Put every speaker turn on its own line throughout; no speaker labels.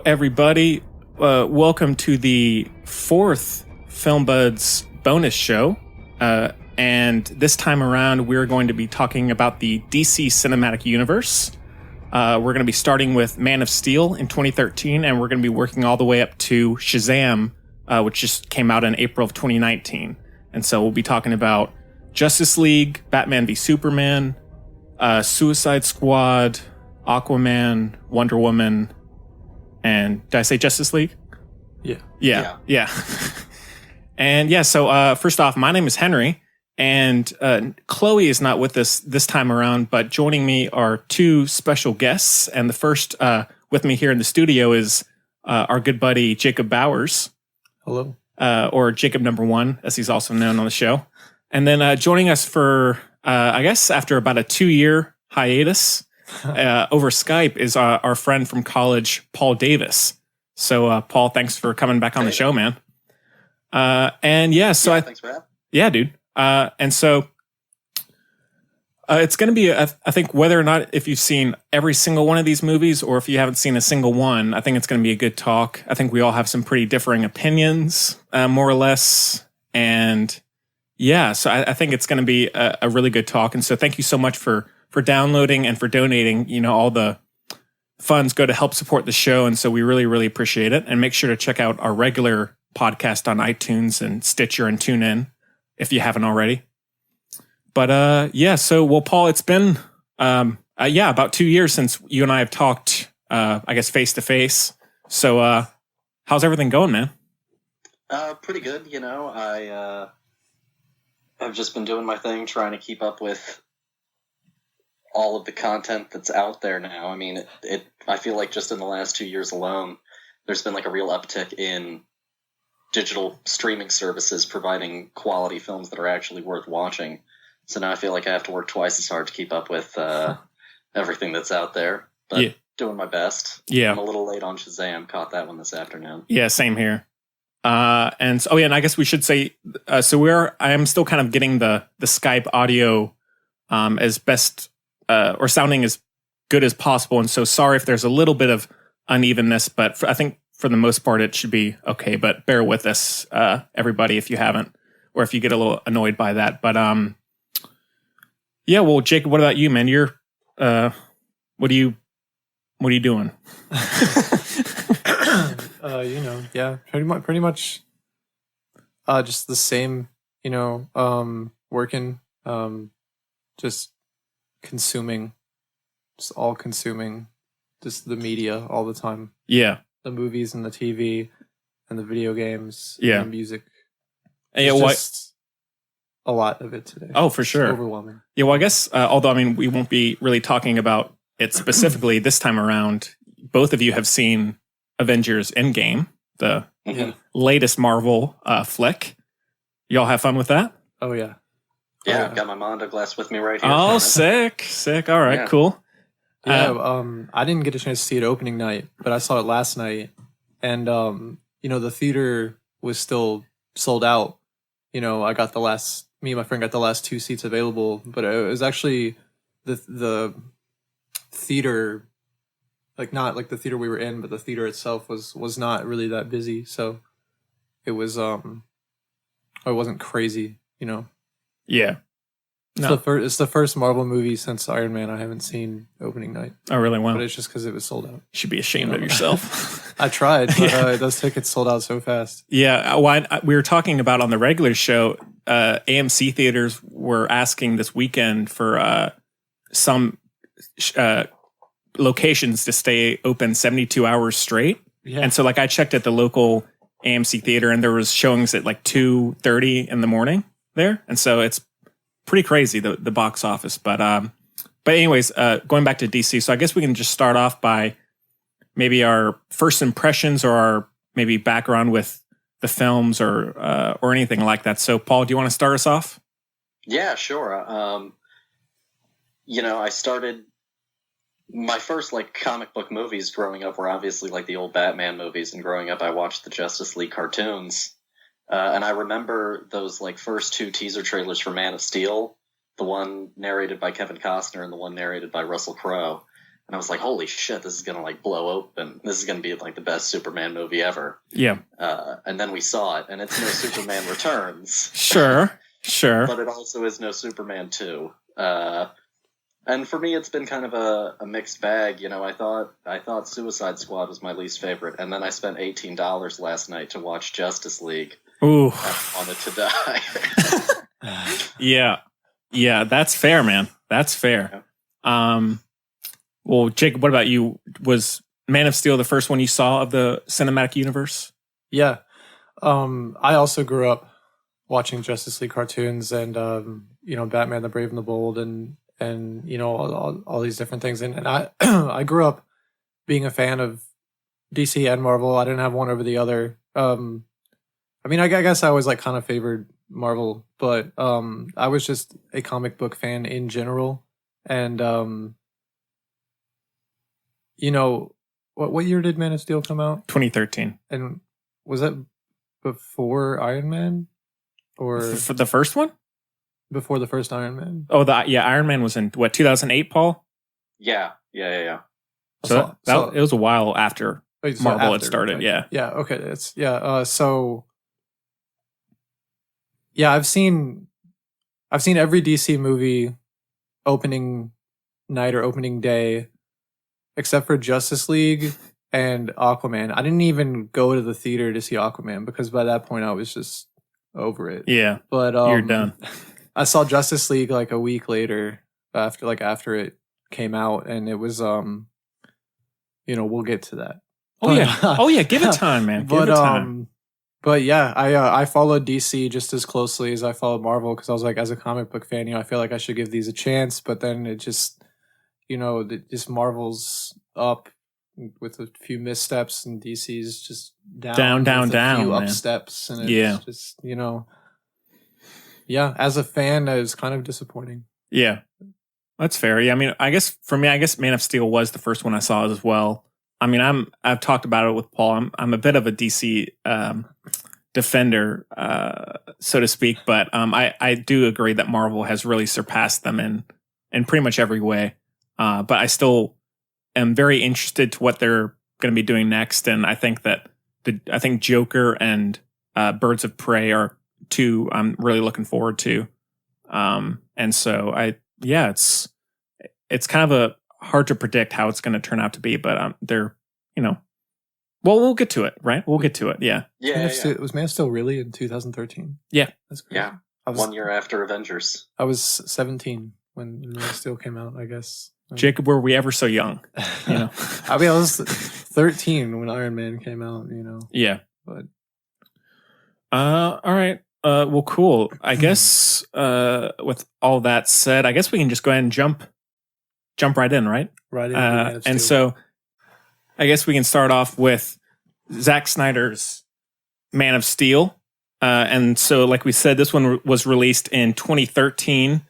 everybody. Welcome to the fourth Film Buds bonus show. And this time around, we're going to be talking about the DC Cinematic Universe. We're going to be starting with Man of Steel in 2013, and we're going to be working all the way up to Shazam, which just came out in April of 2019. And so we'll be talking about Justice League, Batman v Superman, Suicide Squad, Aquaman, Wonder Woman, and did I say Justice League? Yeah. And yeah, so first off, my name is Henry, and Chloe is not with us this time around, but joining me are two special guests. And the first with me here in the studio is our good buddy, Jacob Bowers.
Hello.
Or Jacob number one, as he's also known on the show. And then joining us for, I guess, after about a 2-year hiatus over Skype is our friend from college, Paul Davis. So, Paul, thanks for coming back on the show, man. And yeah, so
thanks for having me.
Yeah, dude. And so it's going to be, I think, whether or not if you've seen every single one of these movies or if you haven't seen a single one, I think it's going to be a good talk. I think we all have some pretty differing opinions, more or less. And yeah, so I think it's going to be a really good talk. And so thank you so much for downloading and for donating. You know, all the funds go to help support the show. And so we really, really appreciate it. And make sure to check out our regular podcast on iTunes and Stitcher and TuneIn if you haven't already. But yeah, so well, Paul, it's been about 2 years since you and I have talked, I guess, face to face. So how's everything going, man?
Pretty good. You know, I've just been doing my thing, trying to keep up with all of the content that's out there now. I mean, I feel like just in the last 2 years alone, there's been like a real uptick in digital streaming services providing quality films that are actually worth watching. So now I feel like I have to work twice as hard to keep up with everything that's out there. But doing my best.
Yeah.
I'm a little late on Shazam. Caught that one this afternoon.
Yeah, same here. And I guess we should say, I am still kind of getting the Skype audio as best or sounding as good as possible. And so sorry if there's a little bit of unevenness, but I think for the most part it should be okay. But bear with us, everybody, if you haven't, or if you get a little annoyed by that. But yeah, well, Jacob, what about you, man? You're what are you doing?
Pretty much just the same, working, just consuming, just all consuming, just the media all the time.
Yeah.
The movies and the TV and the video games
and
the music.
And
just a lot of it today.
Oh, for sure.
It's overwhelming.
Yeah, well, I guess, although, I mean, we won't be really talking about it specifically this time around, both of you have seen Avengers Endgame, the latest Marvel flick. Y'all have fun with that?
Oh, yeah.
Yeah, I've got my Mondo glass with me right here.
Oh, sick. All right, cool.
Yeah, I didn't get a chance to see it opening night, but I saw it last night. And, the theater was still sold out. Me and my friend got the last 2 seats available, but it was actually the theater, like not like the theater we were in, but the theater itself was not really that busy. So it was, it wasn't crazy,
Yeah.
It's the first Marvel movie since Iron Man I haven't seen opening night.
Oh, really? Wow.
But it's just because it was sold out.
You should be ashamed of yourself.
I tried, but those tickets sold out so fast.
Yeah. Well, we were talking about on the regular show, AMC theaters were asking this weekend for some locations to stay open 72 hours straight. Yeah. And so, like, I checked at the local AMC theater, and there was showings at like 2:30 in the morning there. And so it's pretty crazy, the box office. But anyways, going back to DC, so I guess we can just start off by maybe our first impressions or our maybe background with the films or anything like that. So, Paul, do you want to start us off?
Yeah, sure. I started my first like comic book movies growing up were obviously like the old Batman movies, and growing up I watched the Justice League cartoons. And I remember those like first 2 teaser trailers for Man of Steel, the one narrated by Kevin Costner and the one narrated by Russell Crowe. and I was like, holy shit, this is gonna like blow open. This is gonna be like the best Superman movie ever.
Yeah.
And then we saw it, and it's no Superman Returns.
Sure.
But it also is no Superman 2. And for me, it's been kind of a mixed bag. You know, I thought Suicide Squad was my least favorite, and then I spent $18 last night to watch Justice League.
Ooh.
I wanted to die.
Yeah, that's fair, man. That's fair. Yeah. Well, Jacob, what about you? Was Man of Steel the first one you saw of the cinematic universe?
Yeah. I also grew up watching Justice League cartoons and, Batman the Brave and the Bold and all these different things. And I, I grew up being a fan of DC and Marvel. I didn't have one over the other. I guess I always like kind of favored Marvel, but I was just a comic book fan in general. And, what year did Man of Steel come out?
2013.
And was that before Iron Man? Or
for the first one?
Before the first Iron Man?
Oh, Iron Man was in, 2008, Paul?
Yeah.
So it was a while after Marvel had started,
like,
yeah.
Yeah, okay. I've seen every DC movie opening night or opening day except for Justice League and Aquaman. I didn't even go to the theater to see Aquaman because by that point I was just over it.
Yeah.
But
you're done.
I saw Justice League like a week later after it came out, and it was we'll get to that.
Oh yeah, give it time, man. Give it time.
But yeah, I followed DC just as closely as I followed Marvel because I was like, as a comic book fan, I feel like I should give these a chance. But then it just, just Marvel's up with a few missteps, and DC's just down,
down,
few
man.
up steps, and it's just as a fan, it was kind of disappointing.
Yeah, that's fair. Yeah, I mean, for me, Man of Steel was the first one I saw as well. I mean, I've talked about it with Paul. I'm a bit of a DC defender, so to speak, but I do agree that Marvel has really surpassed them in pretty much every way. But I still am very interested to what they're going to be doing next, and I think that I think Joker and Birds of Prey are two I'm really looking forward to. And so it's kind of hard to predict how it's going to turn out to be, but they're, we'll get to it, right? We'll get to it. Yeah.
Was Man of Steel really in 2013?
Yeah.
That's crazy.
Yeah. 1 year after Avengers.
I was 17 when Man of Steel came out, I guess.
Jacob, were we ever so young?
I was 13 when Iron Man came out,
Yeah.
But
all right. Well, cool. I guess with all that said, I guess we can just go ahead and jump right in, right?
Right in.
And so I guess we can start off with Zack Snyder's Man of Steel. And so, like we said, this one was released in 2013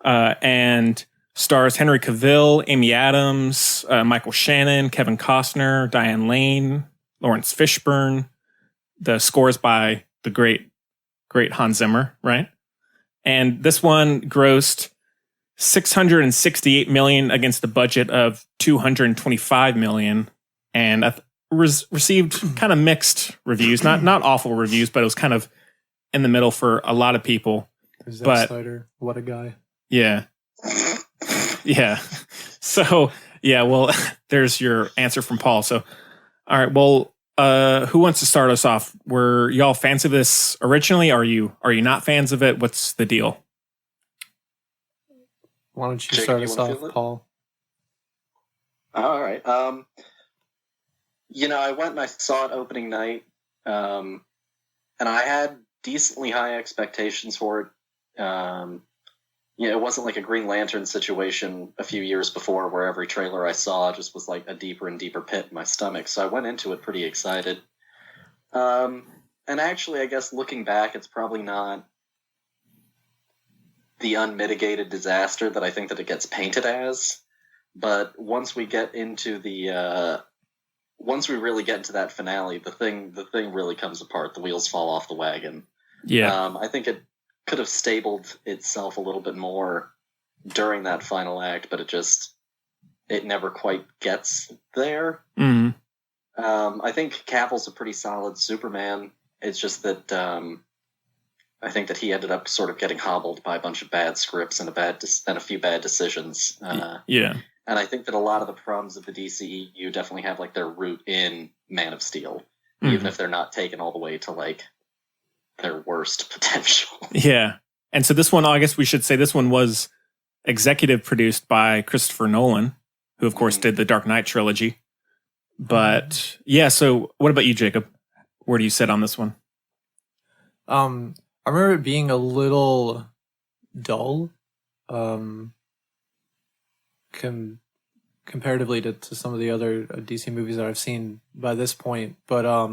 and stars Henry Cavill, Amy Adams, Michael Shannon, Kevin Costner, Diane Lane, Lawrence Fishburne. The scores by the great Hans Zimmer, right? And this one grossed $668 million against the budget of $225 million, and received kind of mixed reviews. Not awful reviews, but it was kind of in the middle for a lot of people.
Zack Snyder, what a guy!
Yeah, yeah. So yeah, well, there's your answer from Paul. So, all right, well. Who wants to start us off? Were y'all fans of this originally? Are you not fans of it? What's the deal?
Why don't you start us off, Paul?
All right. I went and I saw it opening night, and I had decently high expectations for it. It wasn't like a Green Lantern situation a few years before where every trailer I saw just was like a deeper and deeper pit in my stomach. So I went into it pretty excited. And actually, I guess looking back, it's probably not the unmitigated disaster that I think that it gets painted as. But once we get into once we really get into that finale, the thing really comes apart. The wheels fall off the wagon.
Yeah.
I think it could have stabled itself a little bit more during that final act, but it it never quite gets there.
Mm.
I think Cavill's a pretty solid Superman. It's just that I think that he ended up sort of getting hobbled by a bunch of bad scripts and a few bad decisions.
Yeah.
And I think that a lot of the problems of the DCEU definitely have like their root in Man of Steel, even if they're not taken all the way to like their worst potential.
Yeah. And so this one, I guess we should say this one was executive produced by Christopher Nolan, who of course did the Dark Knight trilogy. But yeah, so what about you, Jacob? Where do you sit on this one?
I remember it being a little dull, comparatively to some of the other DC movies that I've seen by this point. But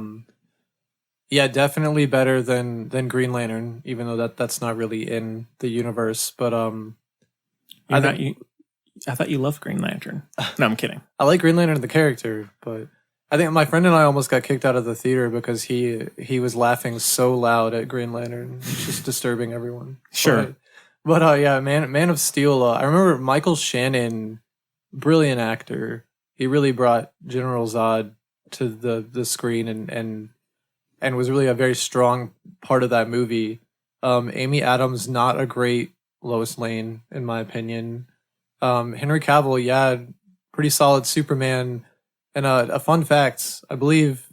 yeah, definitely better than Green Lantern, even though that's not really in the universe. But
I thought you loved Green Lantern. No, I'm kidding.
I like Green Lantern the character, but I think my friend and I almost got kicked out of the theater because he was laughing so loud at Green Lantern, just disturbing everyone.
Sure.
But yeah, Man of Steel. I remember Michael Shannon, brilliant actor. He really brought General Zod to the screen and was really a very strong part of that movie. Amy Adams, not a great Lois Lane, in my opinion. Henry Cavill, yeah, pretty solid Superman. And a fun fact, I believe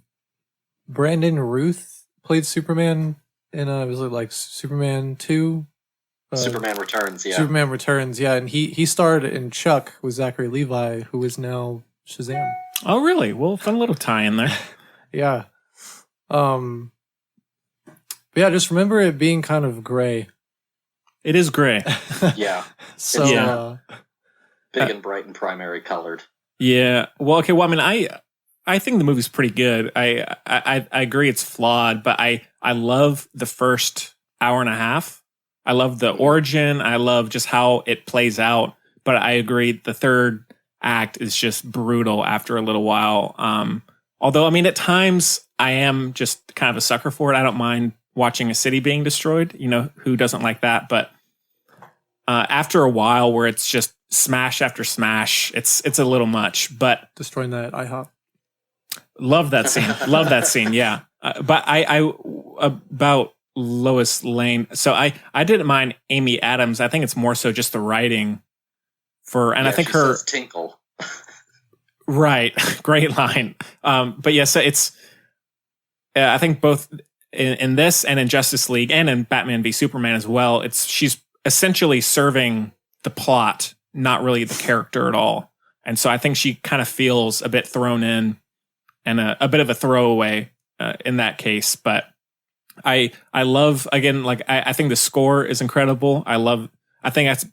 Brandon Routh played Superman in was it like Superman 2?
Superman Returns, yeah.
Superman Returns, yeah, and he starred in Chuck with Zachary Levi, who is now Shazam.
Oh, really? Well, fun little tie in there.
Yeah. But yeah, just remember it being kind of gray.
It is gray.
Yeah.
So
Yeah.
Big and bright and primary colored.
Yeah. Well, okay. Well, I mean, I think the movie's pretty good. I agree it's flawed, but I love the first hour and a half. I love the origin. I love just how it plays out. But I agree the third act is just brutal after a little while. Although, I mean, at times I am just kind of a sucker for it. I don't mind watching a city being destroyed. You know, who doesn't like that? But after a while where it's just smash after smash, it's a little much. But
destroying that IHOP.
Love that scene. Love that scene. Yeah. But I about Lois Lane. So I didn't mind Amy Adams. I think it's more so just the writing I think
she
her
says tinkle.
Right. Great line. But yes, it's I think both in this and in Justice League and in Batman v Superman as well, she's essentially serving the plot, not really the character at all. And so I think she kind of feels a bit thrown in and a bit of a throwaway in that case. But I love, again, like I think the score is incredible. I think that's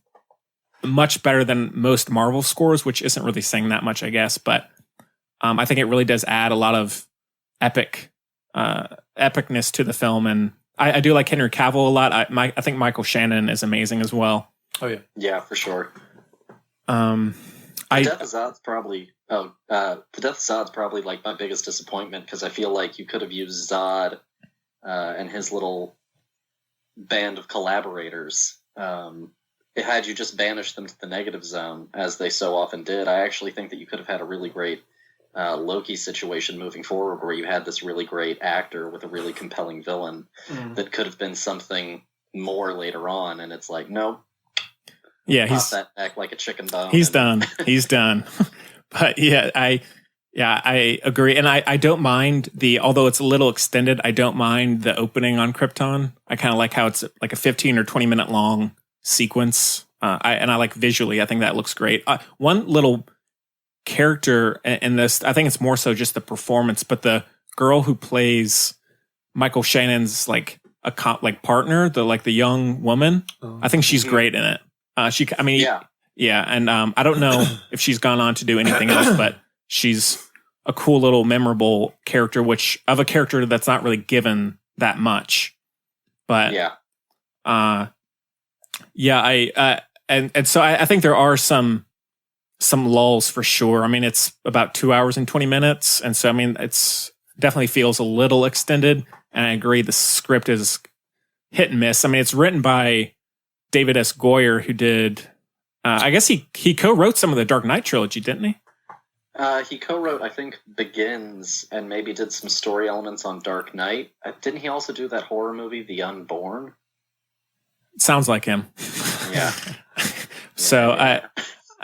much better than most Marvel scores, which isn't really saying that much, I guess. But I think it really does add a lot of epicness to the film. And I do like Henry Cavill a lot. I think Michael Shannon is amazing as well.
Oh, yeah.
Yeah, for sure.
The
Death of Zod's probably like my biggest disappointment, because I feel like you could have used Zod and his little band of collaborators. Had you just banished them to the negative zone, as they so often did, I actually think that you could have had a really great Loki situation moving forward, where you had this really great actor with a really compelling villain that could have been something more later on, and it's like, no.
Yeah,
pop that neck like a chicken bone.
He's done. He's done. But yeah, I agree. And I don't mind although it's a little extended, I don't mind the opening on Krypton. I kind of like how it's like a 15 or 20 minute long sequence. I like visually, I think that looks great. One little character in this, I think it's more so just the performance, but the girl who plays Michael Shannon's like partner, the young woman, I think she's great in it. Yeah. And I don't know if she's gone on to do anything else, but she's a cool little memorable character, of a character that's not really given that much. But and so I think there are some lulls for sure. I mean, it's about 2 hours and 20 minutes. And so, I mean, it's definitely feels a little extended. And I agree, the script is hit and miss. I mean, it's written by David S. Goyer, who did I guess he co-wrote some of the Dark Knight trilogy, didn't he?
He co-wrote, I think, Begins, and maybe did some story elements on Dark Knight. Didn't he also do that horror movie, The Unborn?
Sounds like him.
Yeah.
So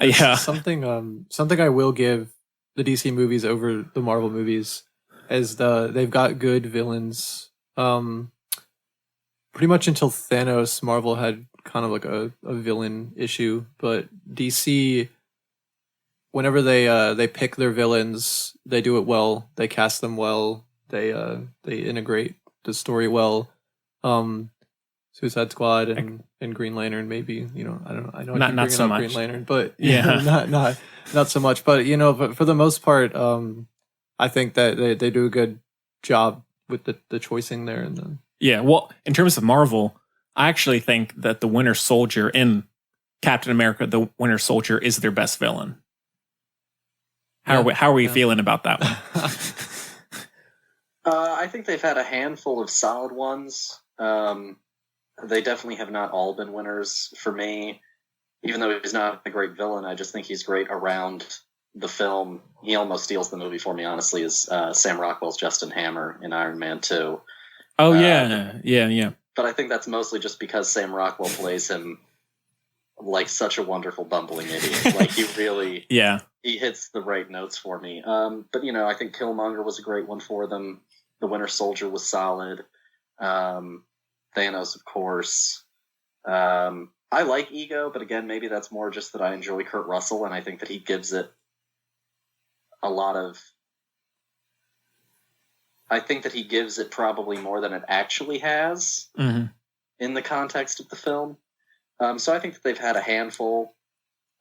yeah.
Something I will give the DC movies over the Marvel movies is they've got good villains. Pretty much until Thanos, Marvel had kind of like a villain issue, but DC, whenever they pick their villains, they do it well. They cast them well. They integrate the story well. Suicide Squad and Green Lantern, maybe, I don't know. I know I keep
not
bringing
so
up
much.
Green Lantern, but
Yeah.
not so much. But but for the most part, I think that they do a good job with the choicing there, and then
Yeah, well, in terms of Marvel, I actually think that the Winter Soldier in Captain America, the Winter Soldier, is their best villain. How are we feeling about that one?
I think they've had a handful of solid ones. They definitely have not all been winners for me. Even though he's not a great villain, I just think he's great around the film. He almost steals the movie for me, honestly, is Sam Rockwell's Justin Hammer in Iron Man 2.
Oh, yeah.
But I think that's mostly just because Sam Rockwell plays him like such a wonderful bumbling idiot. Like, he really...
Yeah.
He hits the right notes for me. But, I think Killmonger was a great one for them. The Winter Soldier was solid. Thanos, of course. I like Ego, but again, maybe that's more just that I enjoy Kurt Russell, and I think that he gives it a lot of... I think that he gives it probably more than it actually has in the context of the film. So I think that they've had a handful.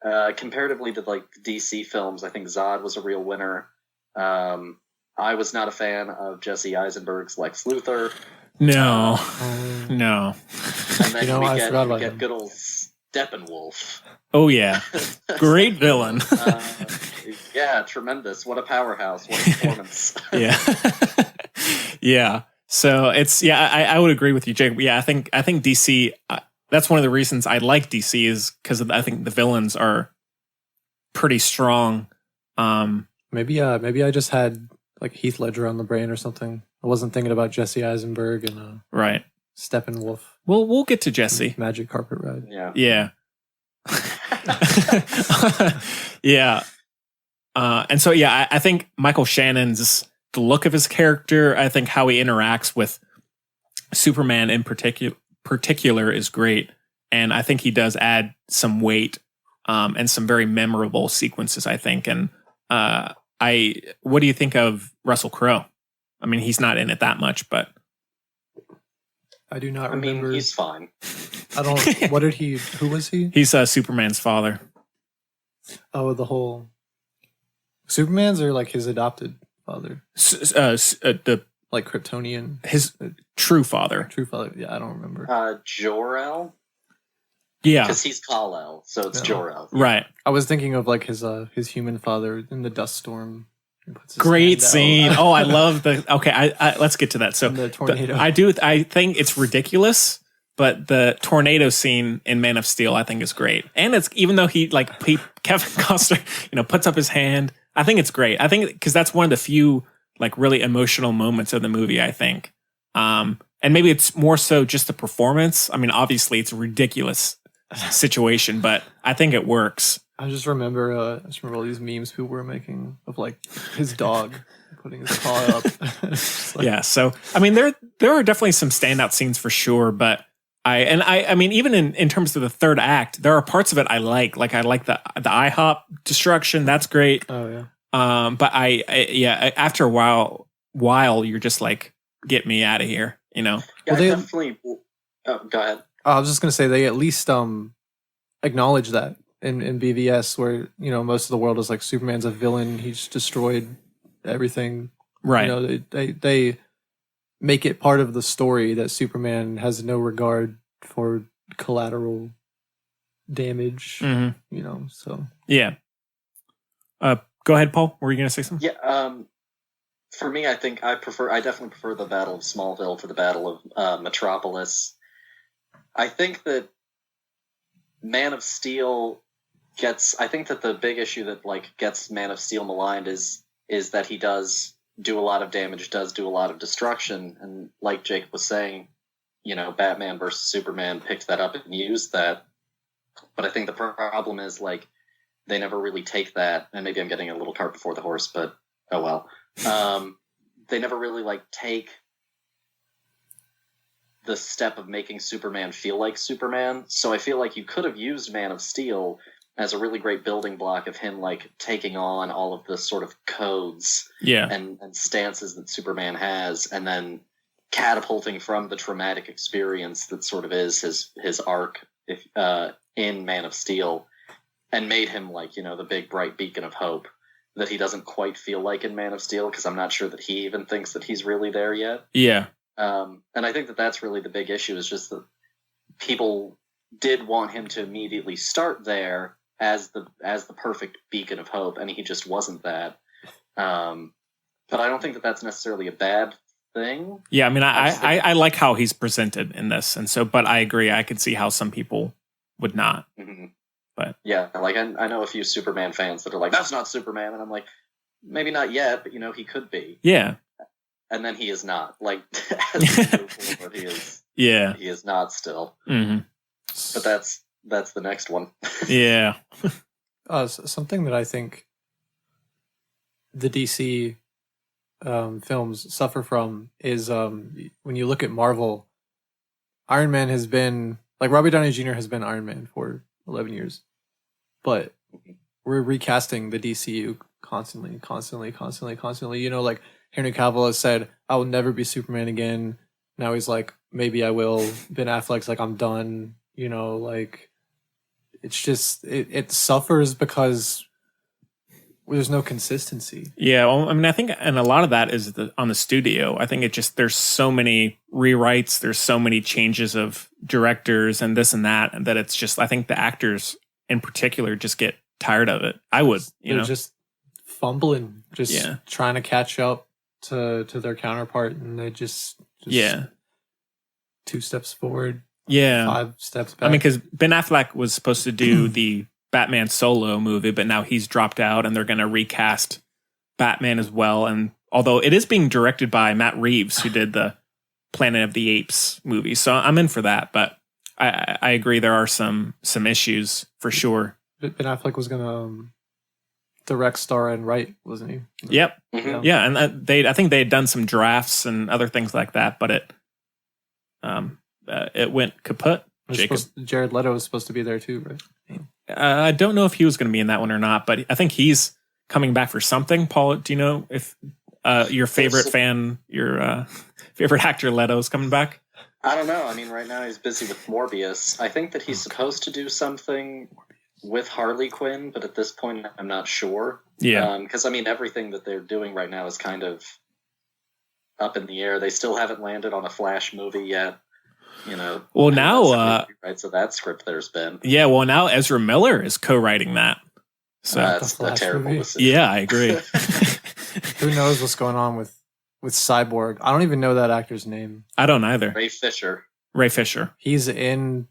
Comparatively to like DC films, I think Zod was a real winner. I was not a fan of Jesse Eisenberg's Lex Luthor.
No.
And then we get good old Steppenwolf.
Oh, yeah. Great villain.
Yeah, tremendous. What a powerhouse. What a performance.
Yeah. Yeah. So it's, I would agree with you, Jake. Yeah, I think DC, that's one of the reasons I like DC is because I think the villains are pretty strong.
maybe I just had like Heath Ledger on the brain or something. I wasn't thinking about Jesse Eisenberg and
right.
Steppenwolf.
We'll get to Jesse.
Magic Carpet Ride.
Yeah.
Yeah. Yeah. And so, I think Michael Shannon's, the look of his character, I think how he interacts with Superman in particular is great. And I think he does add some weight and some very memorable sequences, I think. And what do you think of Russell Crowe? I mean, he's not in it that much, but
I do not remember.
I mean, he's fine.
I don't. Who was he?
He's Superman's father.
Oh, the whole Superman's or like his adopted father?
The
like Kryptonian,
his true father.
True father. Yeah, I don't remember.
Jor-El.
Yeah,
because he's Kal-El, so it's Jor-El.
Right.
I was thinking of like his human father in the dust storm.
Great scene. Oh, I love the. Okay, I let's get to that. So
the tornado.
I think it's ridiculous, but the tornado scene in Man of Steel, I think, is great. And it's even though Kevin Costner, puts up his hand. I think it's great. I think because that's one of the few like really emotional moments of the movie. I think, and maybe it's more so just the performance. I mean, obviously, it's a ridiculous situation, but I think it works.
I just remember all these memes people were making of like his dog putting his paw up.
Yeah, so I mean, there are definitely some standout scenes for sure, but I mean, even in terms of the third act, there are parts of it I like. Like I like the IHOP destruction. That's great.
Oh yeah.
But after a while, you're just like, get me out of here.
Yeah,
well,
definitely. Oh, go ahead.
I was just gonna say they at least acknowledge that. In BVS, where most of the world is like Superman's a villain, he's destroyed everything.
Right.
They make it part of the story that Superman has no regard for collateral damage.
Mm-hmm.
So
yeah. Go ahead, Paul. Were you going to say something?
Yeah. For me, I think I definitely prefer the Battle of Smallville to the Battle of Metropolis. I think that Man of Steel I think that the big issue that like gets Man of Steel maligned is that he does do a lot of damage, does do a lot of destruction, and like Jacob was saying, you know, Batman versus Superman picked that up and used that. But I think the problem is like they never really take that, and maybe I'm getting a little cart before the horse, but oh well. They never really like take the step of making Superman feel like Superman. So I feel like you could have used Man of Steel as a really great building block of him like taking on all of the sort of codes and stances that Superman has, and then catapulting from the traumatic experience that sort of is his arc in Man of Steel, and made him like, you know, the big bright beacon of hope that he doesn't quite feel like in Man of Steel, because I'm not sure that he even thinks that he's really there yet.
Yeah.
And I think that that's really the big issue, is just that people did want him to immediately start there as the perfect beacon of hope, and he just wasn't that. But I don't think that that's necessarily a bad thing.
Yeah, I mean, I like how he's presented in this, and so, but I agree. I could see how some people would not.
Mm-hmm.
But
yeah, like I know a few Superman fans that are like, "That's not Superman," and I'm like, maybe not yet, but you know, he could be.
Yeah.
And then he is not. Like, as we move forward, he is.
Yeah.
He is not still.
Mm-hmm.
But that's the next one.
Yeah.
Something that I think the DC films suffer from is when you look at Marvel, Iron Man has been, like, Robert Downey Jr. has been Iron Man for 11 years. But we're recasting the DCU constantly. You know, like, Henry Cavill has said, I will never be Superman again. Now he's like, maybe I will. Ben Affleck's like, I'm done. You know, like, it's just, it suffers because there's no consistency.
Yeah, well, I mean, I think, and a lot of that is on the studio. I think it just, there's so many rewrites, there's so many changes of directors and this and that it's just, I think the actors in particular just get tired of it. I would,
They're just fumbling, trying to catch up to their counterpart, and they just 2 steps forward, 5 steps back.
I mean, because Ben Affleck was supposed to do the Batman solo movie, but now he's dropped out, and they're going to recast Batman as well. And although it is being directed by Matt Reeves, who did the Planet of the Apes movie, so I'm in for that. But I agree, there are some issues for sure.
Ben Affleck was going to direct, star, and write, wasn't he?
Yep.
Mm-hmm.
Yeah, and I think they had done some drafts and other things like that, but it went kaput.
Jared Leto was supposed to be there too, right?
I don't know if he was going to be in that one or not, but I think he's coming back for something. Paul, do you know if your favorite favorite actor Leto is coming back?
I don't know. I mean, right now he's busy with Morbius. I think that he's supposed to do something with Harley Quinn, but at this point, I'm not sure.
Yeah.
Because, I mean, everything that they're doing right now is kind of up in the air. They still haven't landed on a Flash movie yet. You know.
Well, now
rewrites of that script there's been.
Yeah, well, now Ezra Miller is co-writing that. So
that's a terrible decision.
Yeah, I agree.
Who knows what's going on with Cyborg? I don't even know that actor's name.
I don't either.
Ray Fisher.
He's in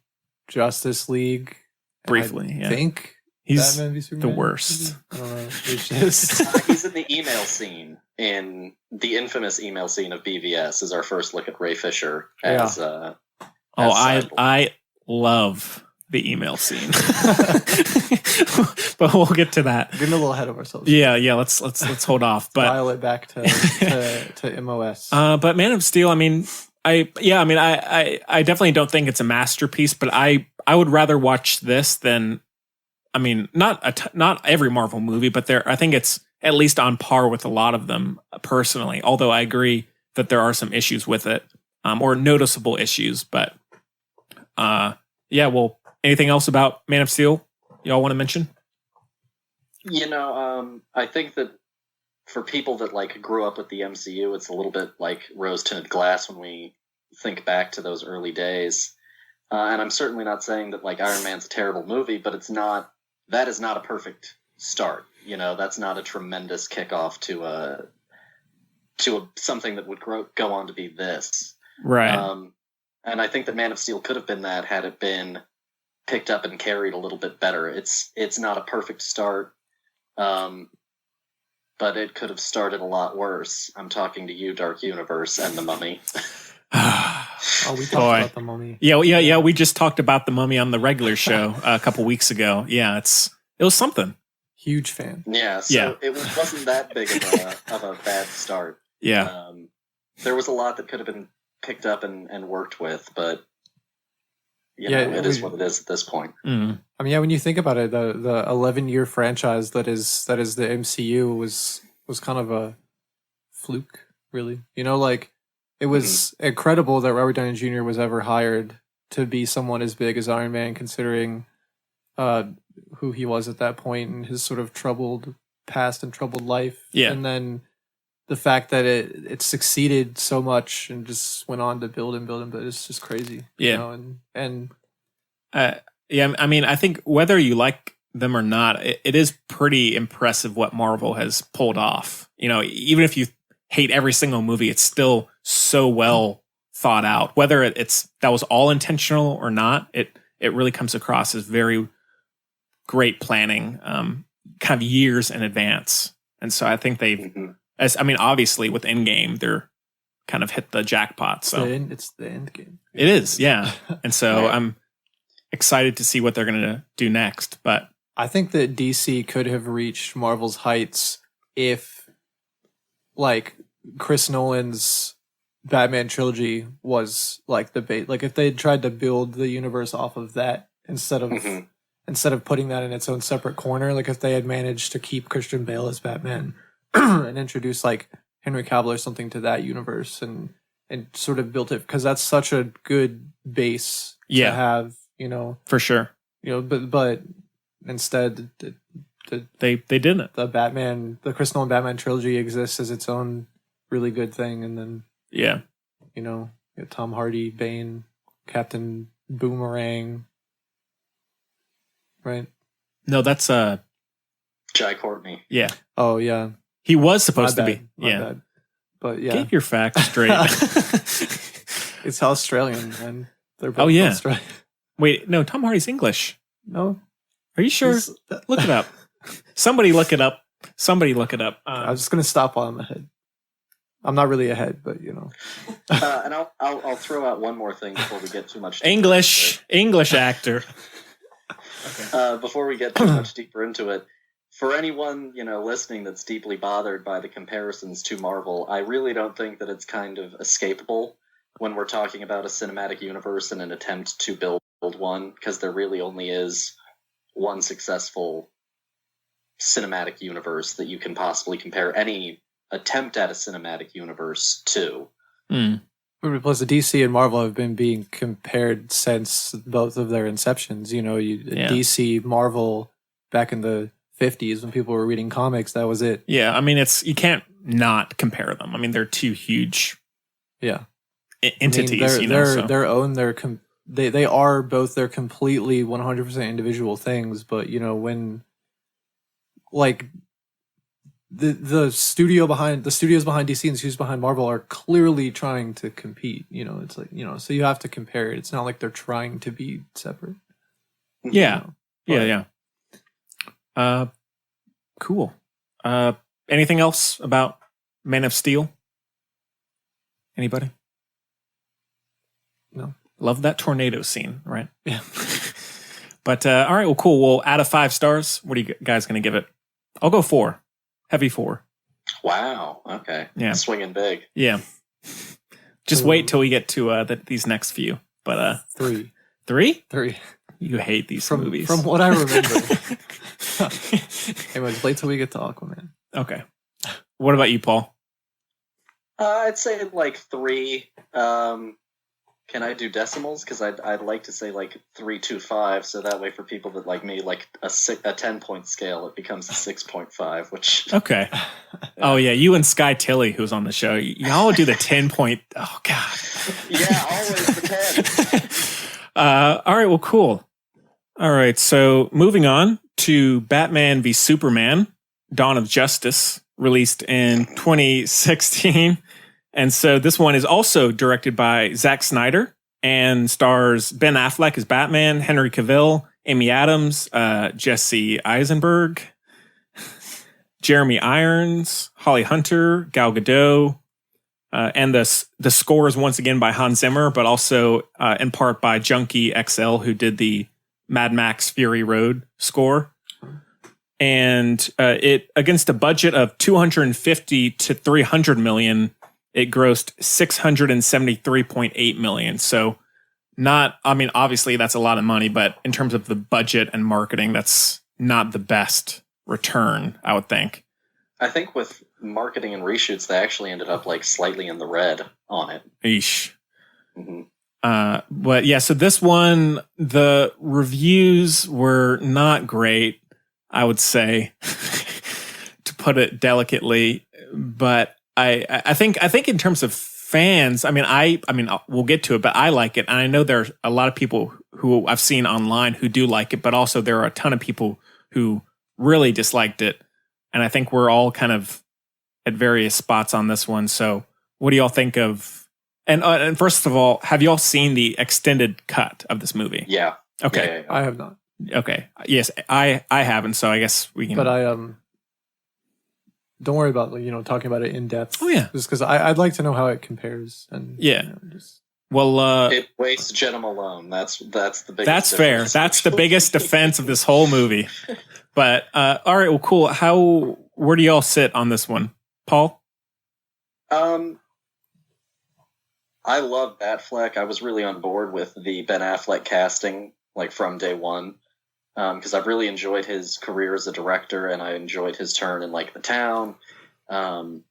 Justice League
briefly.
I think
he's
Batman v Superman,
the worst.
I don't know. It's just
he's in the email scene, in the infamous email scene of BVS. Is our first look at Ray Fisher as.
I love the email scene, but we'll get to that.
Getting a little ahead of ourselves.
Yeah. Let's hold off. But
dial it back to MOS.
But Man of Steel. I mean, I definitely don't think it's a masterpiece, but I would rather watch this than, I mean, not every Marvel movie, but I think it's at least on par with a lot of them personally. Although I agree that there are some issues with it, or noticeable issues, but. Well, anything else about Man of Steel y'all want to mention?
You know, I think that for people that like grew up with the MCU, it's a little bit like rose-tinted glass when we think back to those early days. And I'm certainly not saying that like Iron Man's a terrible movie, but that is not a perfect start. You know, that's not a tremendous kickoff to something that would go on to be this.
Right.
And I think that Man of Steel could have been that had it been picked up and carried a little bit better. It's not a perfect start, but it could have started a lot worse. I'm talking to you, Dark Universe, and The Mummy.
Oh, we talked about The Mummy.
Yeah. We just talked about The Mummy on the regular show a couple weeks ago. Yeah, it was something.
Huge fan.
Yeah, so it wasn't that big of a bad start.
Yeah.
There was a lot that could have been picked up and worked with, but you know, it is what it is at this point.
Mm.
I mean, when you think about it, the 11-year franchise that is the MCU was kind of a fluke, really. You know, like it was incredible that Robert Downey Jr. was ever hired to be someone as big as Iron Man, considering who he was at that point and his sort of troubled past and troubled life.
Yeah.
And then the fact that it succeeded so much and just went on to build and build, but it's just crazy.
Yeah.
You know? And
yeah, I mean, I think whether you like them or not, it is pretty impressive what Marvel has pulled off. You know, even if you hate every single movie, it's still so well thought out. Whether that was all intentional or not, it really comes across as very great planning, kind of years in advance. And so I think they've, obviously with Endgame, they're kind of hit the jackpot. So
it's the end game.
It is, yeah. And so I'm excited to see what they're going to do next. But
I think that DC could have reached Marvel's heights if, like, Chris Nolan's Batman trilogy was like the bait. Like if they had tried to build the universe off of that instead of putting that in its own separate corner. Like if they had managed to keep Christian Bale as Batman and introduce like Henry Cavill or something to that universe and sort of built it, because that's such a good base to have, you know,
for sure,
you know, but instead
they didn't.
The Chris Nolan Batman trilogy exists as its own really good thing, and then you know, Tom Hardy, Bane, Captain Boomerang, right?
No, that's
Jai Courtney.
Yeah.
Oh yeah.
He was supposed to be.
My bad. But yeah.
Get your facts straight.
It's Australian, and they're both Australian.
Wait, no, Tom Hardy's English.
No.
Are you sure? Look it up. Somebody look it up.
I was just gonna stop while I'm ahead. I'm not really ahead, but you know.
And I'll throw out one more thing before we get too much deeper
English actor.
Okay. Before we get too much deeper into it, for anyone, you know, listening that's deeply bothered by the comparisons to Marvel, I really don't think that it's kind of escapable when we're talking about a cinematic universe and an attempt to build one, because there really only is one successful cinematic universe that you can possibly compare any attempt at a cinematic universe to.
Plus, the DC and Marvel have been being compared since both of their inceptions. You know, DC, Marvel, back in the 50s when people were reading comics, that was it.
Yeah, I mean, you can't not compare them. I mean, they're two huge entities. They are both. They're completely 100% individual things. But you know, when like the studios behind DC and the studios behind Marvel are clearly trying to compete. You know, it's like, you know, so you have to compare it. It's not like they're trying to be separate. Yeah, yeah. Cool. Anything else about Man of Steel? Anybody?
No.
Love that tornado scene, right?
Yeah.
But all right, well, cool. Well, out of 5 stars, what are you guys going to give it? I'll go 4. Heavy 4.
Wow. Okay.
Yeah.
Swinging big.
Yeah. Just wait till we get to these next few. But
3.
3?
3.
You hate these movies.
From what I remember. Anyways, wait till we get to Aquaman.
Okay. What about you, Paul?
I'd say like 3. Can I do decimals? Because I'd like to say like 3.25, so that way for people that like me, like a 10-point scale, it becomes a 6.5. Which
okay. Oh yeah, you and Sky Tilly, who's on the show, y'all do the 10-point. Oh god.
Yeah, always the 10.
All right. Well, cool. All right. So moving on to Batman v Superman: Dawn of Justice, released in 2016. And so this one is also directed by Zack Snyder and stars Ben Affleck as Batman, Henry Cavill, Amy Adams, Jesse Eisenberg, Jeremy Irons, Holly Hunter, Gal Gadot, and the score is once again by Hans Zimmer, but also in part by Junkie XL, who did the Mad Max Fury Road score. And it, against a budget of 250 to 300 million, it grossed 673.8 million. So obviously that's a lot of money, but in terms of the budget and marketing, that's not the best return, I would think.
I think with marketing and reshoots, they actually ended up like slightly in the red on it.
Eesh.
Mm-hmm.
But yeah, so this one, the reviews were not great, I would say, to put it delicately. But I think in terms of fans, I mean, we'll get to it, but I like it. And I know there's a lot of people who I've seen online who do like it, but also there are a ton of people who really disliked it. And I think we're all kind of at various spots on this one. So what do y'all think of, and first of all, have y'all seen the extended cut of this movie?
Yeah.
Okay.
I have not.
Okay. Yes, I haven't. So I guess we can.
But I don't worry about talking about it in depth.
Oh yeah,
just because I'd like to know how it compares. And
yeah, well,
it wastes Jenna Malone. That's the biggest.
That's fair. That's the biggest defense of this whole movie. But all right, well, cool. Where do y'all sit on this one, Paul?
I love Batfleck. I was really on board with the Ben Affleck casting, like from day one. Because I've really enjoyed his career as a director, and I enjoyed his turn in like The Town, and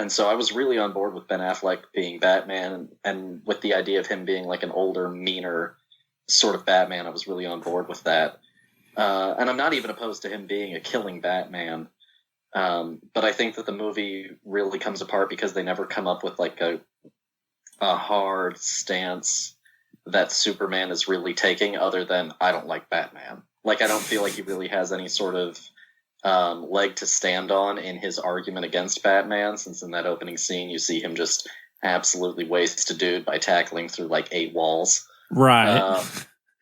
so I was really on board with Ben Affleck being Batman, and with the idea of him being like an older, meaner sort of Batman. I was really on board with that, and I'm not even opposed to him being a killing Batman. But I think that the movie really comes apart because they never come up with like a hard stance that Superman is really taking, other than I don't like Batman. Like, I don't feel like he really has any sort of leg to stand on in his argument against Batman, since in that opening scene you see him just absolutely waste a dude by tackling through like 8 walls.
Right.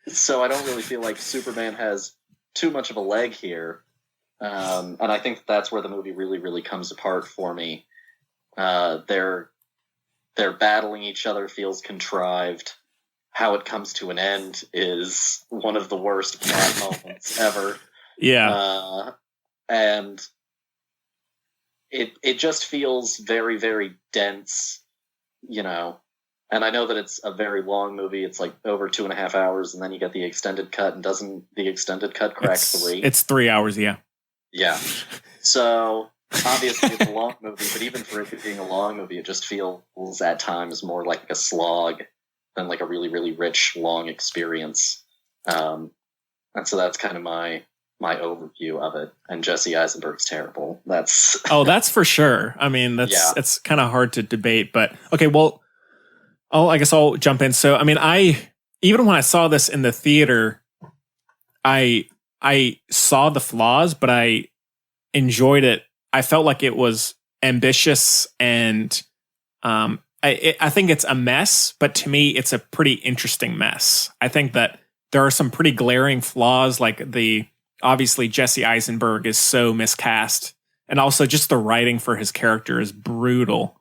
So I don't really feel like Superman has too much of a leg here. And I think that's where the movie really, really comes apart for me. They're battling each other, feels contrived. How it comes to an end is one of the worst plot moments ever.
Yeah.
And it just feels very, very dense, and I know that it's a very long movie. It's like over 2.5 hours, and then you get the extended cut, and doesn't the extended cut crack 3?
It's 3 hours. Yeah.
Yeah. So obviously it's a long movie, but even for it being a long movie, it just feels at times more like a slog than like a really, really rich, long experience. And so that's kind of my overview of it. And Jesse Eisenberg's terrible. That's
for sure. I mean, it's kind of hard to debate, but okay, well, I guess I'll jump in. So, I mean, even when I saw this in the theater, I saw the flaws, but I enjoyed it. I felt like it was ambitious, and I think it's a mess, but to me, it's a pretty interesting mess. I think that there are some pretty glaring flaws, like obviously Jesse Eisenberg is so miscast, and also just the writing for his character is brutal.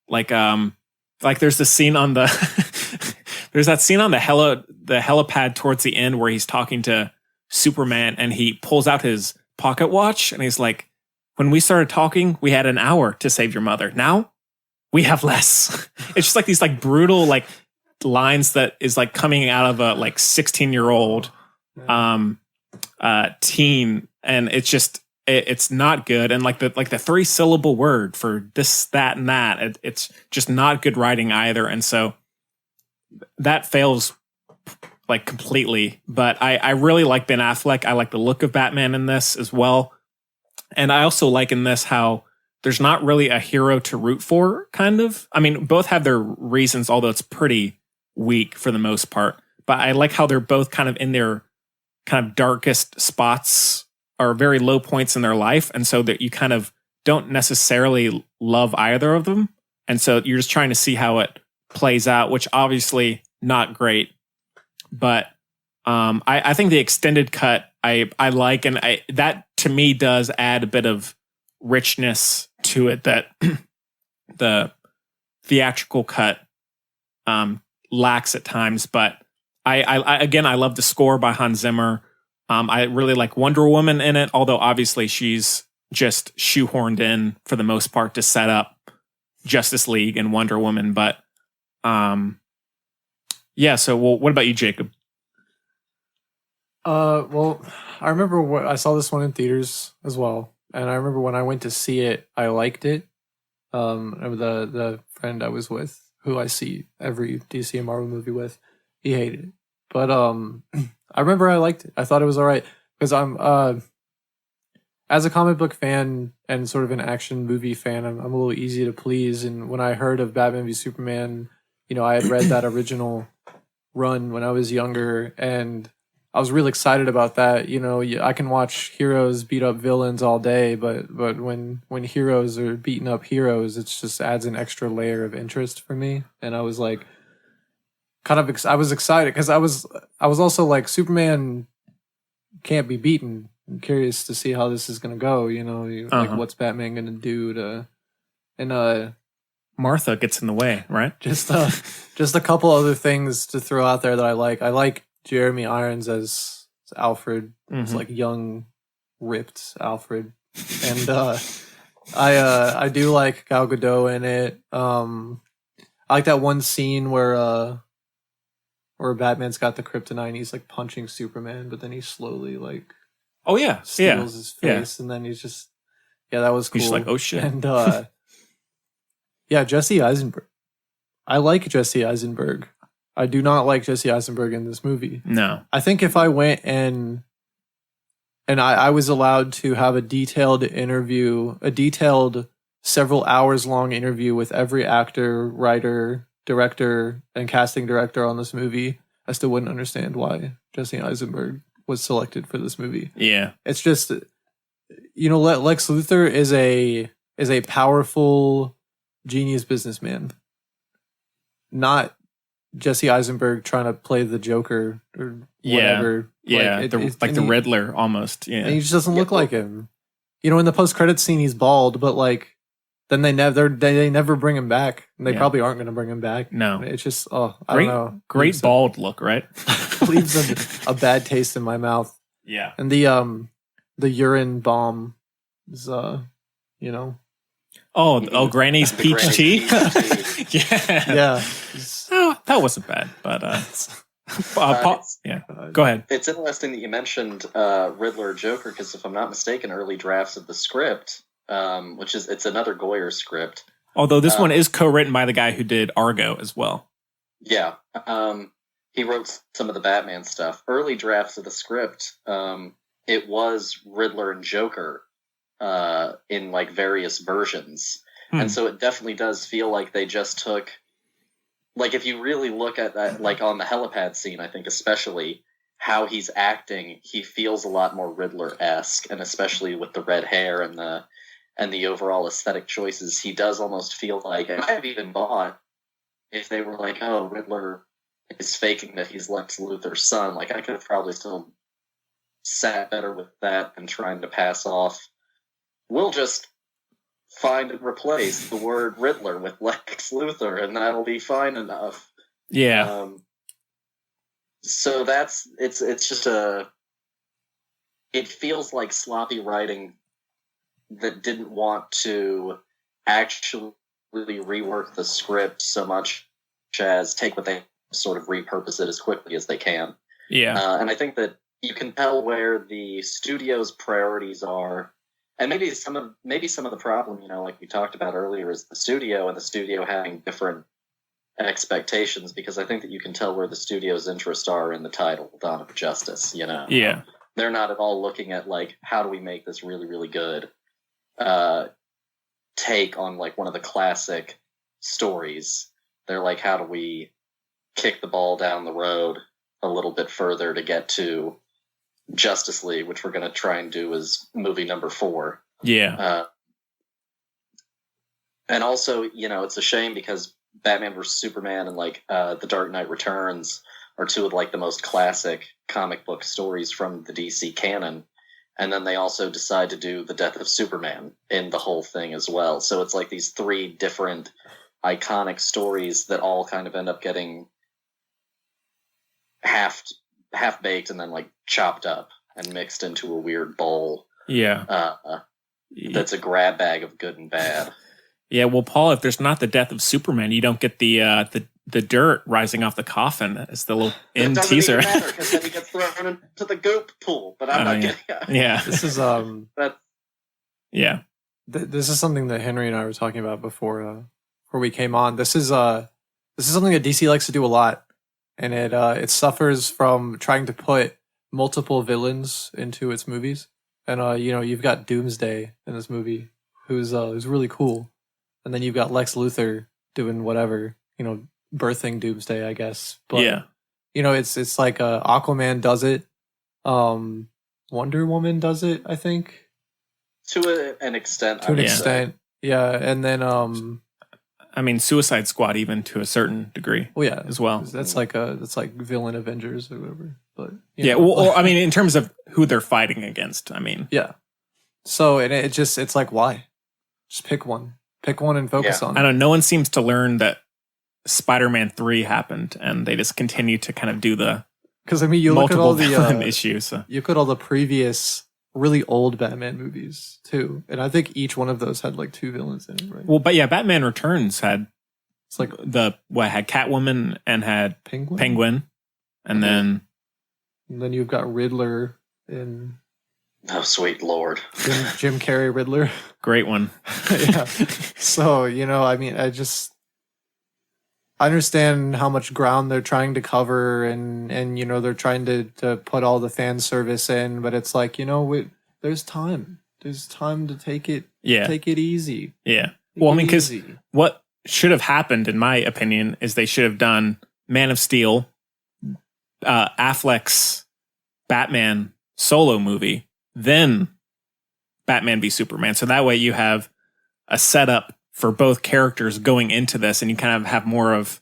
Like there's the scene on there's that scene on the helipad towards the end where he's talking to Superman, and he pulls out his pocket watch, and he's like, "When we started talking, we had an hour to save your mother. Now we have less." It's just like these like brutal like lines that is like coming out of a like 16-year-old teen, and it's just it's not good. And like the 3-syllable word for this, that, and that, it's just not good writing either. And so that fails like completely. But I really like Ben Affleck. I like the look of Batman in this as well. And I also like in this how there's not really a hero to root for, kind of. I mean, both have their reasons, although it's pretty weak for the most part. But I like how they're both kind of in their kind of darkest spots or very low points in their life. And so that you kind of don't necessarily love either of them. And so you're just trying to see how it plays out, which obviously not great. But I think the extended cut I like, and that to me does add a bit of richness to it that the theatrical cut lacks at times. But I love the score by Hans Zimmer. I really like Wonder Woman in it, although obviously she's just shoehorned in for the most part to set up Justice League and Wonder Woman. But yeah. So, what about you, Jacob?
Well, I remember I saw this one in theaters as well, and I remember when I went to see it, I liked it. The friend I was with, who I see every DC and Marvel movie with, he hated it. But I remember I liked it. I thought it was all right because I'm as a comic book fan and sort of an action movie fan, I'm a little easy to please. And when I heard of Batman v Superman, I had read that original run when I was younger, and I was really excited about that. I can watch heroes beat up villains all day, but when heroes are beating up heroes, it just adds an extra layer of interest for me. And I was like, I was excited because I was also like, Superman can't be beaten. I'm curious to see how this is gonna go. Like what's Batman gonna do and
Martha gets in the way, right?
Just a couple other things to throw out there that I like. I like Jeremy Irons as Alfred. It's like young, ripped Alfred, and I do like Gal Gadot in it. I like that one scene where Batman's got the kryptonite and he's like punching Superman, but then he slowly like steals his face, and then he's just that was cool.
He's like, oh shit,
and Jesse Eisenberg. I like Jesse Eisenberg. I do not like Jesse Eisenberg in this movie.
No.
I think if I went and I was allowed to have a detailed several hours long interview with every actor, writer, director, and casting director on this movie, I still wouldn't understand why Jesse Eisenberg was selected for this movie.
Yeah.
It's just, Lex Luthor is a powerful, genius businessman. Not Jesse Eisenberg trying to play the Joker or whatever.
Yeah, the Riddler almost. Yeah,
and he just doesn't look like him. In the post-credits scene, he's bald, but like, then they never bring him back. And they probably aren't going to bring him back.
No,
it's just I don't know.
Great bald look, right?
Leaves a bad taste in my mouth.
Yeah,
and the urine bomb is
Oh, Granny's peach tea.
Yeah.
Oh, that wasn't bad, but go ahead.
It's interesting that you mentioned Riddler Joker, because if I'm not mistaken, early drafts of the script, it's another Goyer script.
Although this one is co-written by the guy who did Argo as well.
Yeah, he wrote some of the Batman stuff. Early drafts of the script, it was Riddler and Joker in like various versions, and so it definitely does feel like they just took. Like, if you really look at that, like on the helipad scene, I think especially how he's acting, he feels a lot more Riddler-esque, and especially with the red hair and the overall aesthetic choices, he does almost feel like. I have even bought if they were like, "Oh, Riddler is faking that he's Lex Luthor's son." Like, I could have probably still sat better with that than trying to pass off. We'll just find and replace the word Riddler with Lex Luthor, and that'll be fine enough.
Yeah.
So it's just it feels like sloppy writing that didn't want to actually rework the script so much as take what they sort of repurpose it as quickly as they can.
Yeah.
And I think that you can tell where the studio's priorities are. And maybe some of the problem, like we talked about earlier, is the studio having different expectations, because I think that you can tell where the studio's interests are in the title, Dawn of Justice,
Yeah.
They're not at all looking at, like, how do we make this really, really good take on, like, one of the classic stories. They're like, how do we kick the ball down the road a little bit further to get to Justice League, which we're going to try and do as movie number 4.
Yeah.
And also, it's a shame because Batman vs Superman and like The Dark Knight Returns are two of like the most classic comic book stories from the DC canon. And then they also decide to do the death of Superman in the whole thing as well. So it's like these three different iconic stories that all kind of end up getting half baked and then like chopped up and mixed into a weird bowl.
Yeah.
That's a grab bag of good and bad.
Yeah, well, Paul, if there's not the death of Superman, you don't get the dirt rising off the coffin as the little end teaser.
It doesn't even matter because then he gets thrown into the goop pool. But I'm not getting.
Yeah,
this is
yeah.
This is something that Henry and I were talking about before we came on. This is something that DC likes to do a lot, and it suffers from trying to put multiple villains into its movies. And you've got Doomsday in this movie, who's really cool, and then you've got Lex Luthor doing whatever, birthing Doomsday, I guess. But
yeah,
it's like Aquaman does it, Wonder Woman does it, I think,
to an extent.
To an extent, yeah. And then
I mean, Suicide Squad even to a certain degree.
Well, yeah,
as well.
That's like Villain Avengers or whatever. But
yeah, well, I mean, in terms of who they're fighting against, I mean,
yeah. So and it's like, why? Just pick one and focus on it.
I don't know. No one seems to learn that Spider-Man 3 happened, and they just continue to kind of do the
because I mean, you look at all the
issues. So.
You look at all the previous really old Batman movies too, and I think each one of those had like two villains in it, right?
Well, but yeah, Batman Returns had
it's like
had Catwoman and had
Penguin,
and then
you've got Riddler in.
Oh, sweet Lord.
Jim Carrey Riddler.
Great one.
Yeah. So, I mean, I understand how much ground they're trying to cover and they're trying to put all the fan service in, but it's like, there's time. There's time to take it easy.
Yeah. Well, I mean, because what should have happened, in my opinion, is they should have done Man of Steel, Affleck's Batman solo movie, then Batman v Superman. So that way you have a setup for both characters going into this, and you kind of have more of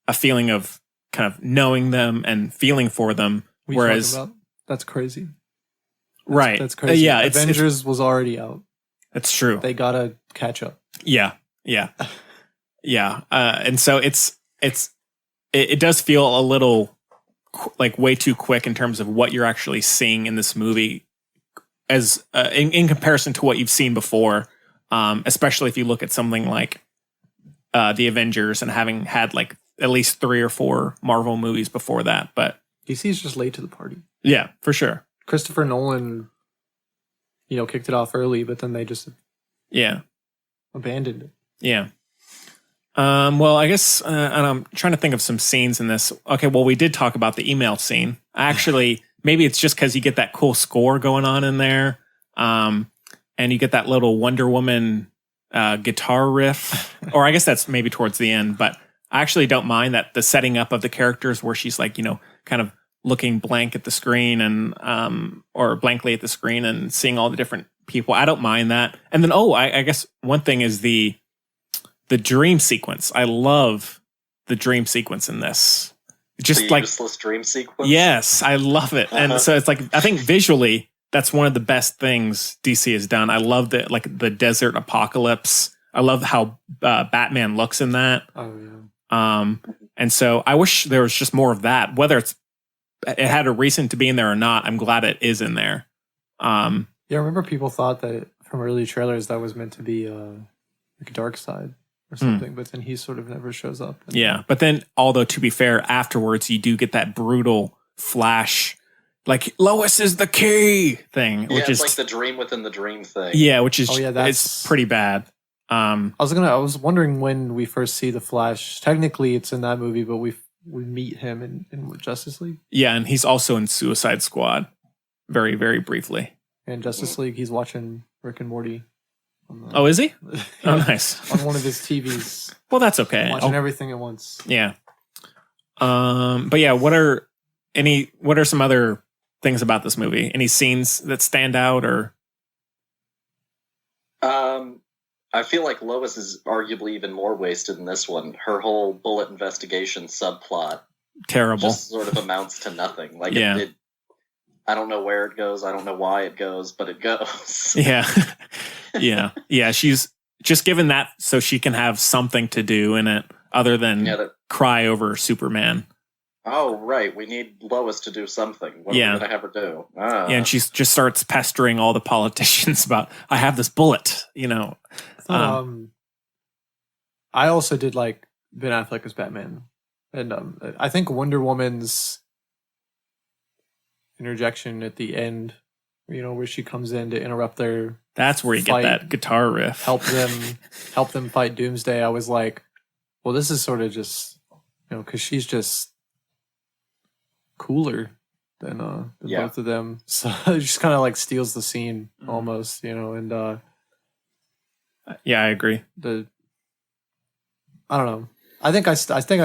a feeling of kind of knowing them and feeling for them. Whereas
that's crazy.
Right.
That's crazy.
Yeah.
Avengers was already out.
That's true.
They gotta catch up.
Yeah. Yeah. Yeah. And so it does feel a little like way too quick in terms of what you're actually seeing in this movie as in comparison to what you've seen before. Especially if you look at something like the Avengers and having had like at least 3 or 4 Marvel movies before that. But
DC's just late to the party.
Yeah, for sure.
Christopher Nolan, kicked it off early, but then they just abandoned it.
Yeah. Well, I guess, and I'm trying to think of some scenes in this. Okay, well, we did talk about the email scene. Actually, maybe it's just because you get that cool score going on in there. And you get that little Wonder Woman guitar riff. Or I guess that's maybe towards the end. But I actually don't mind that the setting up of the characters where she's like, kind of looking blank at the screen and or blankly at the screen and seeing all the different people. I don't mind that. And then, I guess one thing is the dream sequence. I love the dream sequence in this. Just
the useless dream sequence?
Yes, I love it. And so it's like, I think visually, that's one of the best things DC has done. I love the desert apocalypse. I love how Batman looks in that.
Oh, yeah.
And so I wish there was just more of that. Whether it had a reason to be in there or not, I'm glad it is in there.
Yeah, I remember people thought that from early trailers that was meant to be like a dark side or something, but then he sort of never shows up.
Yeah, but then, although to be fair, afterwards you do get that brutal Flash, like Lois is the key thing, which is
like the dream within the dream thing.
Yeah, which is it's pretty bad.
I was wondering when we first see the Flash. Technically, it's in that movie, but we meet him in Justice League.
Yeah, and he's also in Suicide Squad, very very briefly.
And Justice League, he's watching Rick and Morty.
Oh, is he? Oh, nice.
On one of his TVs.
Well, that's okay.
Watching everything at once.
Yeah. But yeah, what are some other things about this
I feel like Lois is arguably even more wasted in this one. Her whole bullet investigation subplot
Terrible.
just sort of amounts to nothing. Like,
Yeah.
I don't know where it goes. I don't know why it goes, but it goes.
Yeah. Yeah. She's just given that so she can have something to do in it other than cry over Superman.
Oh, right. We need Lois to do something. What are we going to have her do?
Yeah, and she just starts pestering all the politicians about, I have this bullet,
I also did like Ben Affleck as Batman. And I think Wonder Woman's interjection at the end, where she comes in to interrupt their
That's where you
fight,
get that guitar riff.
help them fight Doomsday. I was like, well, this is sort of just, because she's just cooler than both of them. So it just kind of like steals the scene almost, and
yeah, I agree.
I don't know. I think I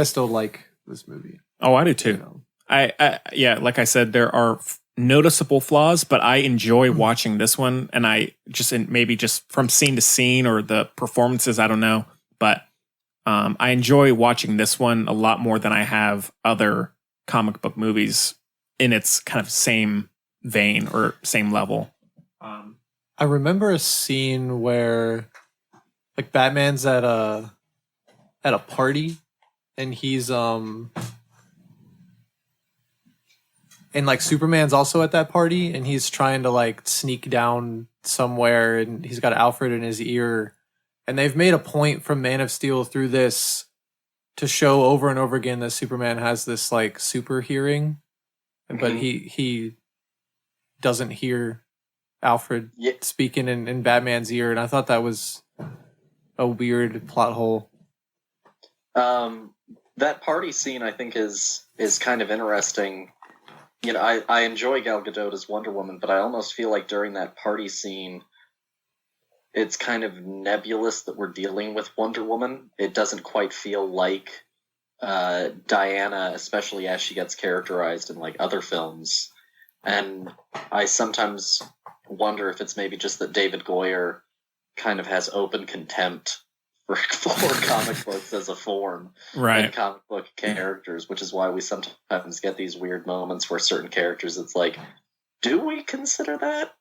still like this movie.
Oh, I do too. Yeah, like I said, there are noticeable flaws, but I enjoy watching this one, and I just maybe just from scene to scene or the performances, I don't know, but I enjoy watching this one a lot more than I have other comic book movies in its kind of same vein or same level.
I remember a scene where like Batman's at a party and he's and like Superman's also at that party and he's trying to like sneak down somewhere and he's got Alfred in his ear, and they've made a point from Man of Steel through this to show over and over again that Superman has this like super hearing, but he doesn't hear Alfred speaking in Batman's ear, and I thought that was a weird plot hole.
That party scene I think is kind of interesting. I enjoy Gal Gadot as Wonder Woman, but I almost feel like during that party scene, it's kind of nebulous that we're dealing with Wonder Woman. It doesn't quite feel like Diana, especially as she gets characterized in like other films. And I sometimes wonder if it's maybe just that David Goyer kind of has open contempt for comic books as a form,
right?
And comic book characters, which is why we sometimes get these weird moments where certain characters, it's like, do we consider that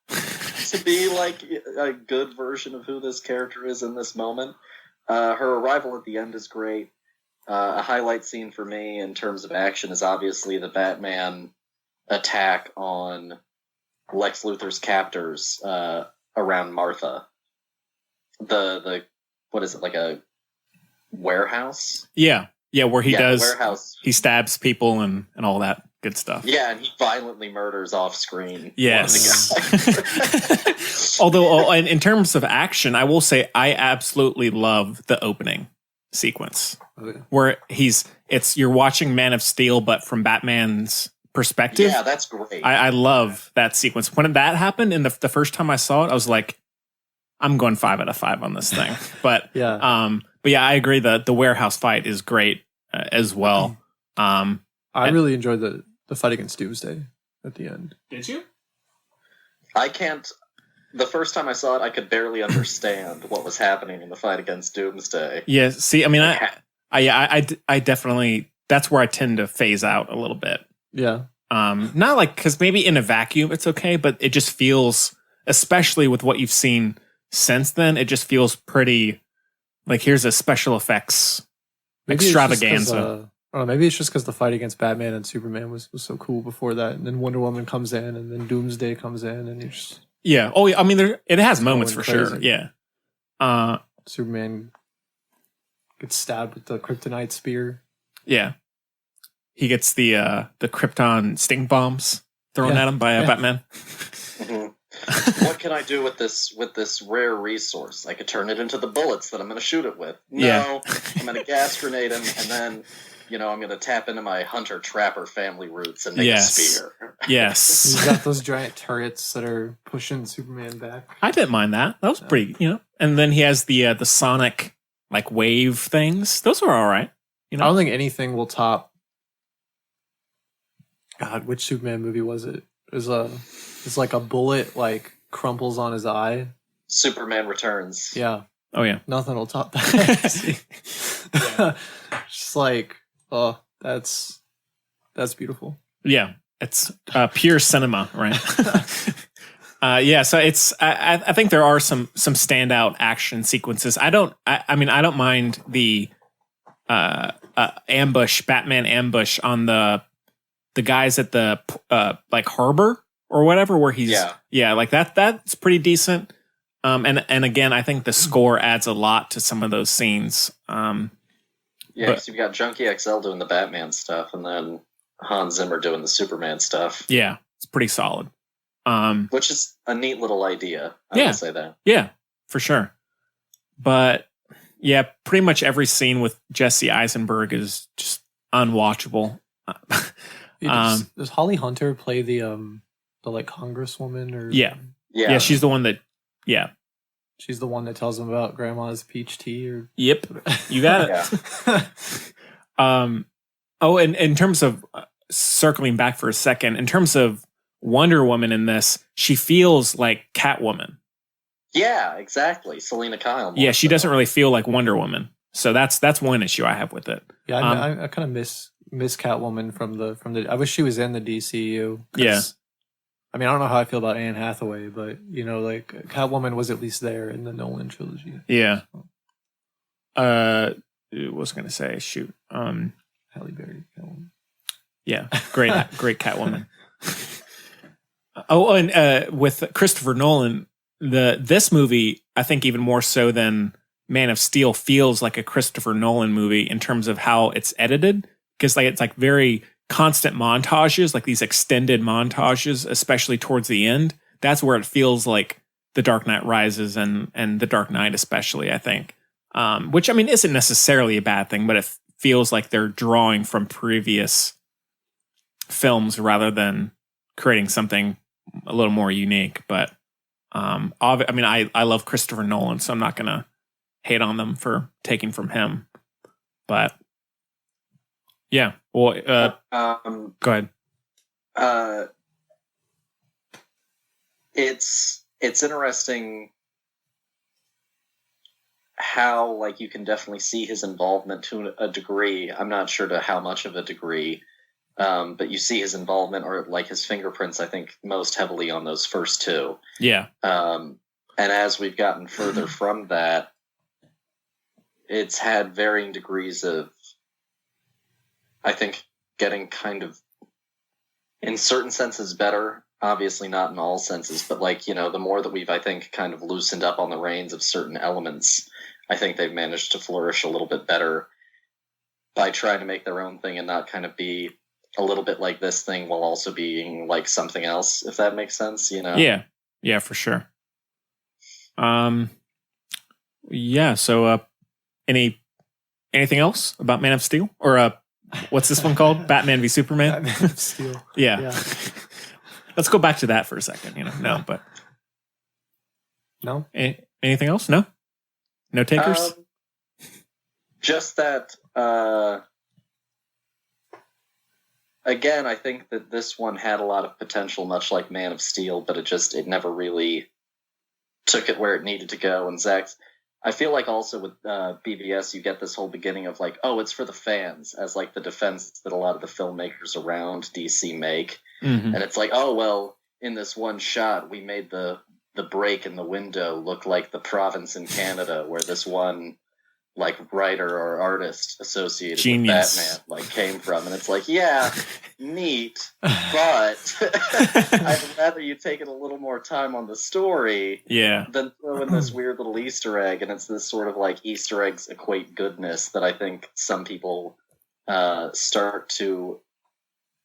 to be like a good version of who this character is in this moment? Her arrival at the end is great. A highlight scene for me in terms of action is obviously the Batman attack on Lex Luthor's captors around Martha. The what is it, like a warehouse?
Yeah, where he does
warehouse.
He stabs people and all that good stuff.
Yeah, and he violently murders off screen.
Yes. Although in terms of action, I will say I absolutely love the opening sequence where you're watching Man of Steel, but from Batman's perspective.
Yeah, that's great.
I love that sequence. When that happened, and the first time I saw it, I was like, I'm going 5 out of 5 on this thing. But yeah, I agree that the warehouse fight is great as well.
I really enjoyed the fight against Doomsday at the end.
Did you?
I can't. The first time I saw it, I could barely understand what was happening in the fight against Doomsday.
Yeah, see, I mean, I definitely, that's where I tend to phase out a little bit.
Yeah.
Not like, because maybe in a vacuum it's okay, but it just feels, especially with what you've seen since then, it just feels pretty like here's a special effects extravaganza.
Maybe it's just because the fight against Batman and Superman was so cool before that, and then Wonder Woman comes in, and then Doomsday comes in, and you just
I mean, it has moments for sure. Yeah.
Superman gets stabbed with the kryptonite spear.
Yeah. He gets the Krypton stink bombs thrown at him by Batman.
Mm-hmm. What can I do with this rare resource? I could turn it into the bullets that I'm going to shoot it with. No, I'm going to gas grenade him, and then I'm going to tap into my hunter-trapper family roots and make a spear.
Yes.
He's got those giant turrets that are pushing Superman back.
I didn't mind that. That was pretty, And then he has the sonic like wave things. Those were all right.
I don't think anything will top. God, which Superman movie was it? It's like a bullet like crumples on his eye.
Superman Returns.
Yeah.
Oh yeah.
Nothing will top that. Just like, oh, that's beautiful.
Yeah, it's pure cinema, right? Yeah, so it's. I think there are some standout action sequences. I mean, I don't mind the ambush, Batman ambush on the guys at the like harbor or whatever, where he's like that. That's pretty decent. And again, I think the score adds a lot to some of those scenes.
Yeah, because you've got Junkie XL doing the Batman stuff, and then Hans Zimmer doing the Superman stuff.
Yeah, it's pretty solid.
Which is a neat little idea. I would say that.
Yeah, for sure. But yeah, pretty much every scene with Jesse Eisenberg is just unwatchable.
Does Holly Hunter play the like Congresswoman or
yeah, she's the one that
she's the one that tells him about grandma's peach tea or
yep, you got it. Oh, and in terms of circling back for a second, in terms of Wonder Woman in this, she feels like Catwoman.
Yeah, exactly. Selena Kyle.
Yeah, she doesn't really feel like Wonder Woman. So that's one issue I have with it.
Yeah, I kind of miss Catwoman from the. I wish she was in the DCU.
Yeah.
I mean, I don't know how I feel about Anne Hathaway, but like Catwoman was at least there in the Nolan trilogy.
Yeah. What was I going to say? Shoot.
Halle Berry, Catwoman.
Yeah, great Catwoman. Oh, and with Christopher Nolan, this movie, I think even more so than Man of Steel, feels like a Christopher Nolan movie in terms of how it's edited, because like it's like very constant montages, like these extended montages, especially towards the end. That's where it feels like The Dark Knight Rises and The Dark Knight, especially, I think. Which I mean isn't necessarily a bad thing, but it feels like they're drawing from previous films rather than creating something a little more unique. But I mean, I love Christopher Nolan, so I'm not gonna hate on them for taking from him. But yeah, well, go ahead.
It's interesting how like you can definitely see his involvement to a degree. I'm not sure to how much of a degree. But you see his involvement or like his fingerprints, I think, most heavily on those first two.
Yeah.
And as we've gotten further from that, it's had varying degrees of, I think, getting kind of, in certain senses, better. Obviously not in all senses, but like, the more that we've, I think, kind of loosened up on the reins of certain elements, I think they've managed to flourish a little bit better by trying to make their own thing and not kind of be a little bit like this thing while also being like something else, if that makes sense, Yeah, for sure.
Yeah, so anything else about Man of Steel? Or what's this one called? Batman v Superman?
Man of Steel.
Yeah. Let's go back to that for a second, No, but
no.
Anything else? No takers?
Just that again, I think that this one had a lot of potential, much like Man of Steel, but it never really took it where it needed to go. And Zach, I feel like also with BVS, you get this whole beginning of like, oh, it's for the fans, as like the defense that a lot of the filmmakers around DC make. Mm-hmm. And it's like, oh, well, in this one shot, we made the break in the window look like the province in Canada where this one like writer or artist associated
Genius.
with Batman like came from, and it's like, yeah, neat, but I'd rather you take it a little more time on the story than throw in this weird little Easter egg. And it's this sort of like Easter eggs equate goodness that I think some people start to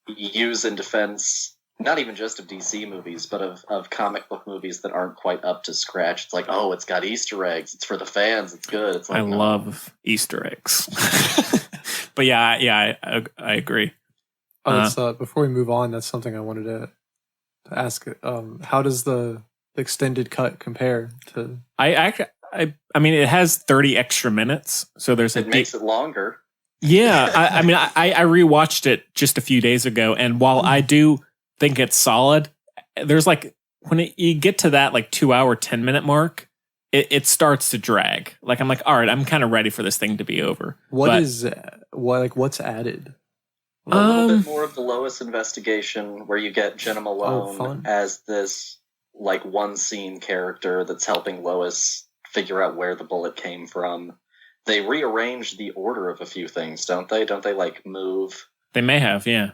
use in defense, not even just of DC movies, but of comic book movies that aren't quite up to scratch. It's like, oh, it's got Easter eggs. It's for the fans. It's good. It's like,
I love Easter eggs. But I agree.
Before we move on, that's something I wanted to ask. How does the extended cut compare to?
I mean, it has 30 extra minutes, so it
makes it longer.
Yeah, I mean, I rewatched it just a few days ago, and while I do think it's solid, there's like when you get to that like 2 hour 10-minute mark, it starts to drag. Like I'm like, all right, I'm kind of ready for this thing to be over.
What's added?
A little bit more of the Lois investigation, where you get Jenna Malone as this like one scene character that's helping Lois figure out where the bullet came from. They rearrange the order of a few things, don't they? Don't they like move?
They may have, yeah.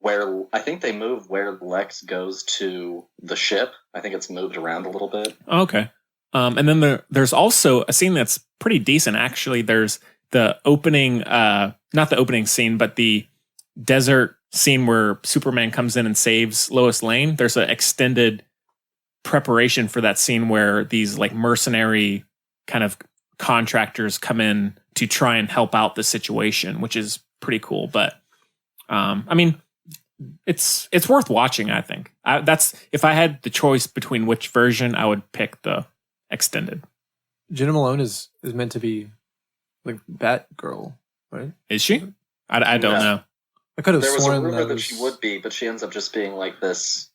I think they move where Lex goes to the ship. I think it's moved around a little bit.
Okay. And then there's also a scene that's pretty decent, actually. There's the opening, not the opening scene, but the desert scene where Superman comes in and saves Lois Lane. There's an extended preparation for that scene where these like mercenary kind of contractors come in to try and help out the situation, which is pretty cool. But I mean, it's worth watching. I think that's if I had the choice between which version, I would pick the extended.
Jenna Malone is meant to be like Batgirl, right?
Is she? I don't know.
I could have
there was
sworn
a rumor that she would be, but she ends up just being like this.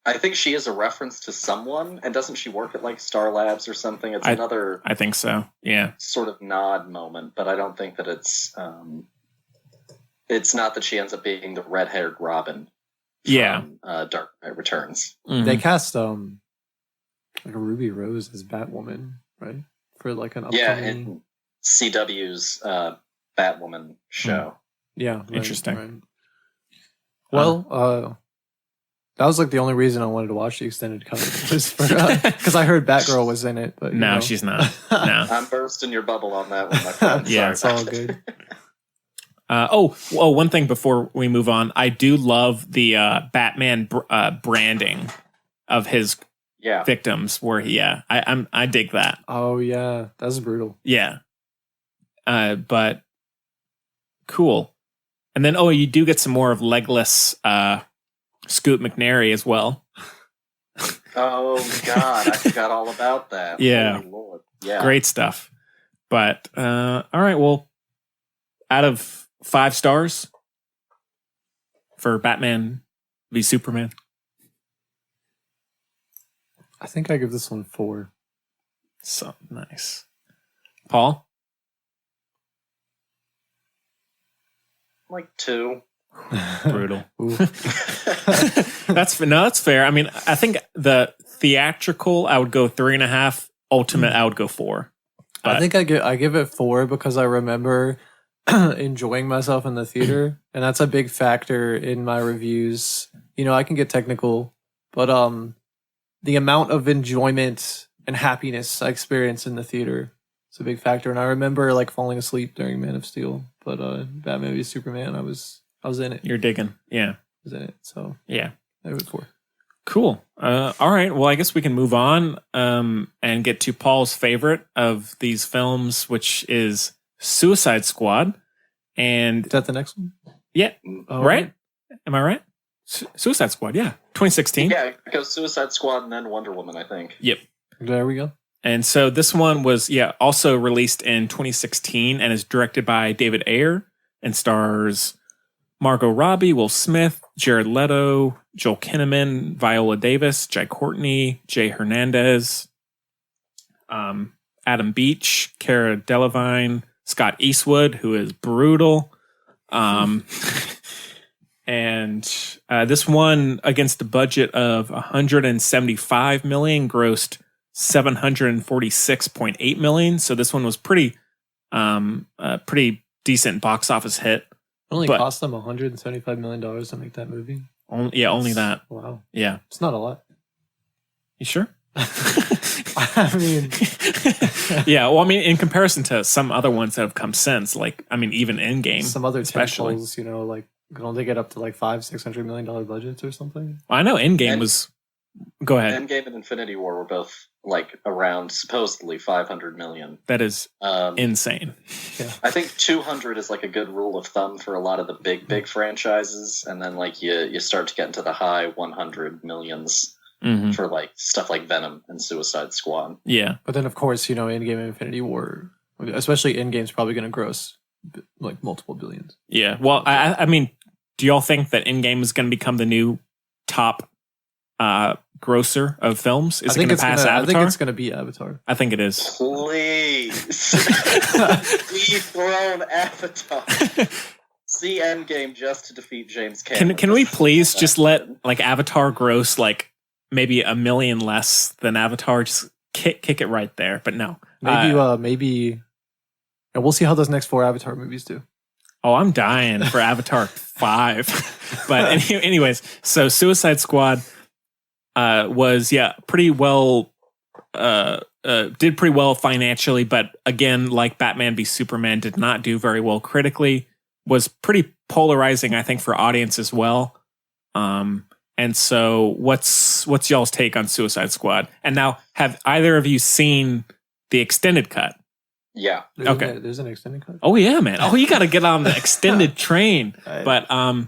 I think she is a reference to someone, and doesn't she work at like Star Labs or something? It's another.
I think so. Yeah.
Sort of nod moment, but I don't think that it's. It's not that she ends up being the red-haired Robin. From, Dark Knight Returns.
Mm-hmm. They cast like a Ruby Rose as Batwoman, right? For like an upcoming...
in CW's Batwoman show.
Yeah, right,
interesting.
Right. Well, that was like the only reason I wanted to watch the extended cut was for because I heard Batgirl was in it, but
no, she's not. No,
I'm bursting your bubble on that one, my friend.
Yeah,
it's all good.
One thing before we move on, I do love the Batman branding of his victims. Where I dig that.
Oh yeah, that's brutal.
Yeah, but cool. And then you do get some more of legless Scoot McNairy as well.
Oh God, I forgot all about that.
Yeah,
Holy Lord. Yeah,
great stuff. But all right, well, out of 5 stars for Batman v Superman,
I think I give this one 4.
So nice, Paul.
Like 2.
Brutal. That's fair. I mean, I think the theatrical I would go 3.5. Ultimate I would go 4.
But I think I give it 4 because I remember enjoying myself in the theater, and that's a big factor in my reviews. You know, I can get technical, but the amount of enjoyment and happiness I experienced in the theater is a big factor. And I remember like falling asleep during Man of Steel, but Batman v Superman, I was in it.
You're digging, yeah.
I was in it, so
yeah,
I give it 4.
Cool. All right. Well, I guess we can move on and get to Paul's favorite of these films, which is Suicide Squad. And
is that the next one?
Yeah. Right? Am I right? Suicide Squad, yeah. 2016.
Yeah, it goes Suicide Squad and then Wonder Woman, I think.
Yep.
There we go.
And so this one was, also released in 2016 and is directed by David Ayer and stars Margot Robbie, Will Smith, Jared Leto, Joel Kinnaman, Viola Davis, Jai Courtney, Jay Hernandez, Adam Beach, Cara Delevingne, Scott Eastwood, who is brutal. And this one, against a budget of $175 million, grossed $746.8 million. So this one was pretty decent box office hit.
It only cost them $175 million to make that movie.
Only that.
Wow.
Yeah,
it's not a lot.
You sure?
I mean,
yeah. Well, I mean, in comparison to some other ones that have come since, like, I mean, even Endgame,
some other
especially,
tentpoles, like, don't they get up to like $500-600 million budgets or something?
Well, I know Endgame was. Go ahead.
Endgame and Infinity War were both like around supposedly 500 million.
That is insane.
Yeah.
I think 200 is like a good rule of thumb for a lot of the big franchises, and then like you start to get into the high 100 millions for like stuff like Venom and Suicide Squad.
Yeah,
but then of course Endgame and Infinity War, especially Endgame's probably going to gross like multiple billions.
Yeah. Well, I mean, do y'all think that Endgame is going to become the new top grosser of films? Is
I
it going to pass Avatar?
I think it's going to be Avatar.
I think it is.
Please. Dethrone Avatar. See Endgame just to defeat James Cameron.
Can we please just let like Avatar gross like maybe $1 million less than Avatar? Just kick it right there. But no.
Maybe and we'll see how those next 4 Avatar movies do.
Oh, I'm dying for Avatar 5. But anyways, so Suicide Squad was pretty well did pretty well financially, but again, like Batman v Superman, did not do very well critically. Was pretty polarizing, I think, for audience as well. And so what's y'all's take on Suicide Squad? And now, have either of you seen the extended cut?
Yeah.
There's an extended cut?
Oh, yeah, man. Oh, you got to get on the extended train.
Right.
But,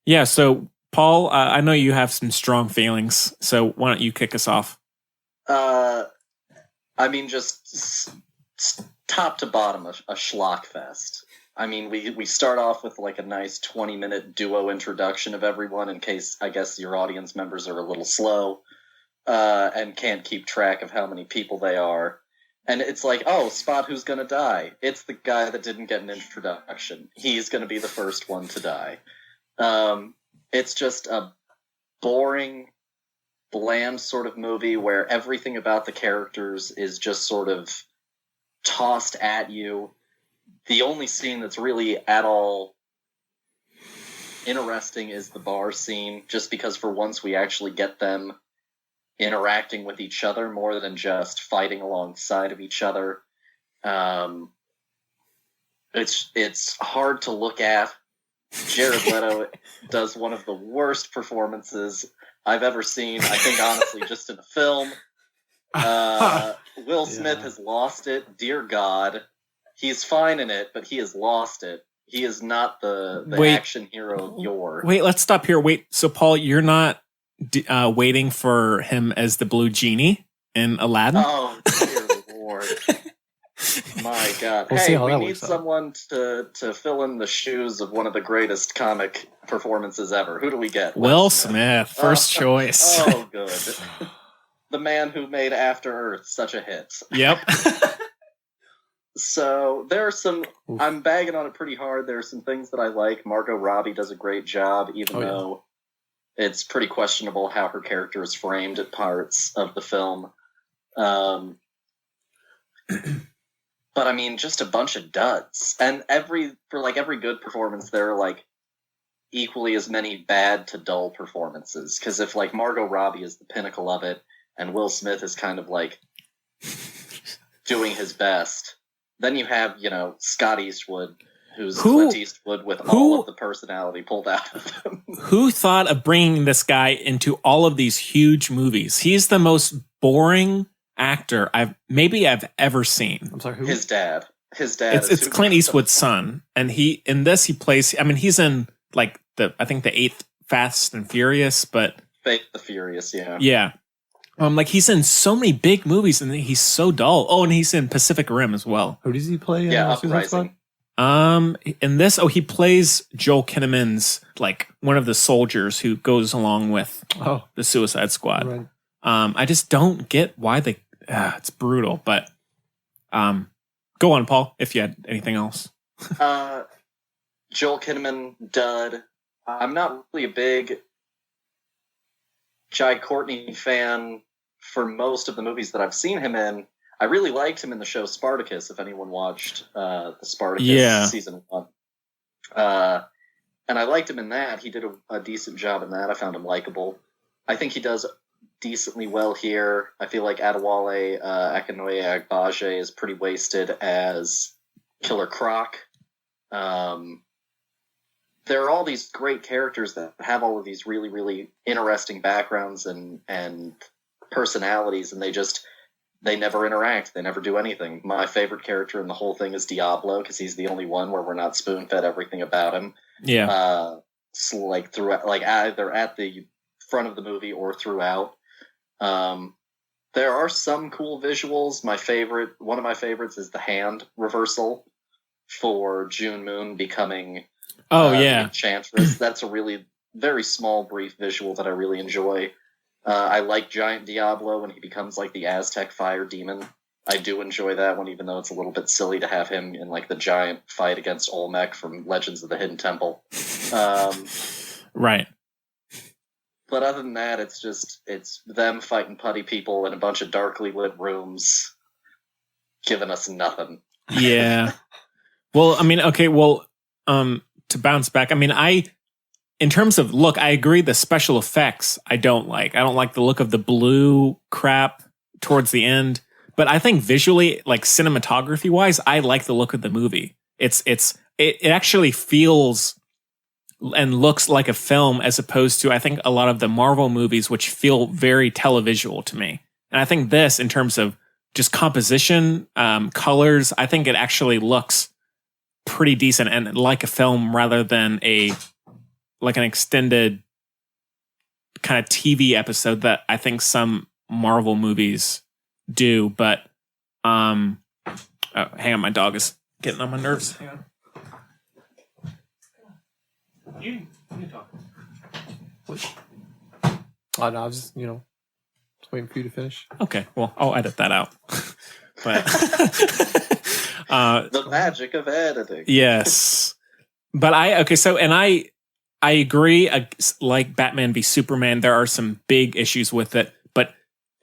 yeah, so, Paul, I know you have some strong feelings, so why don't you kick us off?
I mean, just top to bottom, a schlock fest. I mean, we start off with like a nice 20-minute duo introduction of everyone in case, I guess, your audience members are a little slow and can't keep track of how many people they are. And it's like, oh, spot who's going to die. It's the guy that didn't get an introduction. He's going to be the first one to die. It's just a boring, bland sort of movie where everything about the characters is just sort of tossed at you. The only scene that's really at all interesting is the bar scene, just because for once we actually get them interacting with each other more than just fighting alongside of each other. It's hard to look at. Jared Leto does one of the worst performances I've ever seen, I think, honestly, just in a film. Will Smith has lost it. Dear God. He's fine in it, but he has lost it. He is not the action hero of yore.
Wait, let's stop here. Wait, so Paul, you're not waiting for him as the blue genie in Aladdin?
Oh, dear Lord. My God. We need someone to fill in the shoes of one of the greatest comic performances ever. Who do we get?
Will Smith, first choice.
Oh, good. The man who made After Earth such a hit.
Yep.
So there are some, I'm bagging on it pretty hard. There are some things that I like. Margot Robbie does a great job, even though it's pretty questionable how her character is framed at parts of the film. But I mean, just a bunch of duds. And for every good performance, there are like equally as many bad to dull performances. Because if like Margot Robbie is the pinnacle of it, and Will Smith is kind of like doing his best, then you have, Scott Eastwood, who's Clint Eastwood with all of the personality pulled out of him. Who
thought of bringing this guy into all of these huge movies? He's the most boring actor I've ever seen.
I'm sorry, who?
His dad.
It's Clint Eastwood's son, and he plays. I mean, he's in like the 8th Fast and Furious, but
Fate the Furious, yeah.
Yeah. Like he's in so many big movies and he's so dull. Oh, and he's in Pacific Rim as well.
Who does he play?
Uprising.
In this, he plays Joel Kinnaman's like one of the soldiers who goes along with the Suicide Squad.
Right.
I just don't get why it's brutal, but go on, Paul, if you had anything else.
Joel Kinnaman, dud. I'm not really a big Jai Courtney fan for most of the movies that I've seen him in. I really liked him in the show Spartacus, if anyone watched the Spartacus season 1. And I liked him in that. He did a decent job in that. I found him likable. I think he does decently well here. I feel like Adewale Akinnuoye Agbaje is pretty wasted as Killer Croc. There are all these great characters that have all of these really, really interesting backgrounds and personalities, and they never interact. They never do anything. My favorite character in the whole thing is Diablo, because he's the only one where we're not spoon-fed everything about him.
Yeah.
Throughout, either at the front of the movie or throughout. There are some cool visuals. One of my favorites is the hand reversal for June Moon becoming Enchantress. That's a really very small, brief visual that I really enjoy. I like Giant Diablo when he becomes like the Aztec fire demon. I do enjoy that one, even though it's a little bit silly to have him in like the giant fight against Olmec from Legends of the Hidden Temple.
Right.
But other than that, it's them fighting putty people in a bunch of darkly lit rooms, giving us nothing.
Yeah. Well, I mean, okay, well, to bounce back, I mean, in terms of look, I agree the special effects I don't like. I don't like the look of the blue crap towards the end. But I think visually, like cinematography wise, I like the look of the movie. It actually feels and looks like a film as opposed to, I think, a lot of the Marvel movies, which feel very televisual to me. And I think this, in terms of just composition, colors, I think it actually looks pretty decent and like a film rather than like an extended kind of TV episode that I think some Marvel movies do. But hang on, my dog is getting on my nerves. Hang on. You talk.
Oh, no, I was just, just waiting for you to finish.
Okay, well, I'll edit that out. But
the magic of editing.
Yes. But I agree, like Batman v Superman, there are some big issues with it. But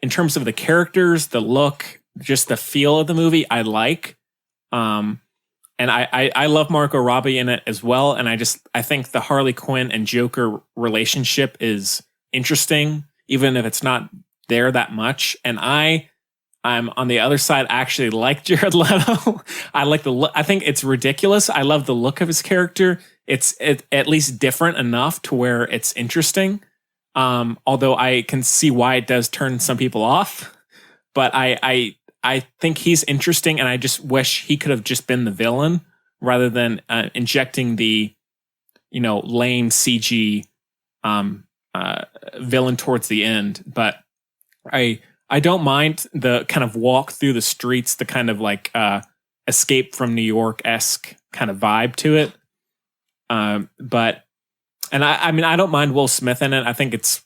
in terms of the characters, the look, just the feel of the movie, I like. And I love Margot Robbie in it as well. And I think the Harley Quinn and Joker relationship is interesting, even if it's not there that much. And I'm on the other side. I actually like Jared Leto. I like the look. I think it's ridiculous. I love the look of his character. It's at least different enough to where it's interesting. Although I can see why it does turn some people off. But I think he's interesting, and I just wish he could have just been the villain rather than injecting the, lame CG villain towards the end. But I don't mind the kind of walk through the streets, the kind of like Escape from New York-esque kind of vibe to it. But I mean, I don't mind Will Smith in it. I think it's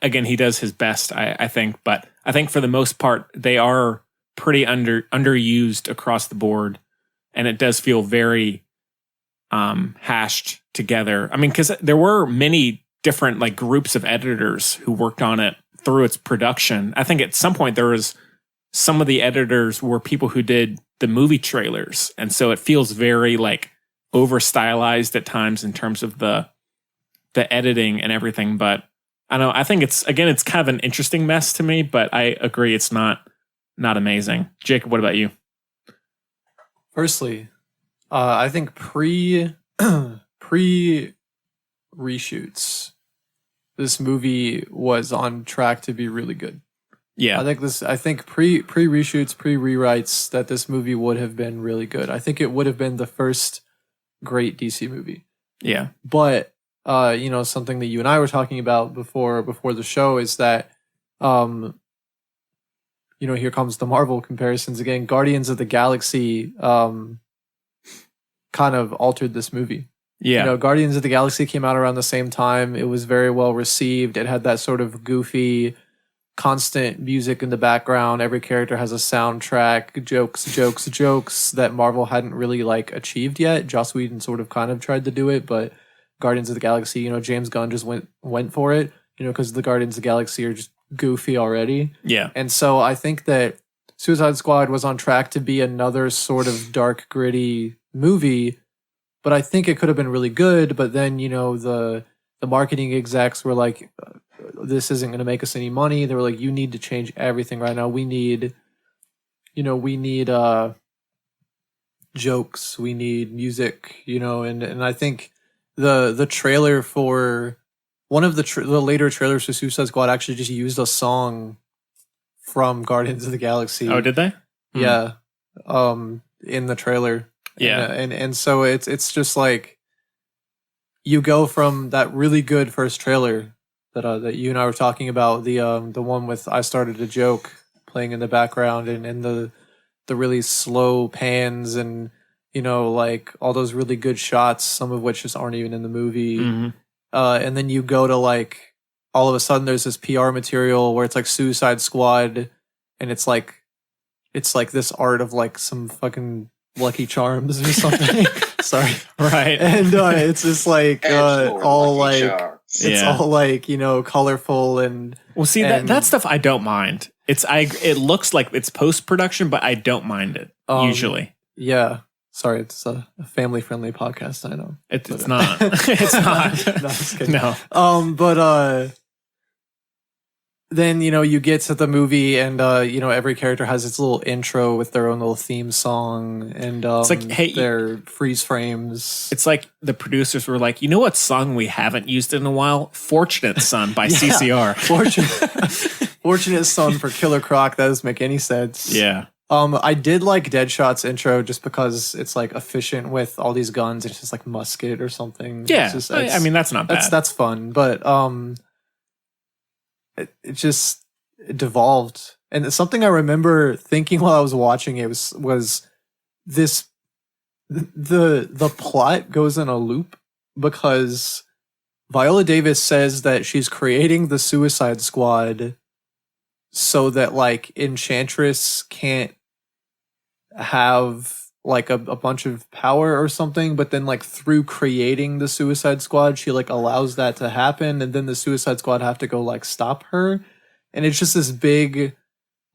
again, he does his best, I think, but I think for the most part, they are pretty underused across the board, and it does feel very hashed together. I mean, because there were many different like groups of editors who worked on it through its production. I think at some point there was some of the editors were people who did the movie trailers, and so it feels very like over stylized at times in terms of the editing and everything. But I don't know, I think it's kind of an interesting mess to me, but I agree it's not amazing. Jacob, what about you?
Firstly, I think pre reshoots, this movie was on track to be really good.
Yeah.
I think pre reshoots, pre rewrites, that this movie would have been really good. I think it would have been the first great DC movie.
Yeah.
But something that you and I were talking about before the show is that here comes the Marvel comparisons again. Guardians of the Galaxy kind of altered this movie.
Yeah.
Guardians of the Galaxy came out around the same time. It was very well received. It had that sort of goofy, constant music in the background. Every character has a soundtrack, jokes that Marvel hadn't really like achieved yet. Joss Whedon sort of kind of tried to do it, but Guardians of the Galaxy, James Gunn just went for it, because the Guardians of the Galaxy are just goofy already.
Yeah. And
so I think that Suicide Squad was on track to be another sort of dark, gritty movie, but I think it could have been really good. But then, the marketing execs were like, this isn't going to make us any money. They were like, you need to change everything right now. We need jokes. We need music, and I think the trailer for one of the later trailers for Suicide Squad actually just used a song from Guardians of the Galaxy.
Oh, did they?
Yeah. In the trailer.
Yeah.
And so it's just like you go from that really good first trailer that you and I were talking about, the one with I Started a Joke playing in the background, and the really slow pans and You know, like all those really good shots, some of which just aren't even in the movie.
Mm-hmm.
And then you go to like all of a sudden there's this PR material where it's like Suicide Squad, and it's like this art of like some fucking Lucky Charms or something. Sorry,
Right.
and it's just like
Edgelord
all
Lucky
like
Charms.
it's all like, you know, colorful and
Well, see, that stuff I don't mind. It looks like it's post production, but I don't mind it usually.
yeah. Sorry, it's a family friendly podcast. I know
It's not. It's not.
No, just kidding.
No.
But then, you know, you get to the movie and you know, every character has its little intro with their own little theme song, and
It's like, hey,
their freeze frames.
It's like the producers were like, you know what song we haven't used in a while? Fortunate Son by CCR.
Fortunate Son for Killer Croc. That doesn't make any sense.
Yeah.
I did like Deadshot's intro just because it's like efficient with all these guns. It's just like musket or something.
Yeah.
It's just,
I mean, that's not bad.
That's fun, but it just devolved. And something I remember thinking while I was watching it was this the plot goes in a loop because Viola Davis says that she's creating the Suicide Squad so that like Enchantress can't have like a bunch of power or something, but then like through creating the Suicide Squad she like allows that to happen, and then the Suicide Squad have to go like stop her, and it's just this big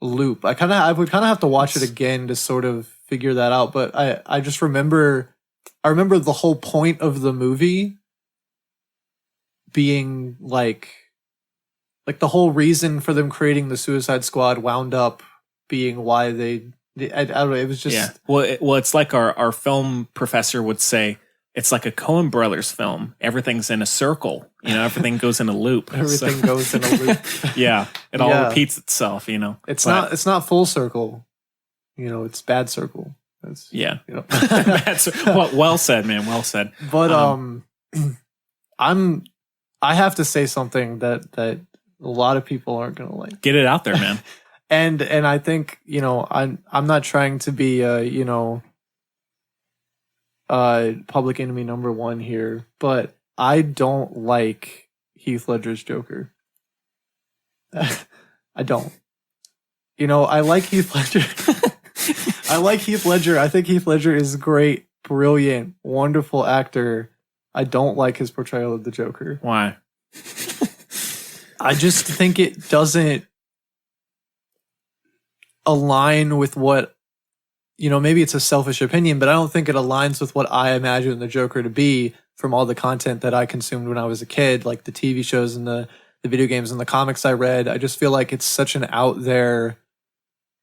loop. I would kind of have to watch it again to sort of figure that out, but I just remember the whole point of the movie being like the whole reason for them creating the Suicide Squad wound up being why I don't know. It was just
Well, it's like our film professor would say. It's like a Coen Brothers film. Everything's in a circle. You know, everything goes in a loop.
Everything goes in a loop.
Yeah, it all repeats itself. You know,
it's not full circle. You know, it's bad circle.
Yeah.
You know.
Well said, man. Well said.
But I have to say something that a lot of people aren't gonna like.
Get it out there, man.
And I think, you know, I'm not trying to be you know, public enemy number one here, but I don't like Heath Ledger's Joker. I don't. You know, I like Heath Ledger. I like Heath Ledger. I think Heath Ledger is great, brilliant, wonderful actor. I don't like his portrayal of the Joker.
Why?
I just think it doesn't align with what, you know, maybe it's a selfish opinion, but I don't think it aligns with what I imagine the Joker to be from all the content that I consumed when I was a kid, like the TV shows and the video games and the comics I read. I just feel like it's such an out there,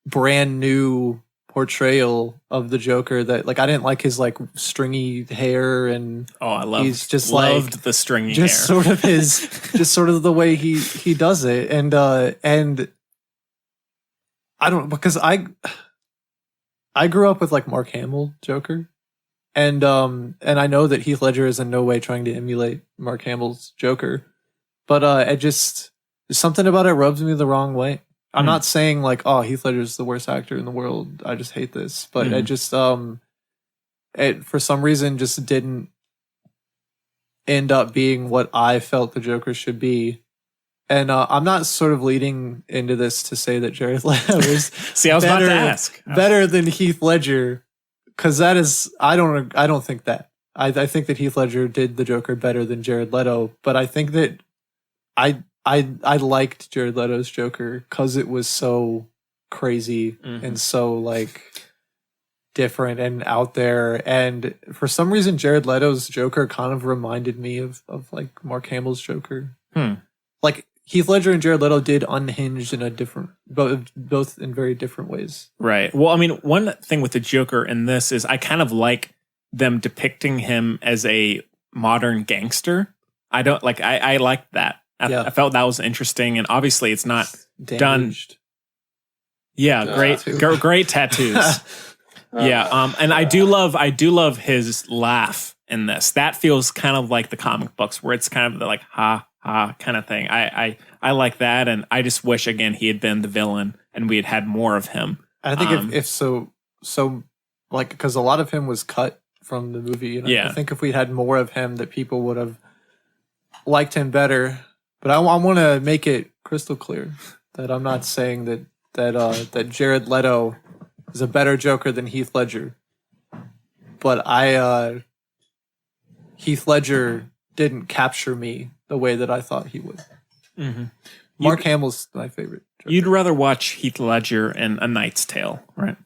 brand new portrayal of the Joker that like I didn't like his like stringy hair, and he's just
loved the stringy hair.
Sort of his just sort of the way he does it, and I don't, because I grew up with like Mark Hamill Joker, and I know that Heath Ledger is in no way trying to emulate Mark Hamill's Joker, but it just, something about it rubs me the wrong way. I'm not saying like, oh, Heath Ledger's the worst actor in the world, I just hate this, but it just it for some reason just didn't end up being what I felt the Joker should be. And I'm not sort of leading into this to say that Jared Leto is
See, I was about to ask.
better than Heath Ledger, because that is, I don't think that. I think that Heath Ledger did the Joker better than Jared Leto, but I think that I liked Jared Leto's Joker because it was so crazy and so like different and out there. And for some reason, Jared Leto's Joker kind of reminded me of like Mark Hamill's Joker. Like Heath Ledger and Jared Leto did Unhinged in a different, both in very different ways.
Right. Well, I mean, one thing with the Joker in this is I kind of like them depicting him as a modern gangster. I don't like, I liked that. I felt that was interesting, and obviously it's not done. Yeah, great tattoos. Yeah, and I do love his laugh in this. That feels kind of like the comic books, where it's kind of the like ha ha kind of thing. I like that, and I just wish again he had been the villain and we had had more of him.
I think if so like, because a lot of him was cut from the movie. And I think if we had more of him, that people would have liked him better. But I want to make it crystal clear that I'm not saying that Jared Leto is a better Joker than Heath Ledger. But Heath Ledger didn't capture me the way that I thought he would.
Mm-hmm.
Mark Hamill's my favorite Joker.
You'd rather watch Heath Ledger in A Knight's Tale, right?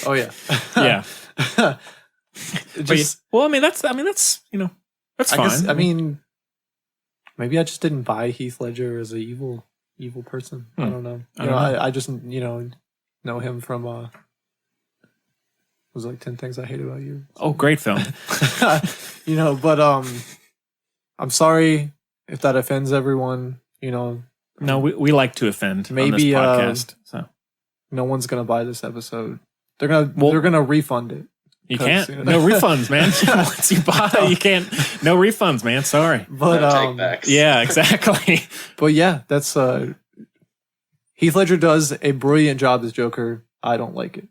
Oh yeah.
Yeah.
Just,
well, I mean that's that's fine.
I mean, maybe I just didn't buy Heath Ledger as an evil person. I don't know. I just know him from it was like 10 Things I Hate About You.
Oh, great film.
But I'm sorry if that offends everyone.
No, we like to offend
maybe
on this podcast. So
no one's gonna buy this episode. They're gonna refund it.
You can't. No refunds, man. Once you buy, you can't. No refunds, man. Sorry.
But
no take-backs.
Yeah, exactly.
But yeah, that's Heath Ledger does a brilliant job as Joker. I don't like it.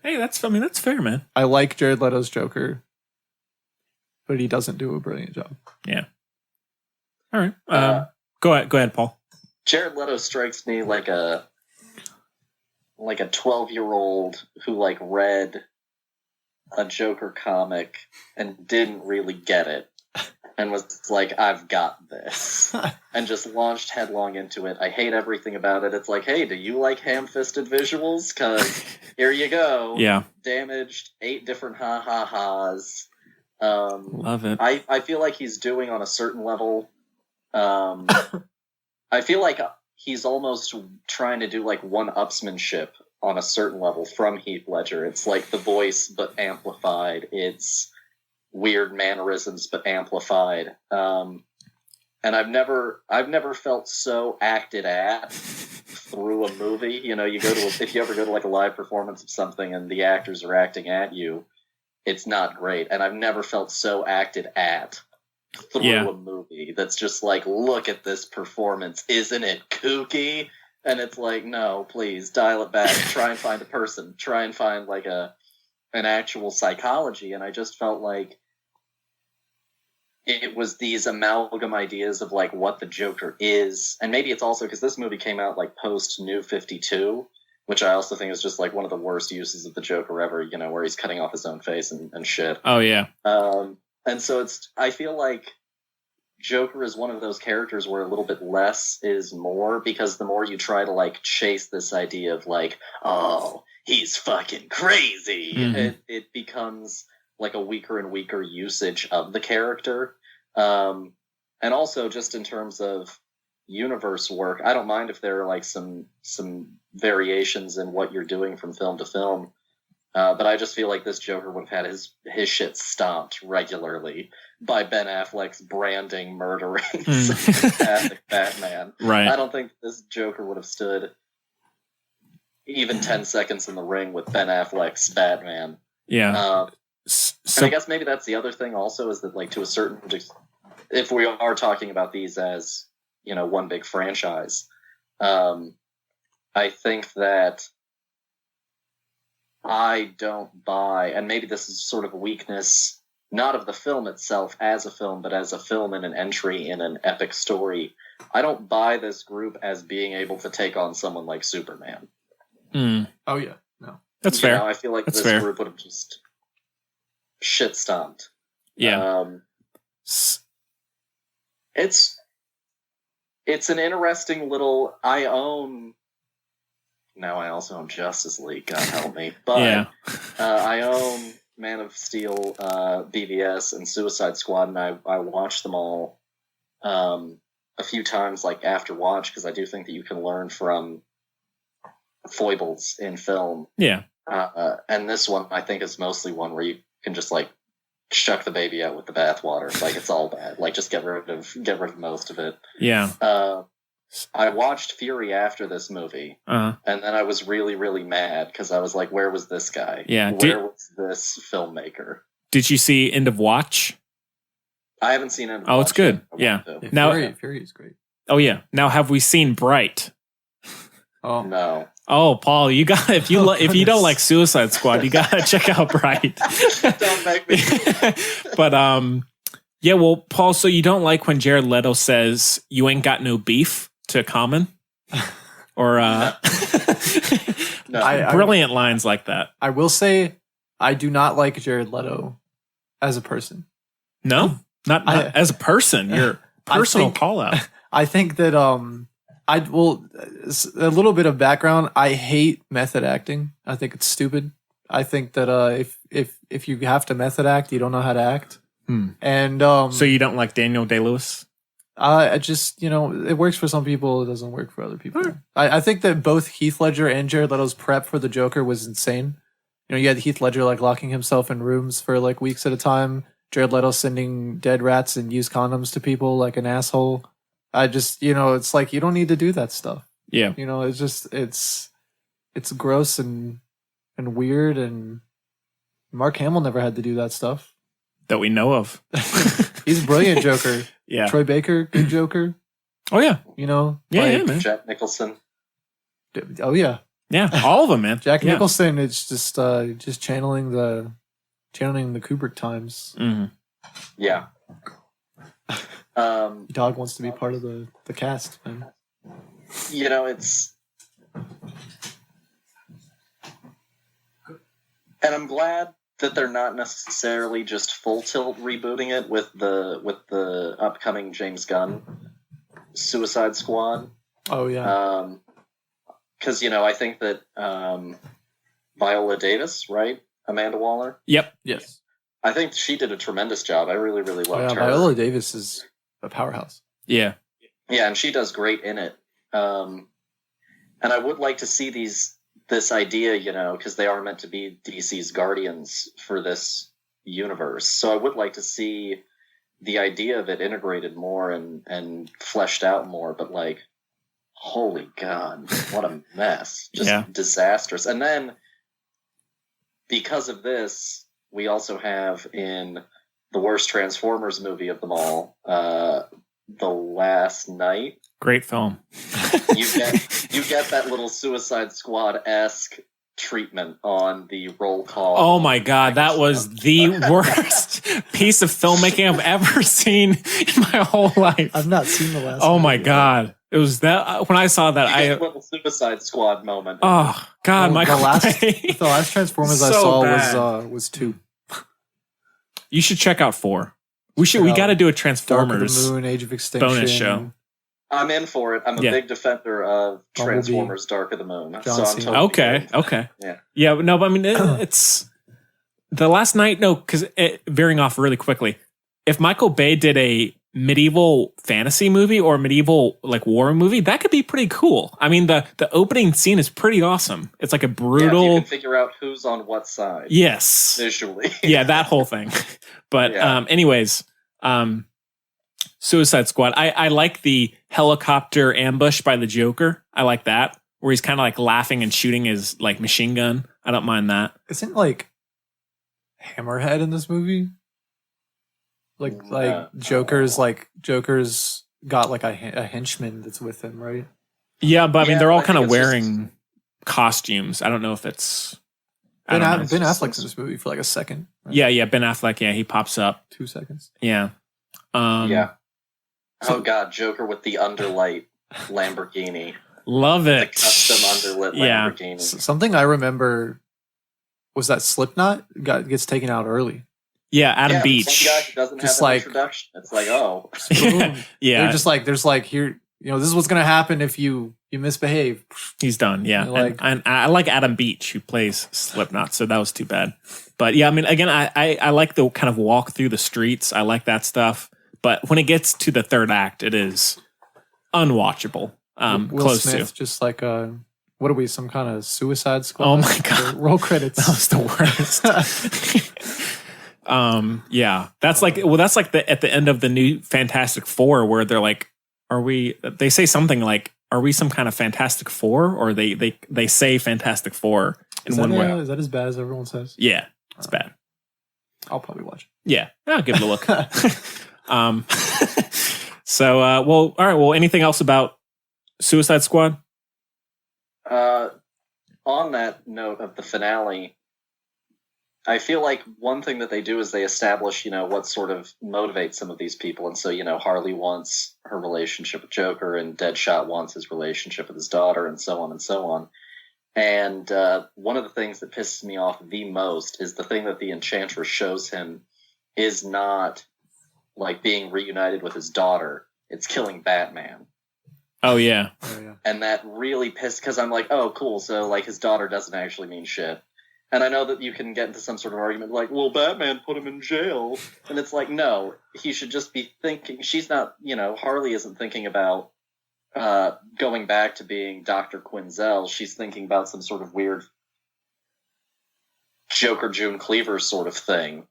Hey, that's fair, man.
I like Jared Leto's Joker, but he doesn't do a brilliant job.
Yeah. All right. Go ahead, Paul.
Jared Leto strikes me like a 12-year-old who like read a Joker comic and didn't really get it and was like, I've got this, and just launched headlong into it. I hate everything about it. It's like, hey, do you like ham-fisted visuals? Because here you go.
Yeah.
Damaged 8 different ha-ha-has.
Love it.
I feel like he's doing on a certain level. I feel like he's almost trying to do like one-upsmanship on a certain level from Heath Ledger. It's like the voice, but amplified. It's weird mannerisms, but amplified. And I've never felt so acted at through a movie. You go to if you ever go to like a live performance of something and the actors are acting at you, it's not great. And I've never felt so acted at through a movie that's just like, look at this performance. Isn't it kooky? And it's like, no, please dial it back. Try and find a person. Try and find like an actual psychology. And I just felt like it was these amalgam ideas of like what the Joker is. And maybe it's also because this movie came out like post New 52, which I also think is just like one of the worst uses of the Joker ever, where he's cutting off his own face and shit.
Oh yeah.
And so I feel like Joker is one of those characters where a little bit less is more, because the more you try to like chase this idea of like, oh, he's fucking crazy, it becomes like a weaker and weaker usage of the character. And also just in terms of universe work, I don't mind if there are like some variations in what you're doing from film to film. But I just feel like this Joker would have had his shit stomped regularly by Ben Affleck's branding, murdering psychopathic Batman.
Right.
I don't think this Joker would have stood even 10 seconds in the ring with Ben Affleck's Batman.
Yeah.
And I guess maybe that's the other thing also, is that like to a certain, if we are talking about these as, one big franchise, I think that I don't buy, and maybe this is sort of a weakness, not of the film itself as a film, but as a film and an entry in an epic story. I don't buy this group as being able to take on someone like Superman.
Oh yeah, no,
that's fair.
I feel like this group would have just shit stomped.
Yeah.
It's an interesting little. Now I also own Justice League, God help me. But I own Man of Steel, BVS, and Suicide Squad, and I watched them all a few times, like after watch, because I do think that you can learn from foibles in film. Yeah. And this one, I think, is mostly one where you can just like chuck the baby out with the bathwater. Like, it's all bad. Like, just get rid of most of it. Yeah. I watched Fury after this movie, and then I was really, really mad because I was like, where was this guy? Yeah. Where was this filmmaker?
Did you see End of Watch?
I haven't seen End of Watch.
Oh, it's good. Yeah.
Now, Fury is great.
Oh, yeah. Now, have we seen Bright?
Oh,
no.
Oh, Paul, you got if you don't like Suicide Squad, you gotta check out Bright.
Don't make me.
But yeah, well, Paul, so you don't like when Jared Leto says you ain't got no beef to Common? Or
No.
brilliant lines like that.
I will say I do not like Jared Leto as a person.
No, not as a person. Your personal call out.
I think that a little bit of background. I hate method acting. I think it's stupid. I think that if you have to method act, you don't know how to act. And
so you don't like Daniel Day-Lewis?
I just, it works for some people. It doesn't work for other people. Right. I think that both Heath Ledger and Jared Leto's prep for the Joker was insane. You had Heath Ledger like locking himself in rooms for like weeks at a time. Jared Leto sending dead rats and used condoms to people like an asshole. I just, it's like you don't need to do that stuff.
Yeah.
It's just it's gross and weird, and Mark Hamill never had to do that stuff
that we know of.
He's a brilliant Joker.
Yeah.
Troy Baker, good Joker.
Oh yeah.
Yeah,
man.
Jack Nicholson.
Oh yeah.
Yeah, all of them, man.
Jack Nicholson is just channeling the Kubrick times.
Mm-hmm.
Yeah.
Dog wants to be part of the cast, man.
It's, and I'm glad that they're not necessarily just full tilt rebooting it with the upcoming James Gunn Suicide Squad.
Oh yeah.
Because I think that Viola Davis, right? Amanda Waller.
Yep.
Yes.
I think she did a tremendous job. I really, really loved her.
Viola Davis is a powerhouse.
Yeah.
Yeah, and she does great in it. And I would like to see this idea, because they are meant to be DC's guardians for this universe. So I would like to see the idea of it integrated more and fleshed out more. But like, holy God, what a mess. Just disastrous. And then because of this, we also have in the worst Transformers movie of them all, The Last Night.
Great film.
You get that little Suicide Squad-esque treatment on the roll call.
Oh my God, that was the worst piece of filmmaking I've ever seen in my whole life.
I've not seen The Last Night.
Oh my God. It was that when I saw that,
a little Suicide Squad moment.
Oh God, Michael.
The last Transformers I saw was 2.
You should check out 4. We got to do a Transformers
Dark of the Moon, Age of Extinction
bonus show.
I'm in for it. I'm a big defender of Transformers Dark of the Moon. So I'm totally
okay.
Yeah.
Yeah, no, but I mean, it's The Last Night. No, because veering off really quickly. If Michael Bay did a medieval fantasy movie or medieval like war movie, that could be pretty cool. I mean, the opening scene is pretty awesome. It's like a brutal.
Yeah, you can figure out who's on what side.
Yes.
Visually.
Yeah, that whole thing. But anyways, Suicide Squad. I like the helicopter ambush by the Joker. I like that, where he's kind of like laughing and shooting his like machine gun. I don't mind that.
Isn't like Hammerhead in this movie? Joker's got like a henchman that's with him, right?
Yeah, but I mean, they're all kind of wearing costumes. I don't know if it's
Ben Affleck's in this movie for like a second.
Right? Yeah, Ben Affleck. Yeah, he pops up
2 seconds.
Yeah.
Oh God, Joker with the underlight Lamborghini.
Love it.
The custom underlit Lamborghini.
Something I remember was that Slipknot gets taken out early.
Yeah, Adam Beach.
Some guy who doesn't have an introduction. It's like, oh.
Yeah. They're just like, there's like, here, this is what's going to happen if you misbehave.
He's done, yeah. And I like Adam Beach, who plays Slipknot, so that was too bad. But yeah, I mean, again, I like the kind of walk through the streets. I like that stuff. But when it gets to the third act, it is unwatchable.
Will
Close
Smith,
to.
just like, what are we, some kind of Suicide Squad?
Oh my God.
Roll credits.
That was the worst. Yeah, that's like at the end of the new Fantastic Four, where they're like, they say something like, are we some kind of Fantastic Four? Or they say Fantastic Four in one way.
Is that as bad as everyone says?
Yeah, it's bad.
I'll probably watch it.
Yeah, I'll give it a look. So, all right. Well, anything else about Suicide Squad?
on that note of the finale, I feel like one thing that they do is they establish, what sort of motivates some of these people. And so, Harley wants her relationship with Joker, and Deadshot wants his relationship with his daughter, and so on and so on. And one of the things that pisses me off the most is the thing that the Enchantress shows him is not like being reunited with his daughter. It's killing Batman.
Oh, yeah.
And that really pissed, because I'm like, oh, cool. So, like, his daughter doesn't actually mean shit. And I know that you can get into some sort of argument like, well, Batman put him in jail. And it's like, no, he should just be thinking, she's not, Harley isn't thinking about going back to being Dr. Quinzel. She's thinking about some sort of weird Joker June Cleaver sort of thing.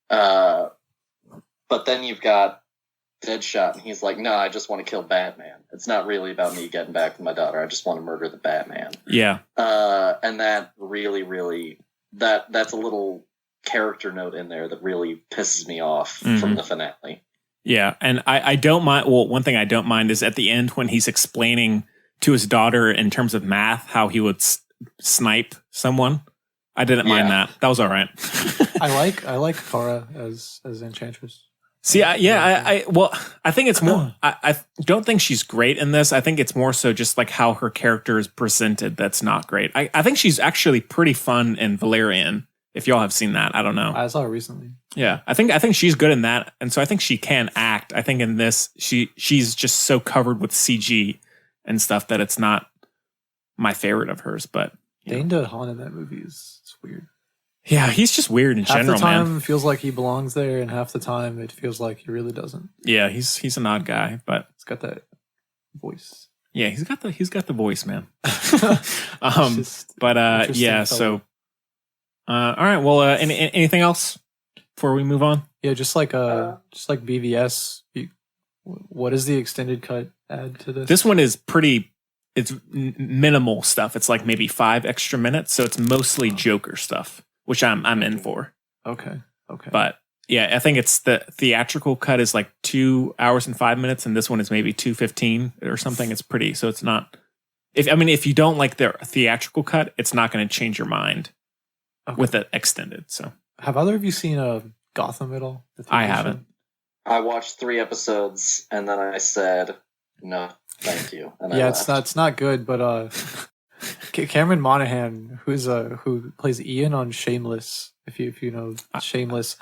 But then you've got Deadshot, and he's like, no, I just want to kill Batman. It's not really about me getting back with my daughter. I just want to murder the Batman.
Yeah.
And that really, really, that's a little character note in there that really pisses me off from the finale.
Yeah, and I don't mind. Well, one thing I don't mind is at the end when he's explaining to his daughter in terms of math how he would snipe someone. I didn't mind that. That was all right.
I like Kara as Enchantress.
See, I think it's more. I don't think she's great in this. I think it's more so just like how her character is presented. That's not great. I think she's actually pretty fun in Valerian. If y'all have seen that, I don't know.
I saw it recently.
Yeah, I think she's good in that, and so I think she can act. I think in this, she's just so covered with CG and stuff that it's not my favorite of hers. But
Dane DeHaan in that movie is weird.
Yeah, he's just weird in general, man.
Half the time it feels like he belongs there, and half the time it feels like he really doesn't.
Yeah, he's an odd guy, but
he's got that voice.
Yeah, he's got the voice, man. Yeah. So, all right. Well, anything else before we move on?
Yeah, just like BVS. What does the extended cut add to this?
This one is pretty. It's minimal stuff. It's like maybe 5 extra minutes, so it's mostly Joker stuff, which I'm in for.
Okay.
But yeah, I think it's the theatrical cut is like 2 hours and 5 minutes, and this one is maybe 2:15 or something. It's pretty, so it's not. If you don't like the theatrical cut, it's not going to change your mind with the extended. So, have
either of you seen Gotham at all?
I haven't.
I watched 3 episodes, and then I said no. Thank you. And
it's not good, but Cameron Monaghan, who plays Ian on Shameless, if you know Shameless,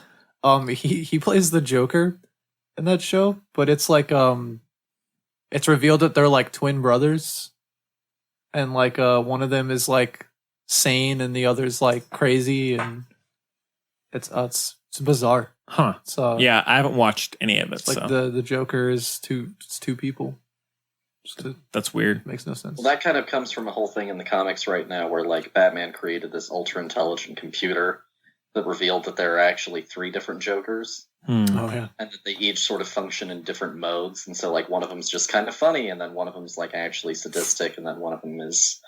he plays the Joker in that show, but it's like it's revealed that they're like twin brothers, and like one of them is like sane and the other's like crazy, and it's bizarre.
Huh. So yeah, I haven't watched any of it.
It's like the Joker is two people.
That's weird.
Makes no sense.
Well, that kind of comes from a whole thing in the comics right now where like Batman created this ultra intelligent computer that revealed that there are actually 3 different Jokers.
Oh yeah.
And that they each sort of function in different modes. And so like one of them's just kind of funny, and then one of them's like actually sadistic, and then one of them is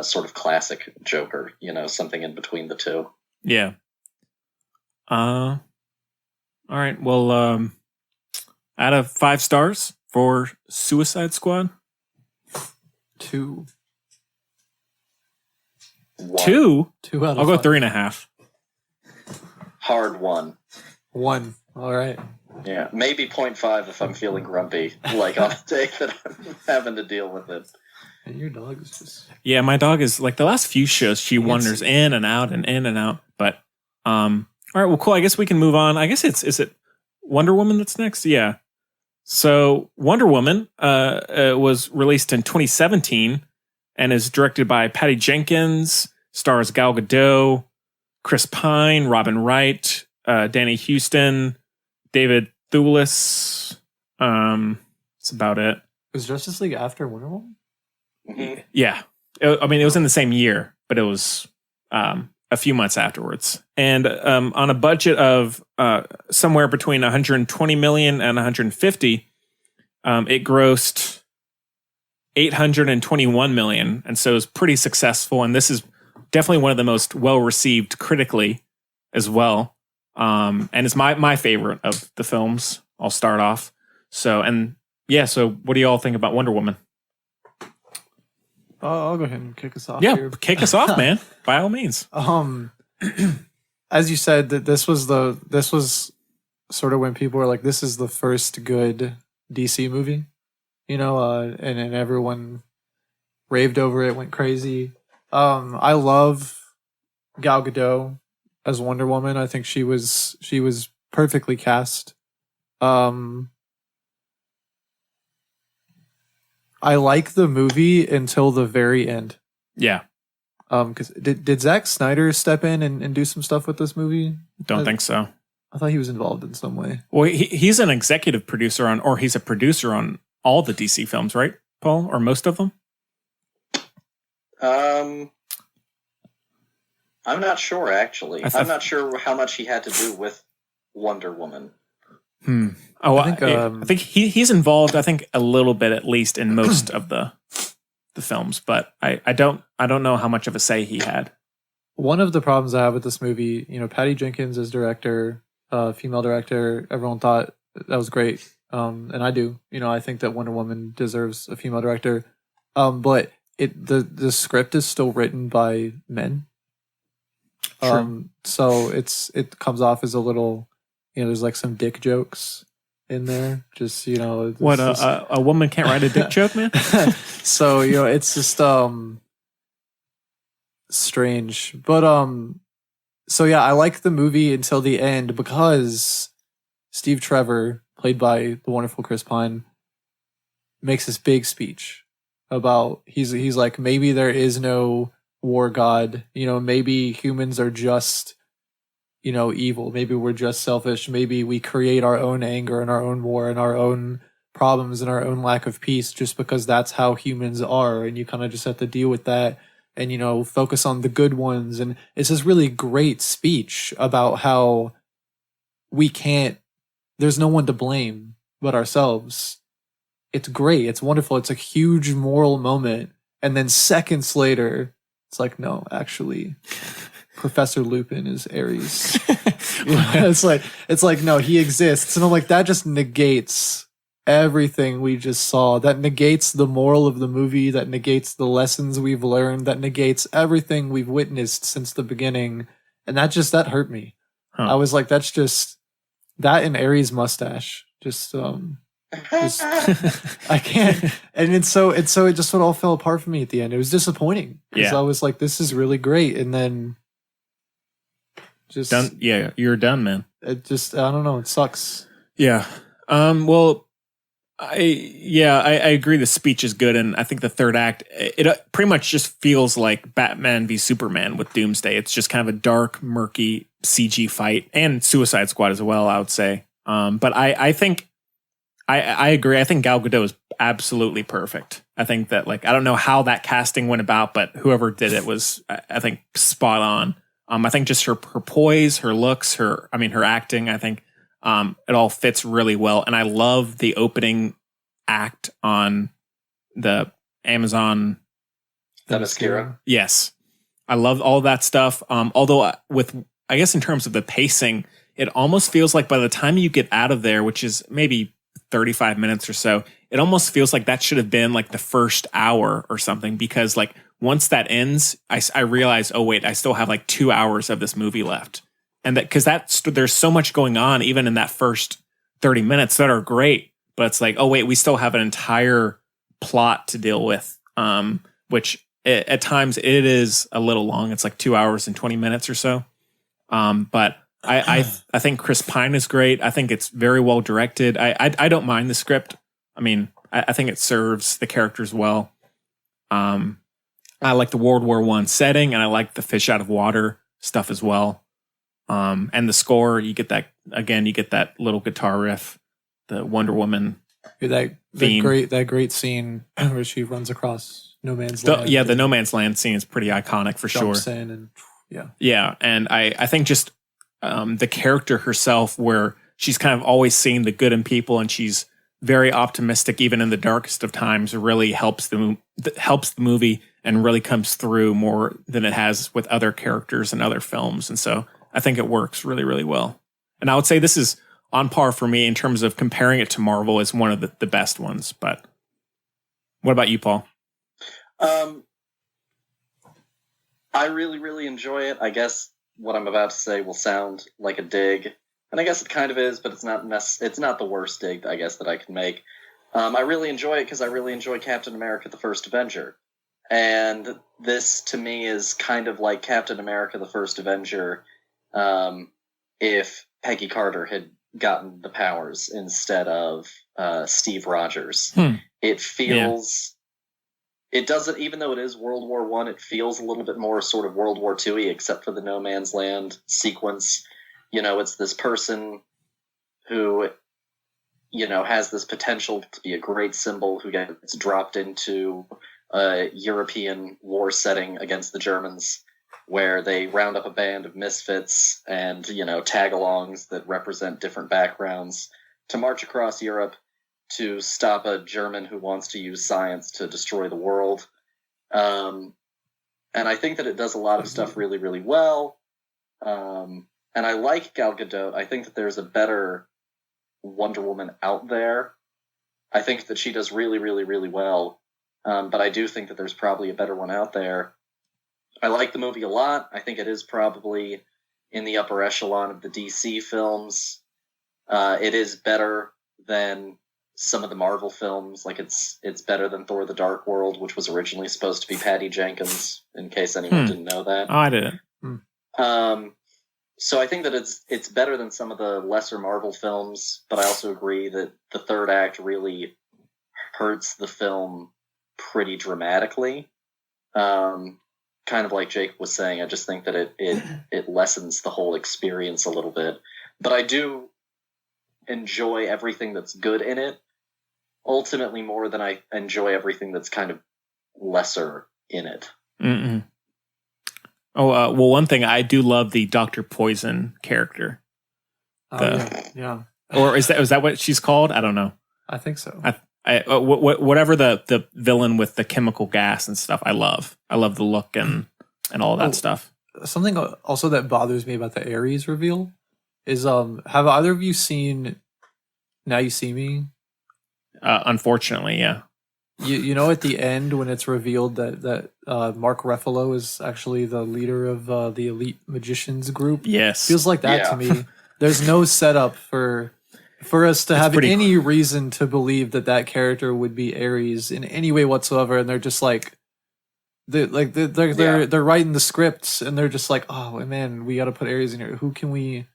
sort of classic Joker, something in between the two.
Yeah. All right. Well, out of 5 stars for Suicide Squad?
2.
2?
2 out of
I'll go
5.
3.5.
Hard 1.
1. All right.
Yeah, maybe 0.5 if I'm feeling grumpy, like on a day that I'm having to deal with it.
And your dog is just...
Yeah, my dog is like the last few shows, she wanders in and out and in and out. But, all right, well, cool. I guess we can move on. I guess is it Wonder Woman that's next? Yeah. So Wonder Woman was released in 2017 and is directed by Patty Jenkins, stars Gal Gadot, Chris Pine, Robin Wright, Danny Huston, David Thewlis. That's about it.
Was Justice League after Wonder Woman?
Mm-hmm.
Yeah. It was in the same year, but it was a few months afterwards. And on a budget of somewhere between 120 million and 150, it grossed 821 million, and so it was pretty successful. And this is definitely one of the most well received critically as well. And it's my favorite of the films. I'll start off. So what do you all think about Wonder Woman?
I'll go ahead and kick us off.
Yeah,
here.
kick us off, man. By all means.
As you said, that this was sort of when people were like, "This is the first good DC movie," and everyone raved over it, went crazy. I love Gal Gadot as Wonder Woman. I think she was perfectly cast. I like the movie until the very end.
Yeah.
Because did Zack Snyder step in and do some stuff with this movie?
Don't think so.
I thought he was involved in some way.
Well, he's an executive producer or he's a producer on all the DC films, right, Paul? Or most of them?
I'm not sure, actually. I'm not sure how much he had to do with Wonder Woman.
Oh, I think he's involved. I think a little bit, at least, in most of the films, but I don't know how much of a say he had.
One of the problems I have with this movie, Patty Jenkins as director, female director. Everyone thought that was great, and I do. I think that Wonder Woman deserves a female director, but the script is still written by men. So it comes off as a little. There's like some dick jokes in there. Just
what a woman can't write a dick joke, man.
So it's just strange, but so yeah, I like the movie until the end because Steve Trevor, played by the wonderful Chris Pine, makes this big speech about he's like, maybe there is no war god. Maybe humans are just evil. Maybe we're just selfish. Maybe we create our own anger and our own war and our own problems and our own lack of peace just because that's how humans are. And you kind of just have to deal with that and, focus on the good ones. And it's this really great speech about how there's no one to blame but ourselves. It's great. It's wonderful. It's a huge moral moment. And then seconds later, it's like, no, actually, Professor Lupin is Ares. It's like no, he exists, and I'm like, that just negates everything we just saw. That negates the moral of the movie. That negates the lessons we've learned. That negates everything we've witnessed since the beginning, and that hurt me. I was like, that's just that and Ares' mustache. Just I can't, and so it just all fell apart for me at the end. It was disappointing because I was like, this is really great, and then. Just
done. Yeah, you're done, man.
It just, I don't know. It sucks.
Yeah. Well, I agree. The speech is good, and I think the third act it pretty much just feels like Batman v Superman with Doomsday. It's just kind of a dark, murky CG fight, and Suicide Squad as well, I would say. But I think I agree. I think Gal Gadot is absolutely perfect. I think that I don't know how that casting went about, but whoever did it was, I think, spot on. I think just her poise, her looks, her acting, I think it all fits really well. And I love the opening act on the Amazon.
Themyscira.
Yes. I love all that stuff. Although I guess in terms of the pacing, it almost feels like by the time you get out of there, which is maybe 35 minutes or so, it almost feels like that should have been the first hour or something, because once that ends, I realize, oh wait, I still have 2 hours of this movie left. And because there's so much going on, even in that first 30 minutes that are great, but it's like, oh wait, we still have an entire plot to deal with, which at times it is a little long. It's 2 hours and 20 minutes or so. But I think Chris Pine is great. I think it's very well directed. I don't mind the script. I think it serves the characters well. I like the World War I setting, and I like the fish out of water stuff as well. And the score, you get that little guitar riff, the Wonder Woman theme.
That great scene where she runs across no man's land.
The no man's land scene is pretty iconic for sure.
Jumps in and
yeah, and I think just the character herself, where she's kind of always seeing the good in people, and she's very optimistic even in the darkest of times, really helps the movie and really comes through more than it has with other characters and other films. And so I think it works really, really well. And I would say this is on par for me in terms of comparing it to Marvel as one of the best ones. But what about you, Paul?
I really, really enjoy it. I guess what I'm about to say will sound like a dig, and I guess it kind of is, but it's not it's not the worst dig, I guess, that I can make. I really enjoy it because I really enjoy Captain America: The First Avenger, and this to me is kind of like Captain America: The First Avenger, if Peggy Carter had gotten the powers instead of Steve Rogers. It feels. It doesn't, even though it is World War One, it feels a little bit more sort of World War II-y, except for the No Man's Land sequence. It's this person who, has this potential to be a great symbol who gets dropped into a European war setting against the Germans, where they round up a band of misfits and, tag-alongs that represent different backgrounds to march across Europe to stop a German who wants to use science to destroy the world. And I think that it does a lot of stuff really, really well. And I like Gal Gadot. I think that there's a better Wonder Woman out there. I think that she does really, really, really well. But I do think that there's probably a better one out there. I like the movie a lot. I think it is probably in the upper echelon of the DC films. It is better than some of the Marvel films. Like it's better than Thor: The Dark World, which was originally supposed to be Patty Jenkins, in case anyone didn't know that.
Oh, I didn't.
So I think that it's better than some of the lesser Marvel films, but I also agree that the third act really hurts the film pretty dramatically. Kind of like Jake was saying, I just think that it lessens the whole experience a little bit. But I do enjoy everything that's good in it, ultimately more than I enjoy everything that's kind of lesser in it.
Mm-mm. Oh, well, one thing, I do love the Dr. Poison character.
Yeah.
Or is that what she's called? I don't know.
I think so.
Whatever the villain with the chemical gas and stuff, I love. I love the look and all that stuff.
Something also that bothers me about the Ares reveal is have either of you seen Now You See Me?
Unfortunately, yeah.
You know at the end when it's revealed that Mark Ruffalo is actually the leader of the elite magicians group.
Yes,
feels like that to me. There's no setup for us to have any reason to believe that character would be Ares in any way whatsoever, and they're just like. They're writing the scripts and they're just like, oh man, we got to put Ares in here. Who can we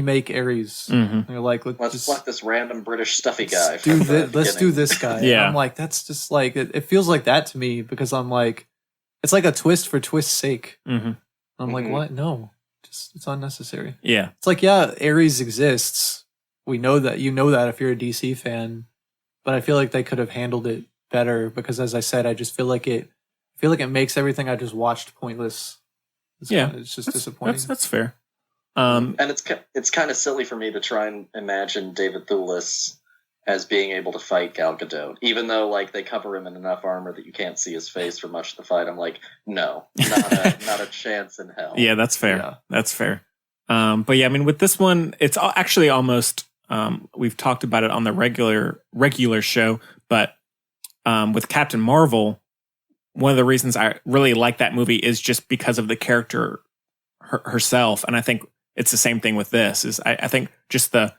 make Ares?
Mm-hmm.
And they're like,
let's select this random British stuffy guy.
Let's do this guy.
Yeah,
I'm like, that's just like it feels like that to me because I'm like, it's like a twist for twist's sake.
Mm-hmm.
I'm like, what? No, just it's unnecessary.
Yeah,
it's like Ares exists. We know that if you're a DC fan, but I feel like they could have handled it better because, as I said, I just feel like it makes everything I just watched pointless. It's just disappointing.
That's fair.
And it's kind of silly for me to try and imagine David Thewlis as being able to fight Gal Gadot, even though like they cover him in enough armor that you can't see his face for much of the fight. I'm like, no, not a chance in hell.
Yeah, that's fair. Yeah. That's fair. But yeah, I mean, with this one, it's actually almost. We've talked about it on the regular show, but. With Captain Marvel, one of the reasons I really like that movie is just because of the character herself. And I think it's the same thing with this. Is I think just the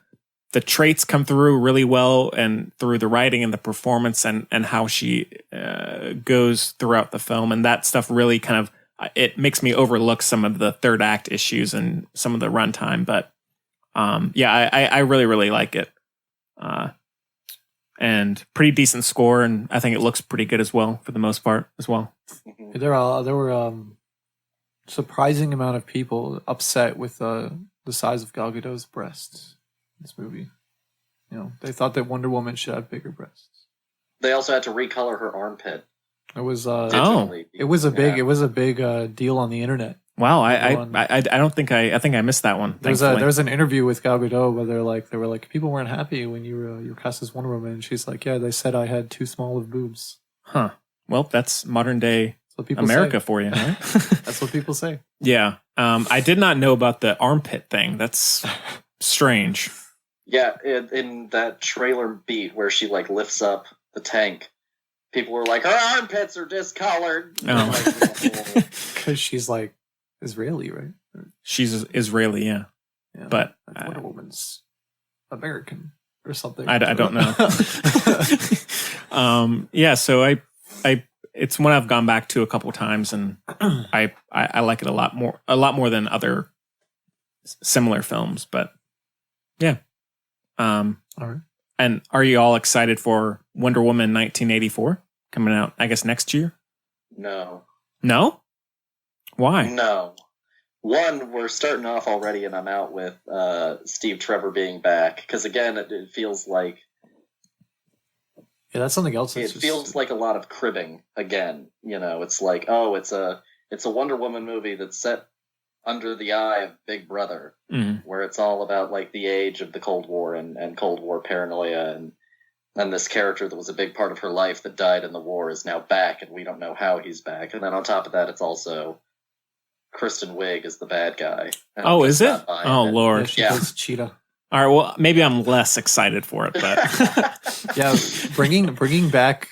traits come through really well and through the writing and the performance and how she goes throughout the film. And that stuff really kind of, it makes me overlook some of the third act issues and some of the runtime. But I really, really like it. And pretty decent score, and I think it looks pretty good as well for the most part as well.
There were surprising amount of people upset with the size of Gal Gadot's breasts in this movie. They thought that Wonder Woman should have bigger breasts.
They also had to recolor her armpit.
It was it was a big deal on the internet.
Wow, I don't think I think I missed that one.
There's an interview with Gal Gadot where they were like people weren't happy when you were cast as Wonder Woman, and she's like, yeah, they said I had too small of boobs.
Huh. Well, that's modern day America for you, right?
That's what people say.
Yeah. I did not know about the armpit thing. That's strange.
Yeah, in that trailer beat where she like lifts up the tank, people were like, her armpits are discolored.
Oh.
Because she's like Israeli, right?
She's Israeli, yeah. But
Wonder Woman's American or something.
I don't know. Yeah, so I it's one I've gone back to a couple times, and I like it a lot more than other similar films. But yeah,
All right.
And are you all excited for Wonder Woman 1984 coming out? I guess next year.
No.
No. Why?
No. One, we're starting off already, and I'm out with Steve Trevor being back because again, it feels like.
Yeah, that's something else.
It feels like a lot of cribbing again. You know, it's like, oh, it's a Wonder Woman movie that's set under the eye of Big Brother, where it's all about like the age of the Cold War and Cold War paranoia, and this character that was a big part of her life that died in the war is now back, and we don't know how he's back. And then on top of that, it's also Kristen Wiig is the bad guy.
Oh, is it? Oh, Lord.
She plays Cheetah.
All right, well, maybe I'm less excited for it, but
yeah, bringing back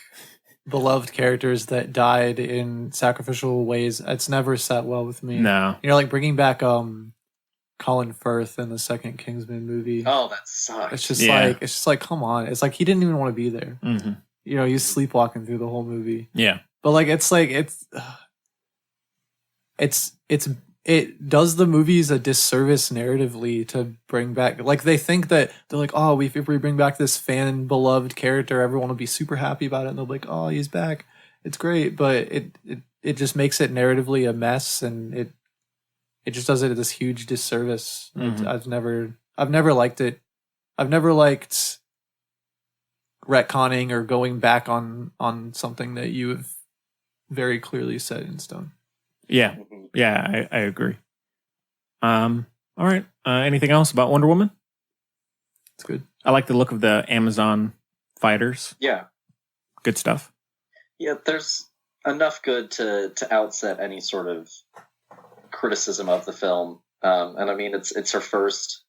beloved characters that died in sacrificial ways, it's never sat well with me.
No.
You know, like bringing back Colin Firth in the second Kingsman movie.
Oh, that sucks.
It's just like, come on. It's like he didn't even want to be there.
Mm-hmm.
You know, he's sleepwalking through the whole movie.
Yeah.
But like it does the movies a disservice narratively to bring back, like they think that they're like, oh, if we bring back this fan beloved character, everyone will be super happy about it, and they'll be like, oh, he's back, it's great, but it just makes it narratively a mess, and it just does it this huge disservice. I've never liked it. I've never liked retconning or going back on something that you have very clearly set in stone.
Yeah. Yeah, I agree. All right. Anything else about Wonder Woman?
It's good.
I like the look of the Amazon fighters.
Yeah. Good
stuff.
Yeah, there's enough good to outset any sort of criticism of the film. And I mean, it's her first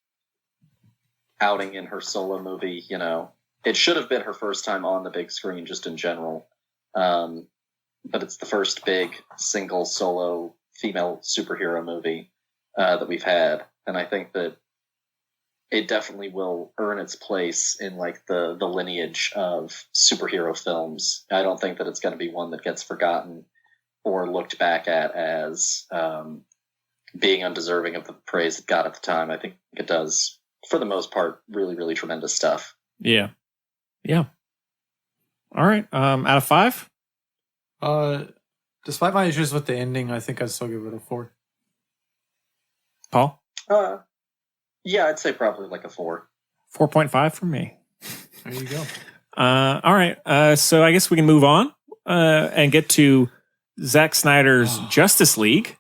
outing in her solo movie, you know. It should have been her first time on the big screen, just in general. But it's the first big single solo female superhero movie that we've had, and I think that it definitely will earn its place in like the lineage of superhero films. I don't think that it's going to be one that gets forgotten or looked back at as being undeserving of the praise it got at the time. I think it does, for the most part, really, really tremendous stuff.
Yeah. All right. Out of 5?
Despite my issues with the ending, I think I'd still give it a 4.
Paul?
Yeah, I'd say probably like a 4.
4.5 for me.
There you go.
All right. So I guess we can move on and get to Zack Snyder's Justice League.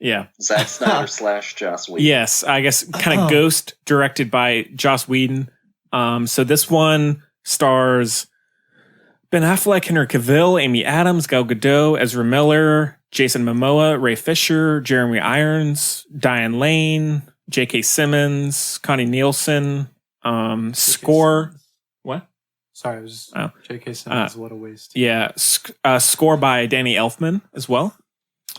Yeah.
Zack Snyder / Joss Whedon.
Yes, I guess kind of Ghost, directed by Joss Whedon. So this one stars Ben Affleck, Henry Cavill, Amy Adams, Gal Gadot, Ezra Miller, Jason Momoa, Ray Fisher, Jeremy Irons, Diane Lane, J.K. Simmons, Connie Nielsen. Score.
Simmons.
What?
Sorry, it was J.K. Simmons. What a waste.
Yeah. Score by Danny Elfman as well.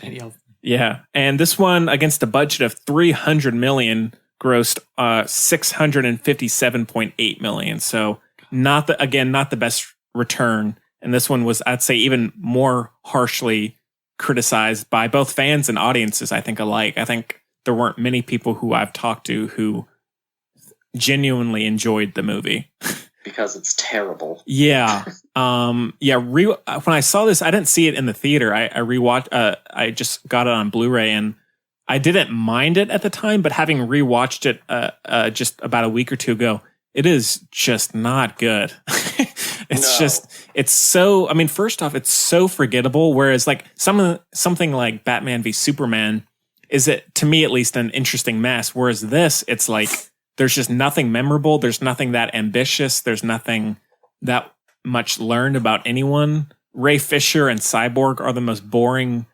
Danny Elfman.
Yeah. And this one, against a budget of $300 million, grossed $657.8 million. So not the best return. And this one was, I'd say, even more harshly criticized by both fans and audiences, I think, alike. I think there weren't many people who I've talked to who genuinely enjoyed the movie.
Because it's terrible.
Yeah. When I saw this, I didn't see it in the theater. I rewatched, I just got it on Blu-ray, and I didn't mind it at the time, but having rewatched it just about a week or two ago, it is just not good. It's so, I mean, first off, it's so forgettable. Whereas like something like Batman v Superman is, it to me at least, an interesting mess. Whereas this, it's like, there's just nothing memorable. There's nothing that ambitious. There's nothing that much learned about anyone. Ray Fisher and Cyborg are the most boring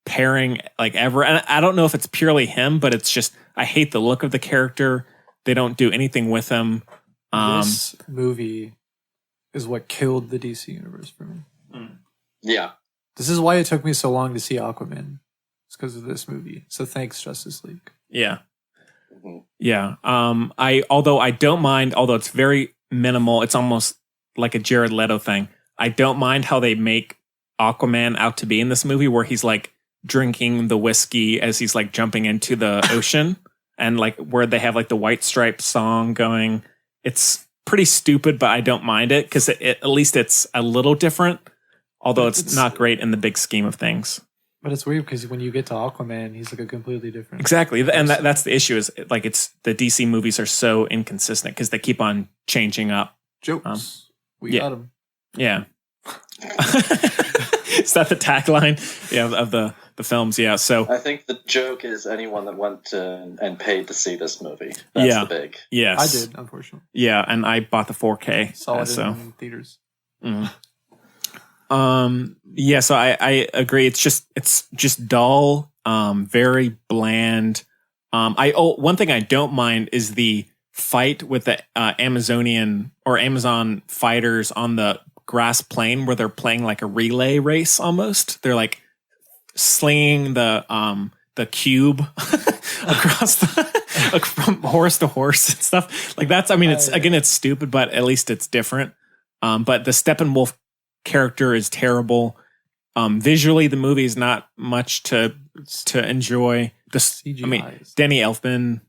pairing like ever. And I don't know if it's purely him, but it's just, I hate the look of the character. They don't do anything with him.
This movie is what killed the DC universe for me.
Yeah.
This is why it took me so long to see Aquaman. It's because of this movie. So thanks, Justice League.
Yeah.
Mm-hmm.
Yeah. Although I don't mind, although it's very minimal, it's almost like a Jared Leto thing. I don't mind how they make Aquaman out to be in this movie, where he's like drinking the whiskey as he's like jumping into the ocean, and like where they have like the White Stripes song going. It's pretty stupid, but I don't mind it because at least it's a little different, although it's not great in the big scheme of things.
But it's weird because when you get to Aquaman, he's like a completely different.
Exactly. And that's the issue, is like it's the DC movies are so inconsistent because they keep on changing up.
Jokes. We got him.
Yeah. Is that the tagline? Yeah, of the films. Yeah. So
I think the joke is anyone that went to and paid to see this movie. That's the big.
Yes.
I did, unfortunately.
Yeah, and I bought the 4K.
Saw it in theaters.
Mm. Yeah, so I agree. It's just dull, very bland. One thing I don't mind is the fight with the Amazon fighters on the grass plain, where they're playing like a relay race almost. They're like slinging the cube across from horse to horse and stuff. Like that's, I mean, it's stupid, but at least it's different. But the Steppenwolf character is terrible. Visually, the movie is not much to enjoy. I mean, Danny Elfman,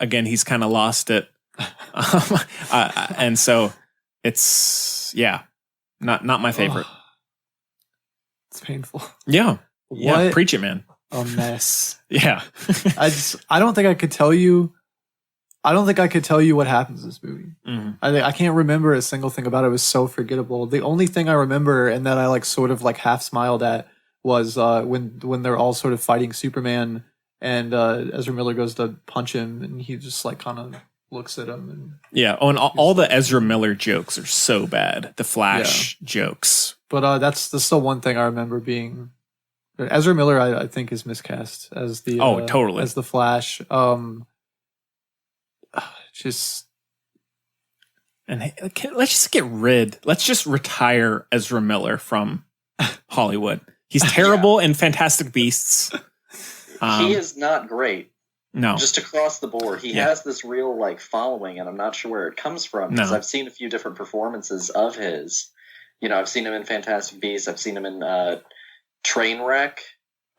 again, he's kind of lost it, and so it's not my favorite.
It's painful.
Yeah, preach it, man.
A mess.
Yeah,
I don't think I could tell you. I don't think I could tell you what happens in this movie.
Mm-hmm.
I can't remember a single thing about it. It was so forgettable. The only thing I remember, and that I like sort of like half smiled at, was when they're all sort of fighting Superman, and Ezra Miller goes to punch him, and he just like kind of looks at him. And
and all the Ezra Miller jokes are so bad. The Flash jokes. But
that's the one thing I remember being. Ezra Miller, I think, is miscast as the
totally
as the Flash. Let's just retire Ezra Miller from Hollywood. He's terrible in Fantastic Beasts.
He is not great.
No.
Just across the board. He has this real like following, and I'm not sure where it comes from, because I've seen a few different performances of his. You know, I've seen him in Fantastic Beasts, I've seen him in Trainwreck.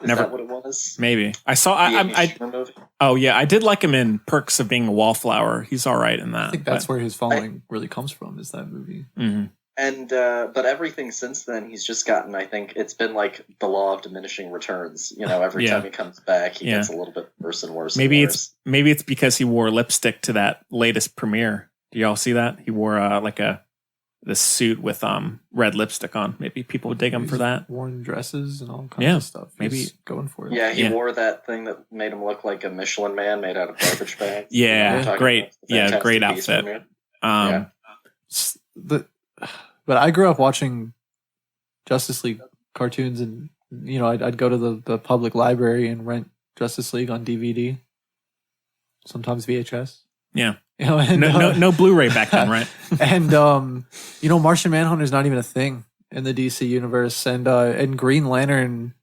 Is that what it was?
Maybe. I saw
movie?
Oh yeah, I did like him in Perks of Being a Wallflower. He's all right in that.
I think that's where his following really comes from, is that movie.
Mm-hmm.
And but everything since then, he's just gotten, I think it's been like the law of diminishing returns. You know, every time he comes back, he gets a little bit worse and worse.
Maybe it's because he wore lipstick to that latest premiere. Do y'all see that? He wore this suit with red lipstick on. Maybe people would dig him for that.
Worn dresses and all kinds of stuff. He's going for it.
Yeah, he wore that thing that made him look like a Michelin man made out of garbage bags.
Great. Yeah, great outfit.
But I grew up watching Justice League cartoons, and I'd go to the public library and rent Justice League on DVD, sometimes VHS.
Yeah.
And,
no Blu-ray back then, right?
And Martian Manhunter is not even a thing in the DC universe, and Green Lantern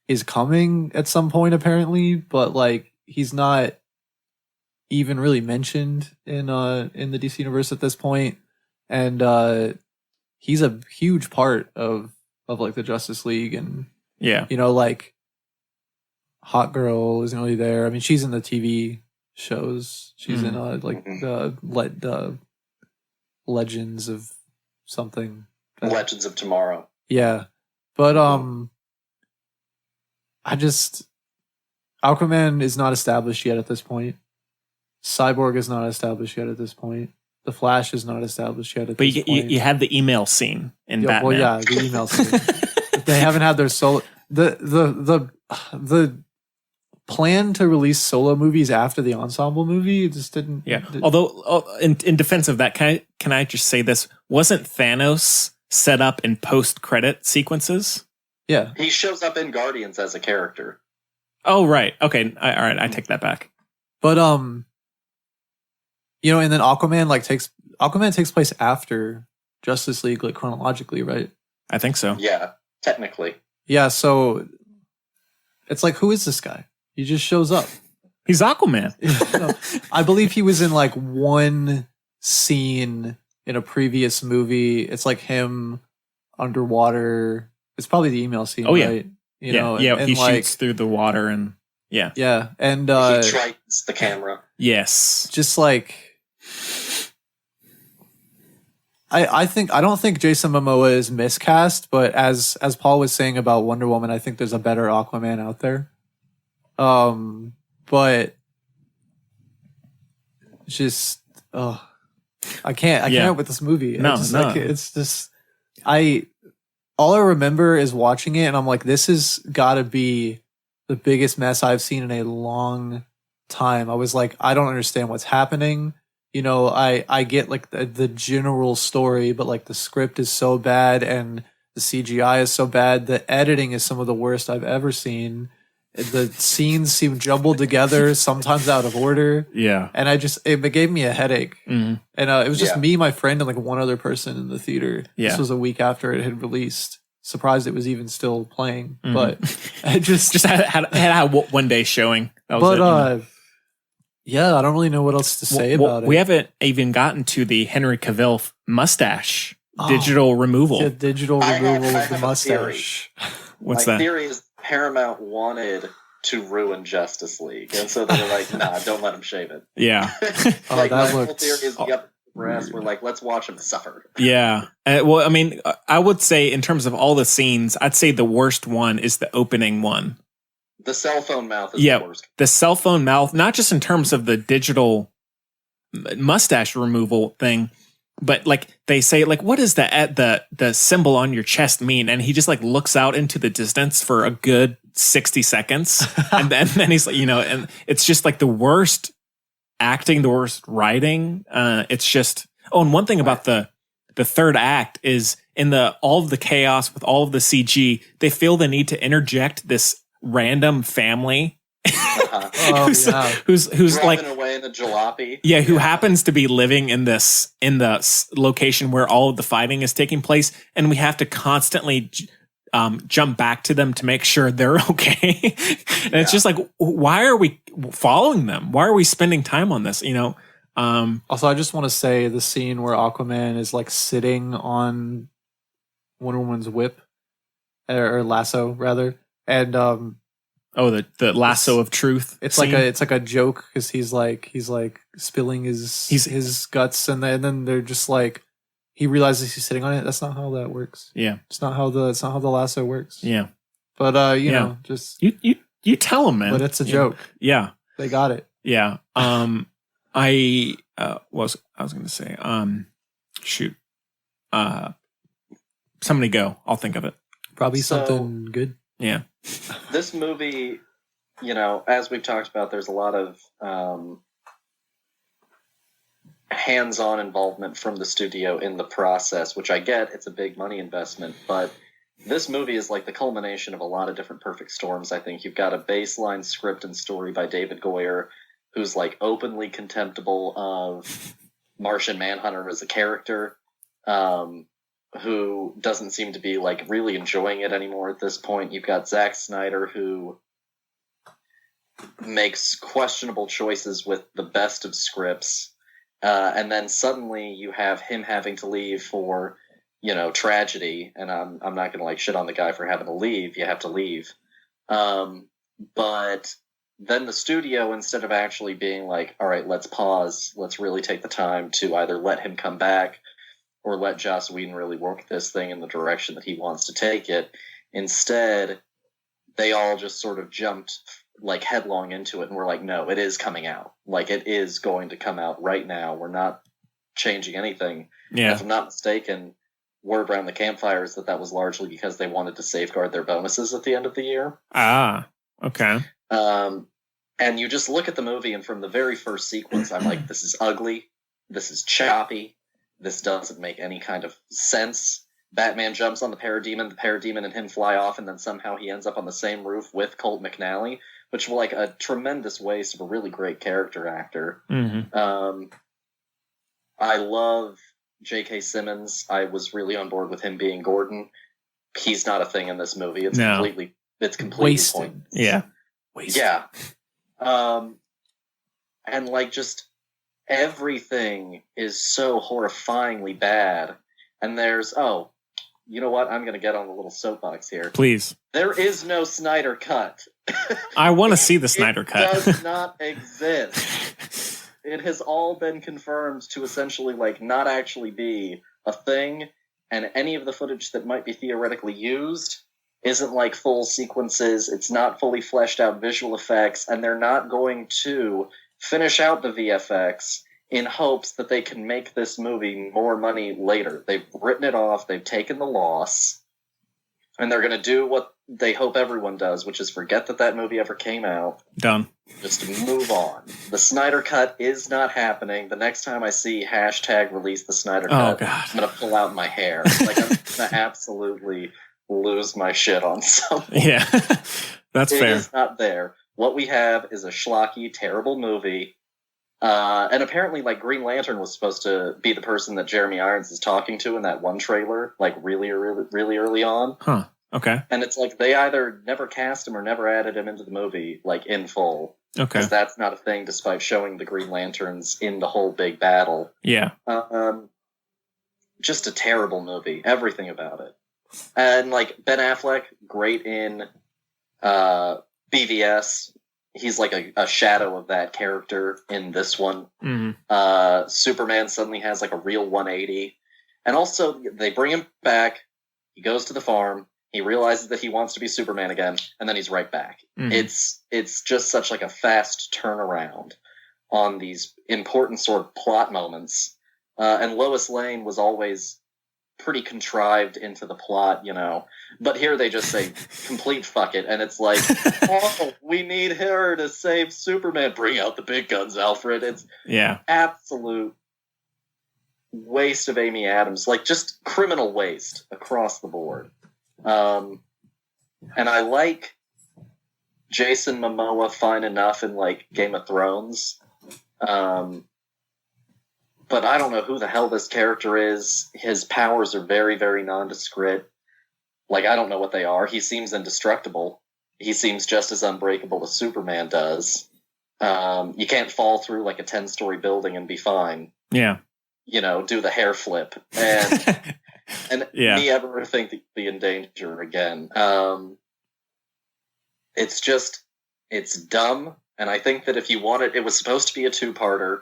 is coming at some point apparently, but like he's not even really mentioned in the DC universe at this point, and he's a huge part of like the Justice League, and like Hot Girl isn't really there. I mean, she's in the TV shows. She's in the Legends of something.
Legends of Tomorrow.
Yeah. But Aquaman is not established yet at this point. Cyborg is not established yet at this point. The Flash is not established yet at this point.
But you had the email scene in Batman.
Well, yeah, the email scene. They haven't had their solo. The plan to release solo movies after the ensemble movie just didn't.
Yeah. Although, in defense of that, can I just say this? Wasn't Thanos set up in post-credit sequences?
Yeah.
He shows up in Guardians as a character.
Oh, right. Okay. All right. I take that back.
But and then Aquaman takes place after Justice League like chronologically, right?
I think so.
Yeah, technically.
Yeah, so it's like, who is this guy? He just shows up.
He's Aquaman.
No, I believe he was in like one scene in a previous movie. It's like him underwater. It's probably the email scene,
Oh, yeah.
right? You
yeah,
know,
yeah.
and
He
like,
shoots through the water, and yeah,
yeah, and
He tritons the camera.
yes,
just like I don't think Jason Momoa is miscast, but as Paul was saying about Wonder Woman, I think there's a better Aquaman out there. But just I can't with this movie.
No,
It's just all I remember is watching it and I'm like, this has gotta be the biggest mess I've seen in a long time. I was like, I don't understand what's happening. You know, I get like the general story, but like the script is so bad and the CGI is so bad. The editing is some of the worst I've ever seen. The scenes seem jumbled together, sometimes out of order.
yeah.
And it gave me a headache.
Mhm.
And it was just me, my friend, and like one other person in the theater.
Yeah.
This was a week after it had released. Surprised it was even still playing,
Mhm.
but I just
had one day showing. That was it,
yeah, I don't really know what else to say about it.
We haven't even gotten to the Henry Cavill mustache digital removal.
The digital removal
I
of the
have a
mustache.
What's
My
that?
theory is Paramount wanted to ruin Justice League, and so they were like, "Nah, don't let him shave it."
Yeah,
Like, my
that
whole
looks.
theory is the upper brass. We're like, let's watch him suffer.
yeah. Well, I mean, I would say in terms of all the scenes, I'd say the worst one is the opening one.
The cell phone mouth is
Yeah,
the worst.
the cell phone mouth, not just in terms of the digital mustache removal thing, but like they say, like, what does the symbol on your chest mean? And he just like looks out into the distance for a good 60 seconds, and then he's like, you know, and it's just like the worst acting, the worst writing. It's just and one thing about the third act is in all of the chaos with all of the CG, they feel the need to interject this random family who's
Driving
like
away in a jalopy.
yeah, who happens to be living in the location where all of the fighting is taking place, and we have to constantly jump back to them to make sure they're okay. And it's just like, why are we following them? Why are we spending time on this? You know.
Also, I just want to say the scene where Aquaman is like sitting on Wonder Woman's whip or lasso rather, and
the lasso of truth.
It's
scene.
like a joke because he's like spilling his guts, and then they're just like he realizes he's sitting on it. That's not how that works.
Yeah,
it's not how the lasso works.
Yeah,
but you know, just
you tell him, man.
But it's a joke.
Yeah,
they got it.
Yeah. I was going to say shoot. Somebody go. I'll think of it.
Probably something good.
Yeah.
This movie, you know, as we've talked about, there's a lot of hands-on involvement from the studio in the process, which I get. It's a big money investment, but this movie is like the culmination of a lot of different perfect storms. I think you've got a baseline script and story by David Goyer, who's like openly contemptible of Martian Manhunter as a character, who doesn't seem to be like really enjoying it anymore at this point. You've got Zack Snyder, who makes questionable choices with the best of scripts, and then suddenly you have him having to leave for, you know, tragedy. And I'm not going to like shit on the guy for having to leave. You have to leave, but then the studio, instead of actually being like, all right, let's pause, let's really take the time to either let him come back or let Joss Whedon really work this thing in the direction that he wants to take it. Instead, they all just sort of jumped like headlong into it and were like, no, it is coming out. Like, it is going to come out right now. We're not changing anything.
Yeah.
And if I'm not mistaken, word around the campfire is that was largely because they wanted to safeguard their bonuses at the end of the year.
Ah, okay.
And you just look at the movie, and from the very first sequence, I'm like, this is ugly. This is choppy. This doesn't make any kind of sense. Batman jumps on the parademon and him fly off, and then somehow he ends up on the same roof with Colt McNally, which was like a tremendous waste of a really great character actor.
Mm-hmm.
I love J.K. Simmons. I was really on board with him being Gordon. He's not a thing in this movie. It's
No.
completely
Wasted.
pointless.
Yeah.
Wasted.
Yeah. And like just everything is so horrifyingly bad. And there's, you know what? I'm going to get on the little soapbox here.
Please.
There is no Snyder Cut.
I want to see the Snyder Cut.
It does not exist. It has all been confirmed to essentially like not actually be a thing, and any of the footage that might be theoretically used isn't like full sequences. It's not fully fleshed out visual effects, and they're not going to finish out the VFX in hopes that they can make this movie more money later. They've written it off, they've taken the loss, and they're going to do what they hope everyone does, which is forget that movie ever came out.
Done.
Just move on. The Snyder Cut is not happening. The next time I see #release the Snyder Cut,
God.
I'm going to pull out my hair. Like, I'm going to absolutely lose my shit on someone.
Yeah. That's fair.
It is not there. What we have is a schlocky, terrible movie. And apparently, like, Green Lantern was supposed to be the person that Jeremy Irons is talking to in that one trailer, like, really early on.
Huh. Okay.
And it's like they either never cast him or never added him into the movie, like, in full.
Okay.
Because that's not a thing, despite showing the Green Lanterns in the whole big battle.
Yeah.
Just a terrible movie. Everything about it. And, like, Ben Affleck, great in BVS. He's like a shadow of that character in this one.
Mm-hmm.
Superman suddenly has like a real 180. And also, they bring him back. He goes to the farm. He realizes that he wants to be Superman again. And then he's right back.
Mm-hmm.
It's just such like a fast turnaround on these important sort of plot moments. And Lois Lane was always pretty contrived into the plot, you know. But here they just say, complete fuck it. And it's like, oh, we need her to save Superman. Bring out the big guns, Alfred. It's absolute waste of Amy Adams. Like, just criminal waste across the board. And I like Jason Momoa fine enough in, like, Game of Thrones. But I don't know who the hell this character is. His powers are very, very nondescript. Like, I don't know what they are. He seems indestructible. He seems just as unbreakable as Superman does. You can't fall through, like, a 10-story building and be fine.
Yeah.
You know, do the hair flip. And me ever think that be in danger again. It's dumb. And I think that if you wanted, it was supposed to be a two-parter.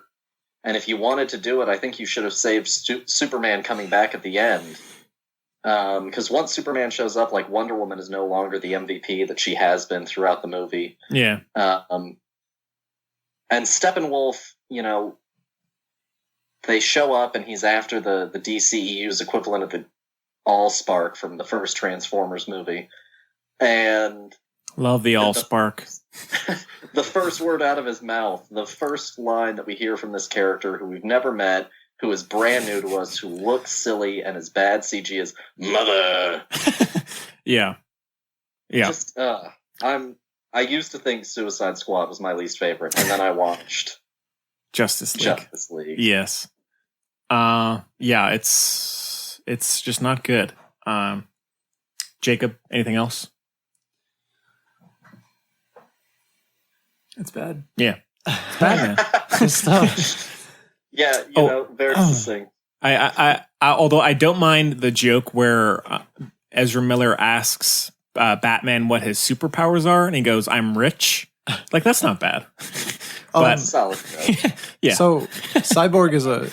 And if you wanted to do it, I think you should have saved Superman coming back at the end. Because once Superman shows up, like, Wonder Woman is no longer the MVP that she has been throughout the movie.
Yeah.
And Steppenwolf, you know, they show up and he's after the DCEU's equivalent of the Allspark from the first Transformers movie. And
love the Allspark.
The first word out of his mouth, the first line that we hear from this character who we've never met, who is brand new to us, who looks silly and is bad CG, is "Mother."
Yeah.
Just, I used to think Suicide Squad was my least favorite, and then I watched
Justice League. Yes. Yeah, it's just not good. Jacob, anything else?
It's bad.
Yeah. It's bad, man.
It's tough.
Yeah, you know, very succinct.
I although I don't mind the joke where Ezra Miller asks Batman what his superpowers are, and he goes, "I'm rich." Like, that's not bad. But
solid joke.
Yeah.
So Cyborg is a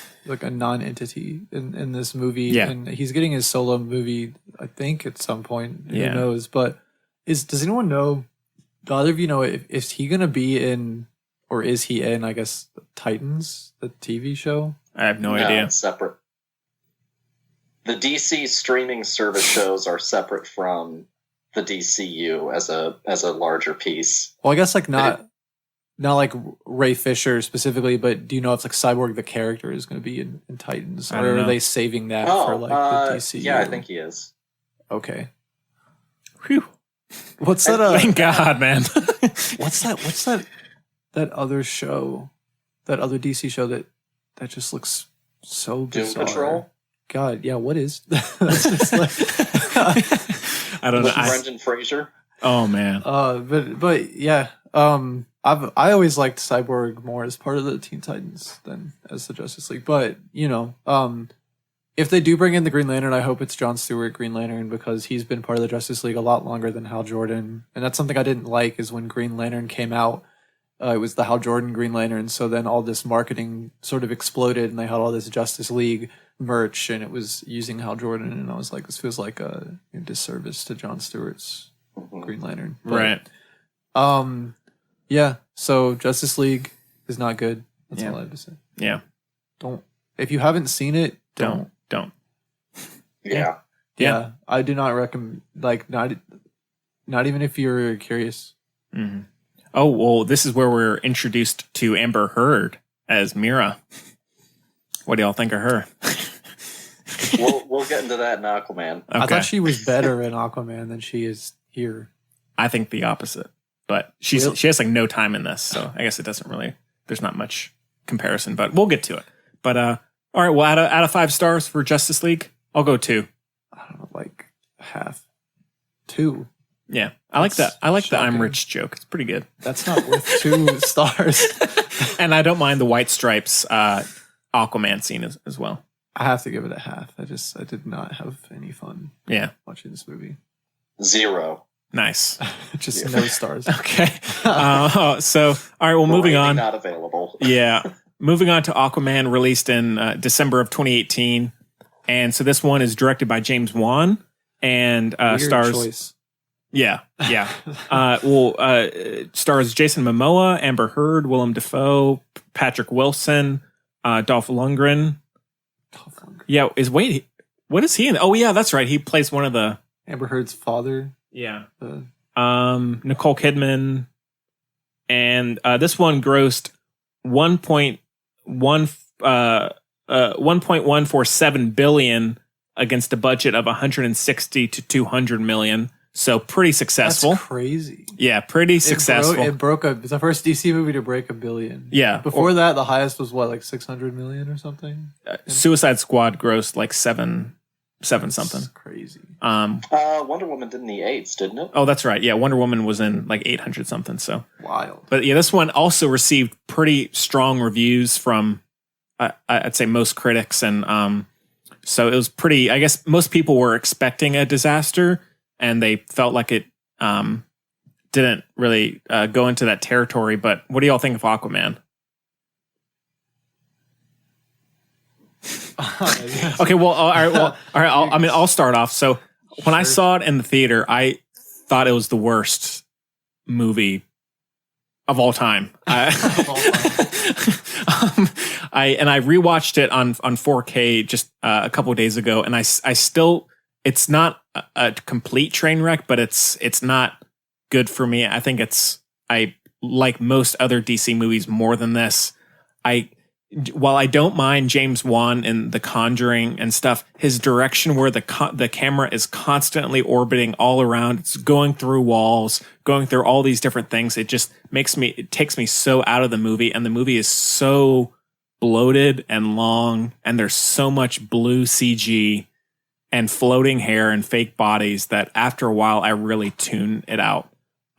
non-entity in this movie, and he's getting his solo movie, I think, at some point. Who knows? But does anyone know? Do either of you know if he gonna be in, or is he in, I guess, Titans, the TV show?
I have no idea.
It's separate. The DC streaming service shows are separate from the DCU as a larger piece.
Well, I guess like not like Ray Fisher specifically, but do you know if like Cyborg the character is going to be in Titans, or are they saving that for like the DCU?
Yeah, I think he is.
Okay.
Whew.
What's that?
Thank God, man.
What's that other show? That other DC show that just looks so bizarre.
Doom Patrol?
God, yeah, what is that's just like
I don't know.
Brendan Fraser.
Oh man.
But yeah. I always liked Cyborg more as part of the Teen Titans than as the Justice League. But, if they do bring in the Green Lantern, I hope it's Jon Stewart Green Lantern because he's been part of the Justice League a lot longer than Hal Jordan. And that's something I didn't like is when Green Lantern came out, it was the Hal Jordan Green Lantern. So then all this marketing sort of exploded and they had all this Justice League merch and it was using Hal Jordan. And I was like, this feels like a disservice to Jon Stewart's Green Lantern. But,
right.
Yeah. So Justice League is not good. That's all I have to say.
Yeah.
If you haven't seen it, don't.
Yeah.
Yeah. I do not recommend, like, not even if you're curious.
Mm-hmm. Oh, well, this is where we're introduced to Amber Heard as Mira. What do y'all think of her?
We'll get into that in Aquaman.
Okay. I thought she was better in Aquaman than she is here.
I think the opposite. But she has like no time in this, so I guess it doesn't really. There's not much comparison, but we'll get to it. But all right, well, out of 5 stars for Justice League, I'll go 2.
I don't know, like half 2.
Yeah, I like that. I like the I'm rich joke. It's pretty good.
That's not worth 2 stars.
And I don't mind the white stripes Aquaman scene as well.
I have to give it a half. I did not have any fun.
Yeah,
watching this movie.
0.
Nice.
Just no stars.
Okay. So, all right, well, moving on.
Not available.
Yeah. Moving on to Aquaman, released in December of 2018. And so this one is directed by James Wan and stars.
Choice.
Yeah. Stars Jason Momoa, Amber Heard, Willem Dafoe, Patrick Wilson, Dolph Lundgren. Yeah. What is he in? Oh, yeah, that's right. He plays one of the.
Amber Heard's father.
Yeah. Nicole Kidman. And this one grossed 1.147 billion against a budget of 160 to 200 million. So pretty successful.
That's crazy.
Yeah, pretty successful.
It's the first DC movie to break $1 billion.
Yeah.
Before that, the highest was what, like 600 million or something?
Suicide Squad grossed like seven something.
That's crazy.
Wonder Woman did in the 8s, didn't it?
Oh, that's right. Yeah, Wonder Woman was in like 800 something. So
wild.
But yeah, this one also received pretty strong reviews from I'd say most critics, and so it was pretty. I guess most people were expecting a disaster, and they felt like it didn't really go into that territory. But what do y'all think of Aquaman? Okay, well, all right. I'll start off. So when I saw it in the theater, I thought it was the worst movie of all time. I rewatched it on 4K just a couple of days ago, and I still, it's not a complete train wreck, but it's not good for me. I think I like most other DC movies more than this. While I don't mind James Wan in The Conjuring and stuff, his direction where the camera is constantly orbiting all around, it's going through walls, going through all these different things. It just it takes me so out of the movie, and the movie is so bloated and long, and there's so much blue CG and floating hair and fake bodies that after a while I really tune it out.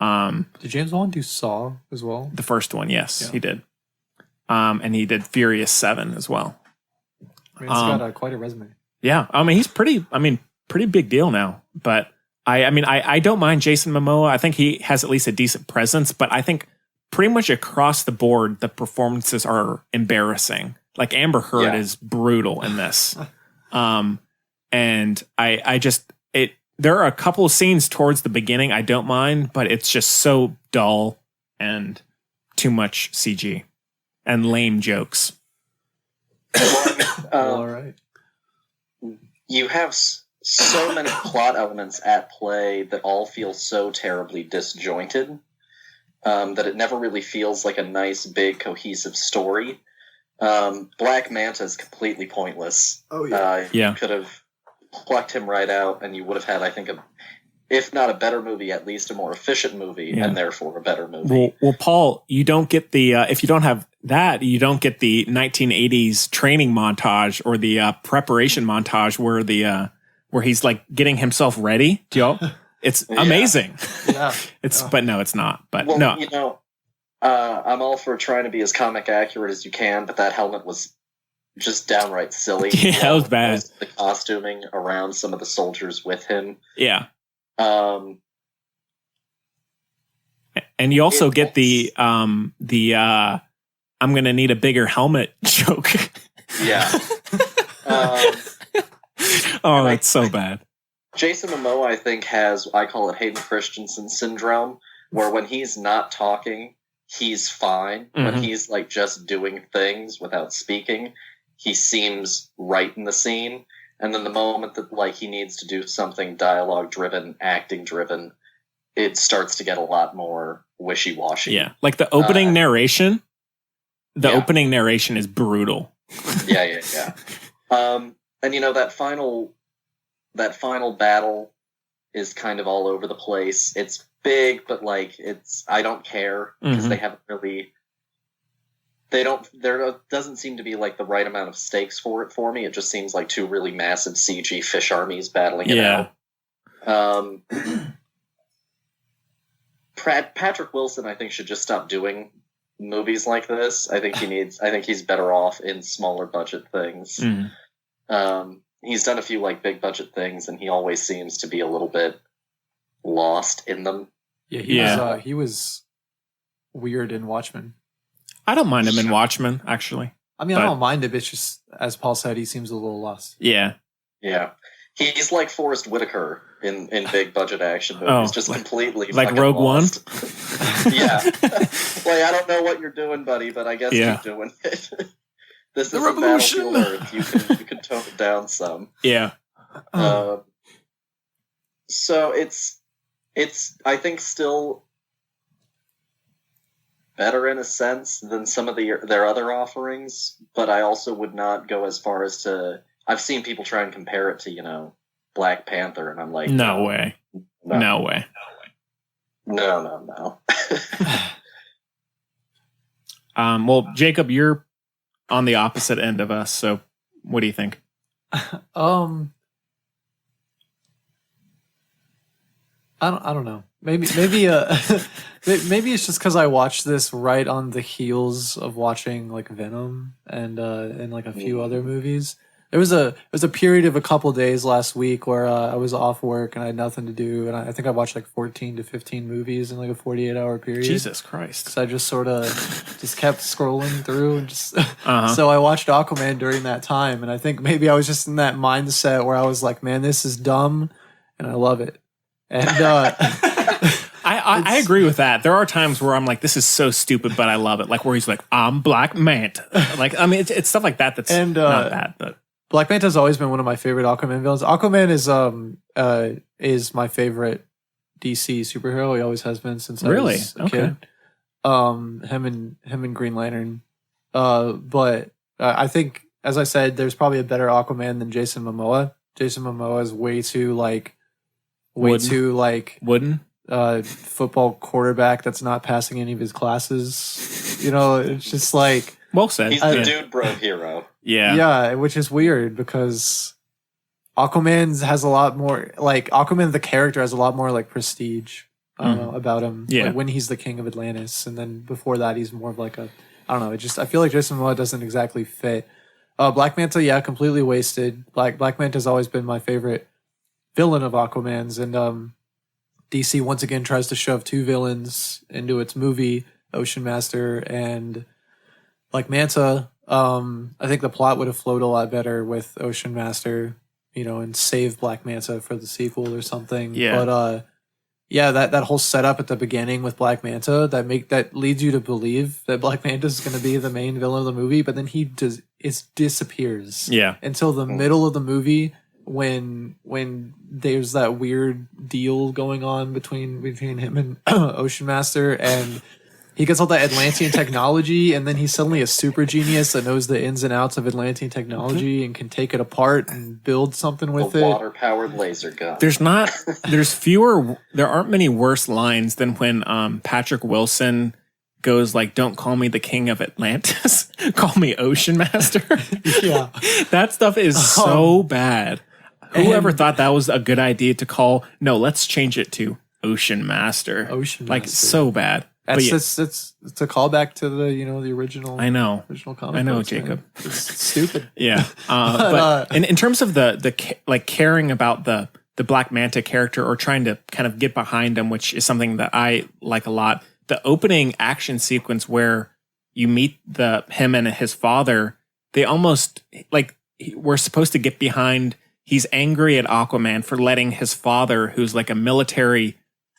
Did James Wan do Saw as well?
The first one, yes, he did. And he did Furious 7 as well.
I mean, he's got quite a resume.
Yeah, I mean, he's pretty big deal now. But I don't mind Jason Momoa. I think he has at least a decent presence. But I think pretty much across the board, the performances are embarrassing. Like Amber Heard is brutal in this. And there are a couple of scenes towards the beginning I don't mind, but it's just so dull and too much CG. And lame jokes.
All right.
You have so many plot elements at play that all feel so terribly disjointed that it never really feels like a nice, big, cohesive story. Black Manta is completely pointless.
Oh, yeah.
You could have plucked him right out, and you would have had, I think, if not a better movie, at least a more efficient movie, and therefore a better movie.
Well, Paul, you don't get the if you don't have that, you don't get the 1980s training montage or the preparation montage where he's like getting himself ready. It's amazing.
Yeah.
But no, it's not. But
well,
no,
you know, I'm all for trying to be as comic accurate as you can, but that helmet was just downright silly.
Yeah, that was bad.
The costuming around some of the soldiers with him.
Yeah. And you also get the I'm gonna need a bigger helmet joke.
Yeah.
Oh, that's so bad.
Jason Momoa, I think, I call it Hayden Christensen syndrome, where when he's not talking, he's fine.
Mm-hmm.
When he's like just doing things without speaking, he seems right in the scene. And then the moment that like he needs to do something dialogue driven, acting driven, it starts to get a lot more wishy-washy.
Yeah, like the opening narration. The opening narration is brutal.
Yeah. And you know that final battle is kind of all over the place. It's big, but like I don't care because they haven't really. There doesn't seem to be like the right amount of stakes for it for me. It just seems like two really massive CG fish armies battling it out. Patrick Wilson, I think, should just stop doing movies like this. I think he's better off in smaller budget things. He's done a few like big budget things, and he always seems to be a little bit lost in them.
Yeah, he was weird in Watchmen.
I don't mind him in Watchmen, actually.
I mean, I don't mind it. It's just, as Paul said, he seems a little lost.
Yeah.
He's like Forrest Whitaker in big budget action movies, just completely
like Rogue
lost.
One.
Yeah, like I don't know what you're doing, buddy, but I guess keep doing it. This is a Battlefield Earth. You can tone it down some.
Yeah.
So it's I think still better in a sense than some of their other offerings, but I also would not go as far as to. I've seen people try and compare it to, you know, Black Panther, and I'm like,
no way.
No.
Well, Jacob, you're on the opposite end of us, so what do you think?
I don't know. Maybe maybe it's just because I watched this right on the heels of watching like Venom and like a few other movies. There was a period of a couple days last week where I was off work and I had nothing to do, and I think I watched like 14 to 15 movies in like a 48-hour period.
Jesus Christ!
So I just sort of just kept scrolling through and just so I watched Aquaman during that time, and I think maybe I was just in that mindset where I was like, man, this is dumb, and I love it. And
I agree with that. There are times where I'm like, this is so stupid, but I love it. Like where he's like, I'm Black Manta. Like, I mean, it's stuff like that that's not bad, but.
Black Manta has always been one of my favorite Aquaman villains. Aquaman is my favorite DC superhero. He always has been since I was a kid. Him and Green Lantern. But I think, as I said, there's probably a better Aquaman than Jason Momoa. Jason Momoa is way too
wooden
football quarterback that's not passing any of his classes. You know, it's just like,
well said.
He's the dude bro hero.
Yeah, which is weird because Aquaman has a lot more, like, Aquaman the character has a lot more like prestige about him.
Yeah.
Like, when he's the king of Atlantis, and then before that he's more of like a, I don't know, I feel like Jason Momoa doesn't exactly fit. Black Manta, completely wasted. Black Manta's always been my favorite villain of Aquaman's, and DC once again tries to shove two villains into its movie, Ocean Master and Black Manta. I think the plot would have flowed a lot better with Ocean Master, you know, and save Black Manta for the sequel or something.
Yeah.
But that whole setup at the beginning with Black Manta that leads you to believe that Black Manta is going to be the main villain of the movie, but then he disappears.
Yeah.
Until the middle of the movie when there's that weird deal going on between him and Ocean Master, and he gets all that Atlantean technology, and then he's suddenly a super genius that knows the ins and outs of Atlantean technology and can take it apart and build something with it.
Water-powered laser gun.
There aren't many worse lines than when Patrick Wilson goes like, "Don't call me the king of Atlantis, call me Ocean Master."
Yeah.
That stuff is so bad. Whoever thought that was a good idea to call? No, let's change it to Ocean Master.
Ocean
like
Master.
so bad.
That's
yeah,
it's a callback to the the original.
I know.
Original comic.
I know,
books,
Jacob.
Man. It's stupid.
Yeah, but in terms of the like caring about the Black Manta character or trying to kind of get behind him, which is something that I like a lot. The opening action sequence where you meet him and his father, they almost like we're supposed to get behind. He's angry at Aquaman for letting his father, who's like a military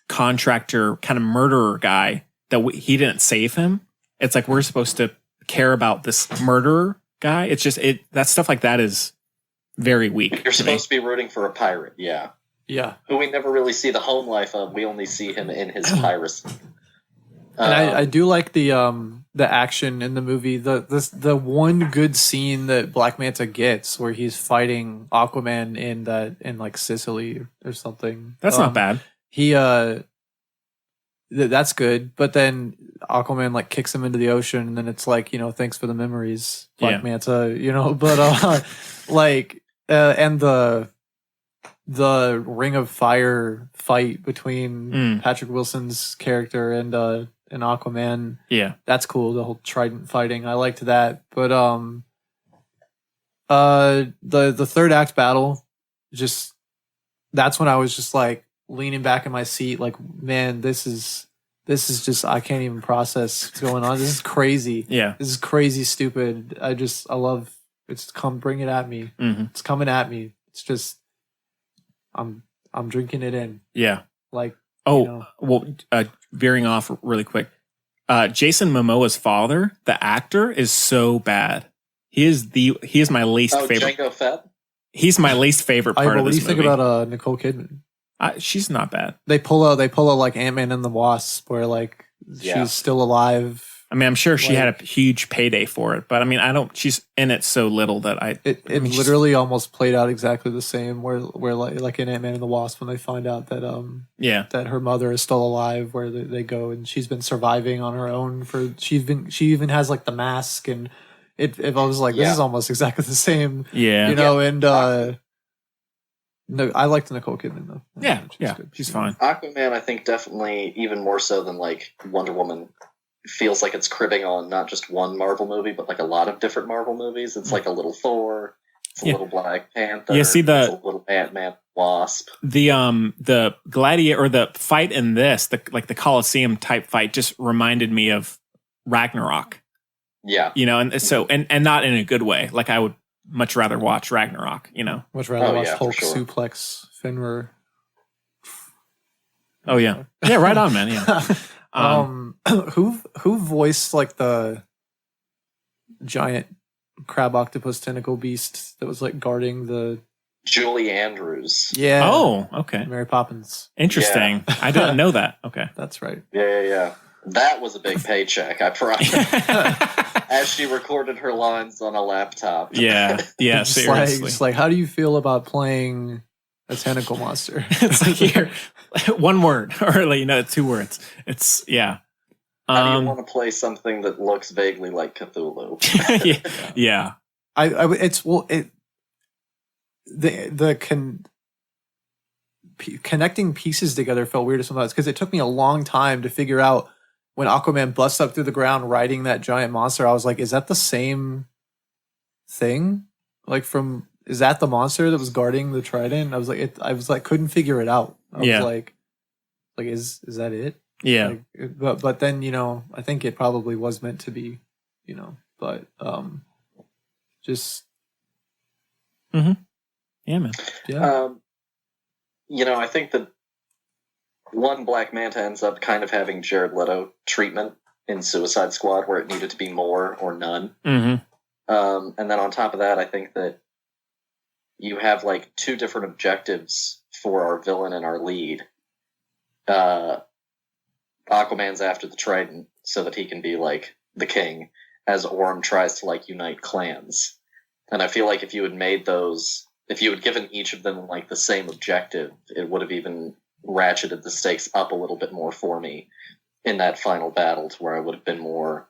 contractor, kind of murderer guy, that he didn't save him. It's like we're supposed to care about this murderer guy. It's just that stuff like that is very weak.
You're supposed to be rooting for a pirate, yeah.
Yeah.
Who we never really see the home life of. We only see him in his piracy.
And I do like the action in the movie. The one good scene that Black Manta gets where he's fighting Aquaman in like Sicily or something.
That's not bad.
He that's good, but then Aquaman like kicks him into the ocean, and then it's like, thanks for the memories, Black Manta, but like and the Ring of Fire fight between Patrick Wilson's character and Aquaman.
Yeah.
That's cool, the whole trident fighting. I liked that. But the third act battle, just that's when I was just like leaning back in my seat, like, man, this is just, I can't even process what's going on. This is crazy.
Yeah.
This is crazy stupid. I love it's bring it at me.
Mm-hmm.
It's coming at me. It's just I'm drinking it in.
Yeah.
Like,
veering off really quick. Jason Momoa's father, the actor, is so bad. He is my least favorite.
Jango Fett?
He's my least favorite part of this movie.
What do you think about Nicole Kidman?
She's not bad.
They pull a like Ant-Man and the Wasp, where like she's still alive.
I mean, I'm sure she had a huge payday for it, but I mean, she's in it so little that
it literally almost played out exactly the same. Where like in Ant-Man and the Wasp, when they find out that that her mother is still alive, where they go and she's been surviving on her own she even has like the mask, and I was like, this is almost exactly the same.
Yeah,
and no, I liked Nicole Kidman though.
She's fine.
Aquaman, I think, definitely even more so than like Wonder Woman, feels like it's cribbing on not just one Marvel movie, but like a lot of different Marvel movies. It's like a little Thor, it's a little Black Panther, it's a little Ant-Man, Wasp.
The gladiator or the fight in this, the Colosseum type fight, just reminded me of Ragnarok.
Yeah,
and so and not in a good way. Like I would much rather watch Ragnarok.
Much rather watch Hulk suplex Fenrir.
Oh yeah, right on, man. Yeah.
Who voiced like the giant crab octopus tentacle beast that was like guarding the
Julie Andrews?
Yeah.
Oh, okay.
Mary Poppins.
Interesting. Yeah. I didn't know that. Okay.
That's right.
Yeah. That was a big paycheck, I promise. As she recorded her lines on a laptop.
Yeah. Seriously.
Just like, how do you feel about playing a tentacle monster?
It's like here, one word, or like, 2 words. It's
How do you want to play something that looks vaguely like Cthulhu?
Yeah.
Connecting pieces together felt weird sometimes, because it took me a long time to figure out when Aquaman busts up through the ground riding that giant monster. I was like, is that the same thing? Like is that the monster that was guarding the trident? I was like, couldn't figure it out. I was like, is that it?
Yeah.
But then, I think it probably was meant to be, but just.
Mm-hmm. Yeah, man.
Yeah.
I think that one, Black Manta ends up kind of having Jared Leto treatment in Suicide Squad, where it needed to be more or none.
Mm-hmm.
And then on top of that, I think that you have like 2 different objectives for our villain and our lead. Aquaman's after the trident so that he can be like the king, as Orm tries to like unite clans. And I feel like if you had given each of them like the same objective, it would have even ratcheted the stakes up a little bit more for me. in that final battle to where I would have been more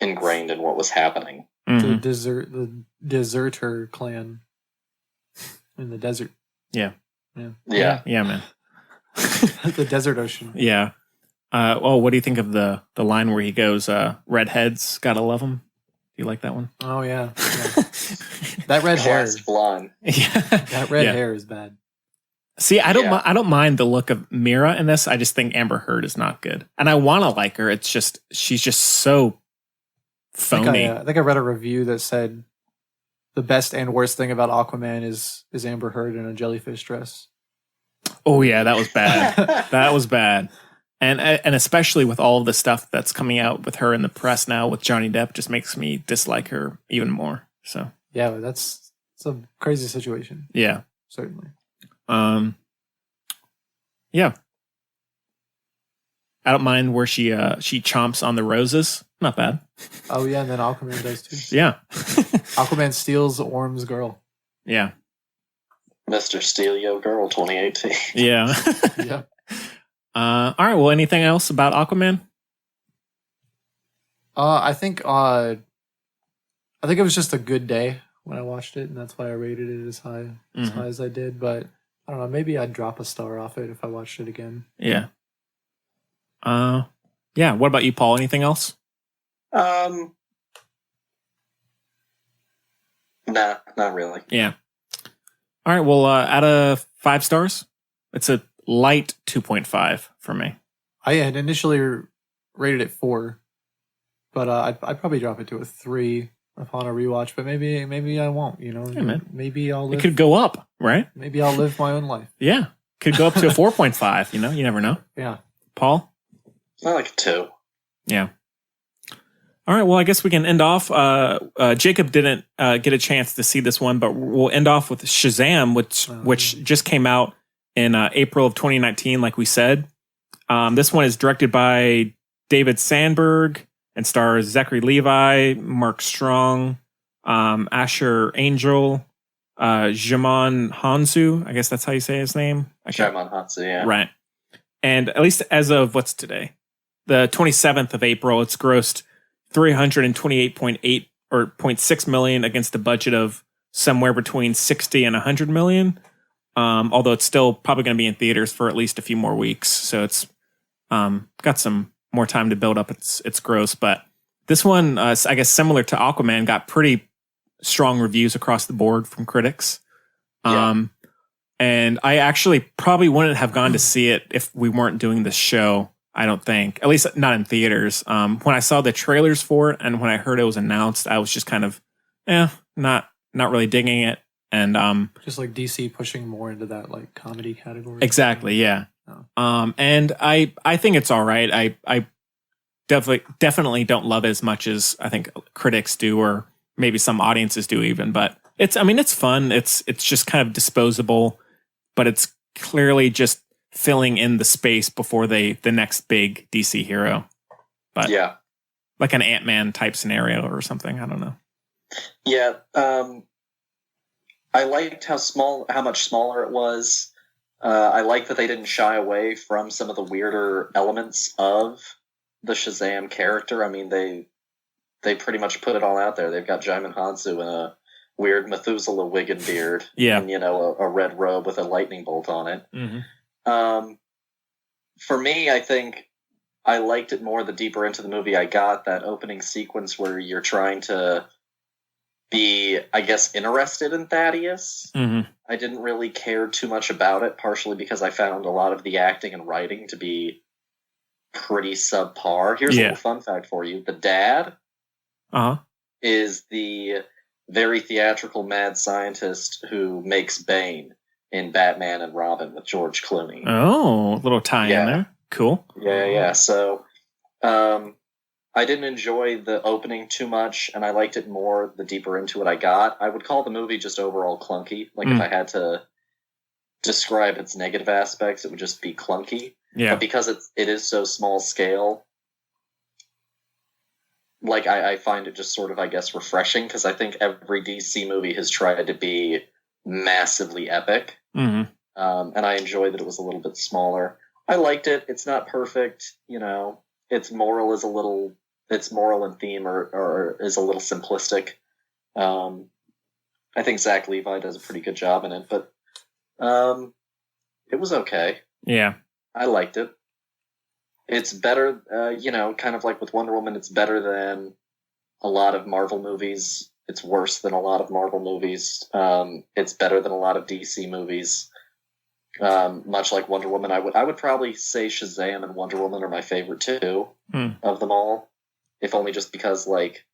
ingrained in what was happening.
The deserter clan in the desert.
Yeah,
man.
The desert ocean.
Yeah. What do you think of the line where he goes, redheads, gotta love them? Do you like that one?
Oh, yeah. That red hair.
Classic line.
Yeah.
That red hair is bad.
See, I don't mind the look of Mira in this. I just think Amber Heard is not good. And I want to like her. It's just, she's just so phony.
I think I read a review that said the best and worst thing about Aquaman is Amber Heard in a jellyfish dress.
Oh, yeah, that was bad. That was bad. And especially with all of the stuff that's coming out with her in the press now with Johnny Depp just makes me dislike her even more. So
yeah, it's a crazy situation.
Yeah.
Certainly.
Yeah. I don't mind where she chomps on the roses. Not bad.
Oh yeah, and then Aquaman does too.
Yeah.
Aquaman steals Orm's girl.
Yeah.
Mr. Steal Yo Girl 2018.
Yeah.
Yeah.
All right. Well, anything else about Aquaman?
I think it was just a good day when I watched it, and that's why I rated it as high as I did. But I don't know. Maybe I'd drop a star off it if I watched it again.
Yeah. Yeah. What about you, Paul? Anything else?
Nah, not really.
Yeah. All right. Well, out of 5 stars, it's a light 2.5 for me.
I had initially rated it 4, but I'd probably drop it to a 3 upon a rewatch. But maybe I won't. You know,
yeah,
maybe I'll live.
It could go up, right?
Maybe I'll live my own life.
Yeah, could go up to a 4.5. You know, you never know.
Yeah,
Paul.
I like a 2.
Yeah. All right. Well, I guess we can end off. Jacob didn't get a chance to see this one, but we'll end off with Shazam, which just came out in April of 2019, like we said. This one is directed by David Sandberg and stars Zachary Levi, Mark Strong, Asher Angel, Jamon Hansu. I guess that's how you say his name.
Jamon Hansu, yeah.
Right. And at least as of what's today, the 27th of April, it's grossed 328.8 or 0.6 million against a budget of somewhere between 60 and 100 million. Although it's still probably going to be in theaters for at least a few more weeks. So it's got some more time to build up its gross. But this one, I guess similar to Aquaman, got pretty strong reviews across the board from critics.
Yeah.
And I actually probably wouldn't have gone to see it if we weren't doing this show. I don't think, at least not in theaters. When I saw the trailers for it and when I heard it was announced, I was just kind of, not really digging it. And
just like DC pushing more into that like comedy category.
Exactly, yeah.
Oh.
And I think it's all right. I definitely don't love it as much as I think critics do, or maybe some audiences do even. But it's fun. It's just kind of disposable, but it's clearly just filling in the space before the next big DC hero. But
yeah,
like an Ant-Man type scenario or something. I don't know.
Yeah. I liked how much smaller it was. I like that they didn't shy away from some of the weirder elements of the Shazam character. I mean, they pretty much put it all out there. They've got Jaimin Hansu in a weird Methuselah wig and beard,
yeah,
and a red robe with a lightning bolt on it.
Mm-hmm.
For me, I think I liked it more the deeper into the movie I got. That opening sequence where you're trying to be, I guess, interested in Thaddeus.
Mm-hmm.
I didn't really care too much about it, partially because I found a lot of the acting and writing to be pretty subpar. Here's a little fun fact for you. The dad is the very theatrical mad scientist who makes Bane in Batman and Robin with George Clooney.
Oh, a little tie in there. Cool.
Yeah. So I didn't enjoy the opening too much, and I liked it more the deeper into it I got. I would call the movie just overall clunky. Like, if I had to describe its negative aspects, it would just be clunky.
Yeah.
But because it is so small scale, like, I find it just sort of, I guess, refreshing, because I think every DC movie has tried to be massively epic.
Mm-hmm.
And I enjoy that it was a little bit smaller. I liked it. It's not perfect, you know. Its moral and theme or is a little simplistic. I think Zach Levi does a pretty good job in it, but it was okay.
Yeah.
I liked it. It's better, kind of like with Wonder Woman, it's better than a lot of Marvel movies. It's worse than a lot of Marvel movies. It's better than a lot of DC movies. Much like Wonder Woman, I would probably say Shazam and Wonder Woman are my favorite two of them all. If only just because, like,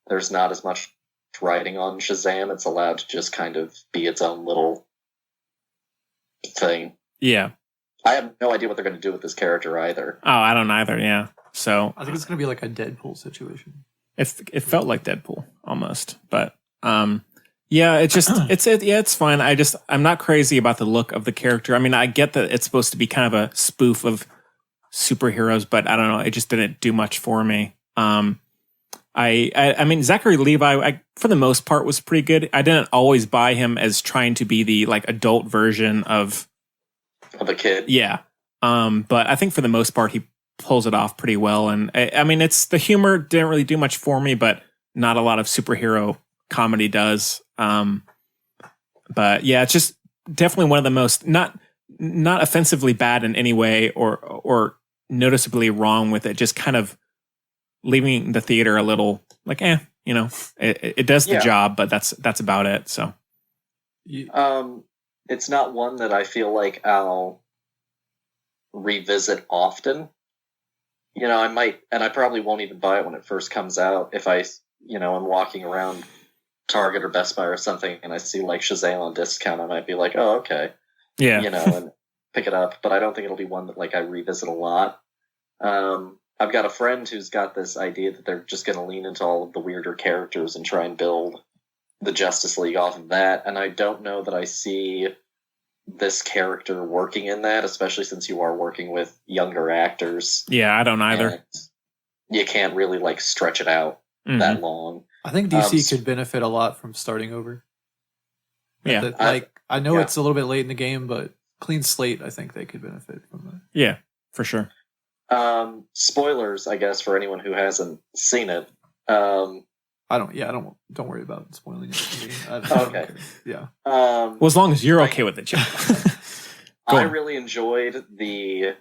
there's not as much writing on Shazam. It's allowed to just kind of be its own little thing.
Yeah.
I have no idea what they're going to do with this character either.
Oh, I don't either. Yeah. So
I think it's going to be like a Deadpool situation.
It felt like Deadpool almost, but yeah, it's fine. I'm not crazy about the look of the character. I mean, I get that it's supposed to be kind of a spoof of superheroes, but I don't know. It just didn't do much for me. I mean, Zachary Levi, for the most part, was pretty good. I didn't always buy him as trying to be the like adult version of
a kid.
Yeah. But I think for the most part, he pulls it off pretty well. And I mean, it's the humor didn't really do much for me, but not a lot of superhero comedy does. But yeah, it's just definitely one of the most not offensively bad in any way or noticeably wrong with it. Just kind of leaving the theater a little like, it does the job, but that's about it. So,
it's not one that I feel like I'll revisit often. You know, I might, and I probably won't even buy it when it first comes out. If I, I'm walking around Target or Best Buy or something and I see like Shazam on discount, I might be like, oh, okay.
Yeah.
And pick it up. But I don't think it'll be one that like I revisit a lot. I've got a friend who's got this idea that they're just going to lean into all of the weirder characters and try and build the Justice League off of that. And I don't know that I see this character working in that, especially since you are working with younger actors.
Yeah, I don't either.
And you can't really like stretch it out that long.
I think DC could benefit a lot from starting over.
Yeah.
I know it's a little bit late in the game, but clean slate, I think they could benefit from that.
Yeah, for sure.
Spoilers, I guess, for anyone who hasn't seen it.
Don't worry about spoiling it.
Okay.
Yeah.
Well, as long as you're okay with it, Jim.
I really enjoyed the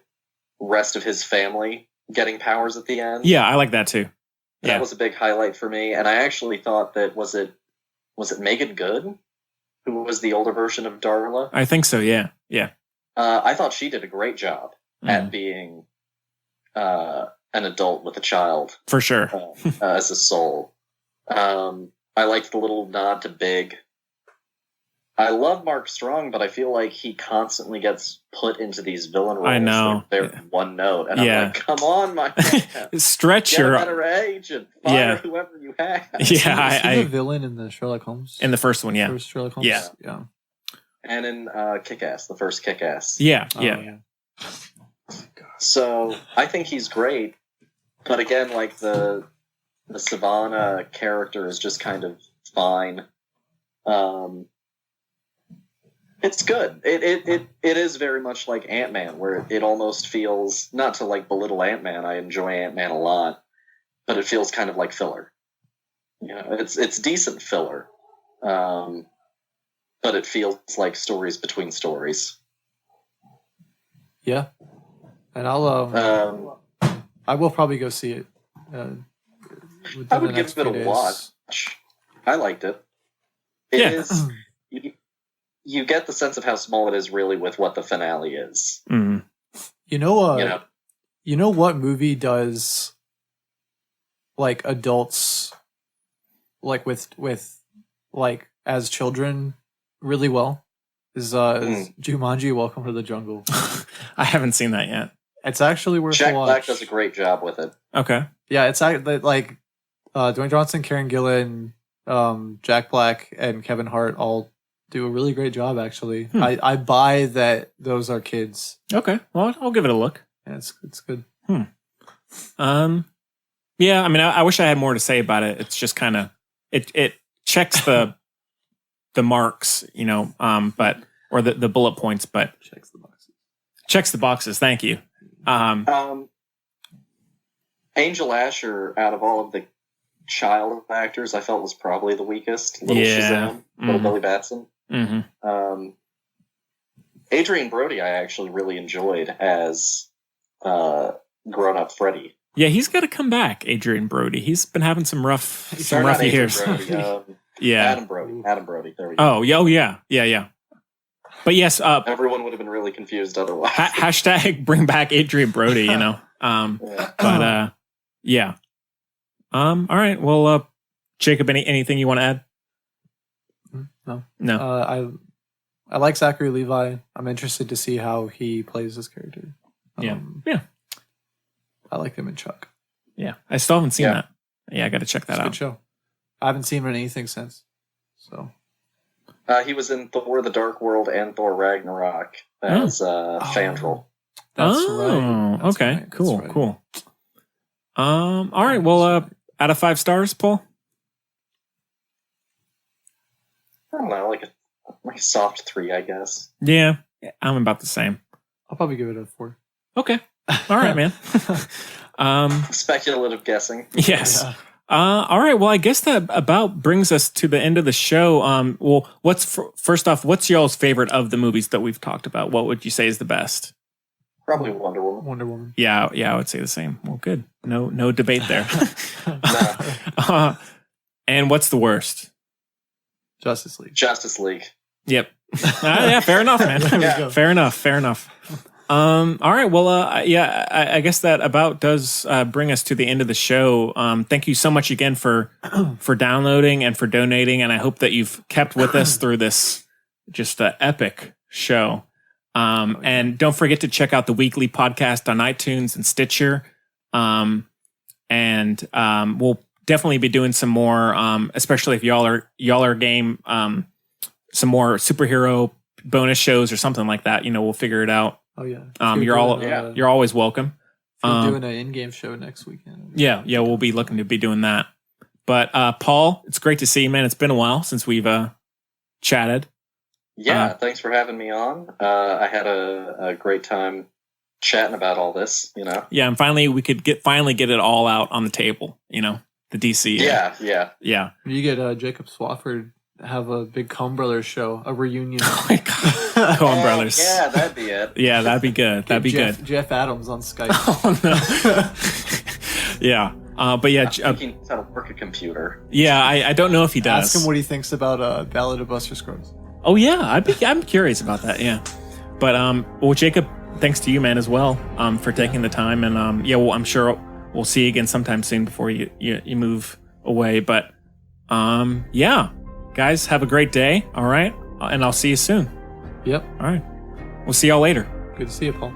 rest of his family getting powers at the end.
Yeah, I like that too.
That was a big highlight for me, and I actually thought that was it Megan Good, who was the older version of Darla?
I think so. Yeah. Yeah.
I thought she did a great job at being an adult with a child,
for sure,
as a soul. I liked the little nod to Big. I love Mark Strong, but I feel like he constantly gets put into these villain roles.
I know.
They're one note. And I'm like, come on, my man.
Stretch
Get
your...
a better age and fire whoever you have.
Yeah,
Is he the villain in the Sherlock Holmes?
In the first one, yeah.
First Sherlock Holmes? Yeah.
And in Kick-Ass, the first Kick-Ass.
Yeah.
So, I think he's great. But again, like, the Savannah character is just kind of fine. It's good. It is very much like Ant-Man, where it almost feels, not to like belittle Ant-Man, I enjoy Ant-Man a lot, but it feels kind of like filler. It's decent filler, but it feels like stories between stories.
Yeah, and I will probably go see it.
I would give it a watch. I liked it. It is. You get the sense of how small it is really with what the finale is.
Mm.
You know what movie does like adults like with like as children really well is Jumanji: Welcome to the Jungle.
I haven't seen that yet.
It's actually worth
Jack
a watch.
Black does a great job with it.
Okay.
Yeah, it's like Dwayne Johnson, Karen Gillan, Jack Black, and Kevin Hart all do a really great job, actually. I buy that those are kids.
Okay. Well, I'll give it a look.
Yeah, it's good.
Yeah, I mean, I wish I had more to say about it. It's just kind of it checks the marks, but or the bullet points, but checks the boxes. Thank you.
Angel Asher, out of all of the child actors, I felt was probably the weakest. Little
Yeah.
Shazam, little Billy Batson.
Mm-hmm.
Adrian Brody, I actually really enjoyed as grown-up Freddy.
Yeah, he's got to come back, Adrian Brody. He's been having some rough
Sorry, not Adrian
years.
Brody,
Yeah.
Adam Brody. There we go.
Oh, yeah. But yes,
everyone would have been really confused otherwise.
Hashtag bring back Adrian Brody, you know. But yeah. All right. Well, Jacob, anything you want to add? No.
I like Zachary Levi. I'm interested to see how he plays this character.
Yeah.
I like him in Chuck.
Yeah. I still haven't seen that. Yeah, I got to check that
It's a
out.
good show. I haven't seen him in anything since. So.
He was in Thor: The Dark World and Thor: Ragnarok as Fandral.
That's right. That's
Okay.
right.
Cool.
That's right.
Cool. All right. Well, out of 5 stars, Paul?
I don't know, like a soft 3, I guess.
Yeah. I'm about the same.
I'll probably give it a 4.
Okay. All right, man.
Speculative guessing.
Yes.
Yeah.
All right. Well, I guess that about brings us to the end of the show. Well, first off, what's y'all's favorite of the movies that we've talked about? What would you say is the best?
Probably Wonder Woman.
Wonder Woman.
Yeah, I would say the same. Well, good. No debate there. And what's the worst?
Justice League.
Justice League.
Yep. Yeah, fair enough, man.
Yeah.
Fair enough. All right. Well, I guess that about does bring us to the end of the show. Thank you so much again for downloading and for donating, and I hope that you've kept with us through this just epic show. And don't forget to check out the weekly podcast on iTunes and Stitcher. And we'll definitely be doing some more, especially if y'all are game, some more superhero bonus shows or something like that. You know, we'll figure it out.
Oh yeah.
You're always welcome.
We're doing an in-game show next weekend.
Yeah, we'll be looking to be doing that. But Paul, it's great to see you, man. It's been a while since we've chatted.
Yeah, thanks for having me on. I had a great time chatting about all this, you know.
Yeah, and finally we could get it all out on the table, you know, the DC. Yeah.
You get Jacob Swafford have a big Coen Brothers show, a reunion.
Oh my God. Coen Brothers.
Yeah, that'd be it.
Yeah, that'd be good. That'd be good.
Jeff Adams on Skype.
Oh no. Yeah. But yeah,
I think he knows how to work a computer.
Yeah, I don't know if he does.
Ask him what he thinks about Ballad of Buster Scruggs.
Oh yeah, I'm curious about that. Yeah, but well, Jacob, thanks to you, man, as well, for taking the time, and well, I'm sure we'll see you again sometime soon before you move away. But yeah, guys, have a great day. All right, and I'll see you soon.
Yep.
All right, we'll see y'all later.
Good to see you, Paul.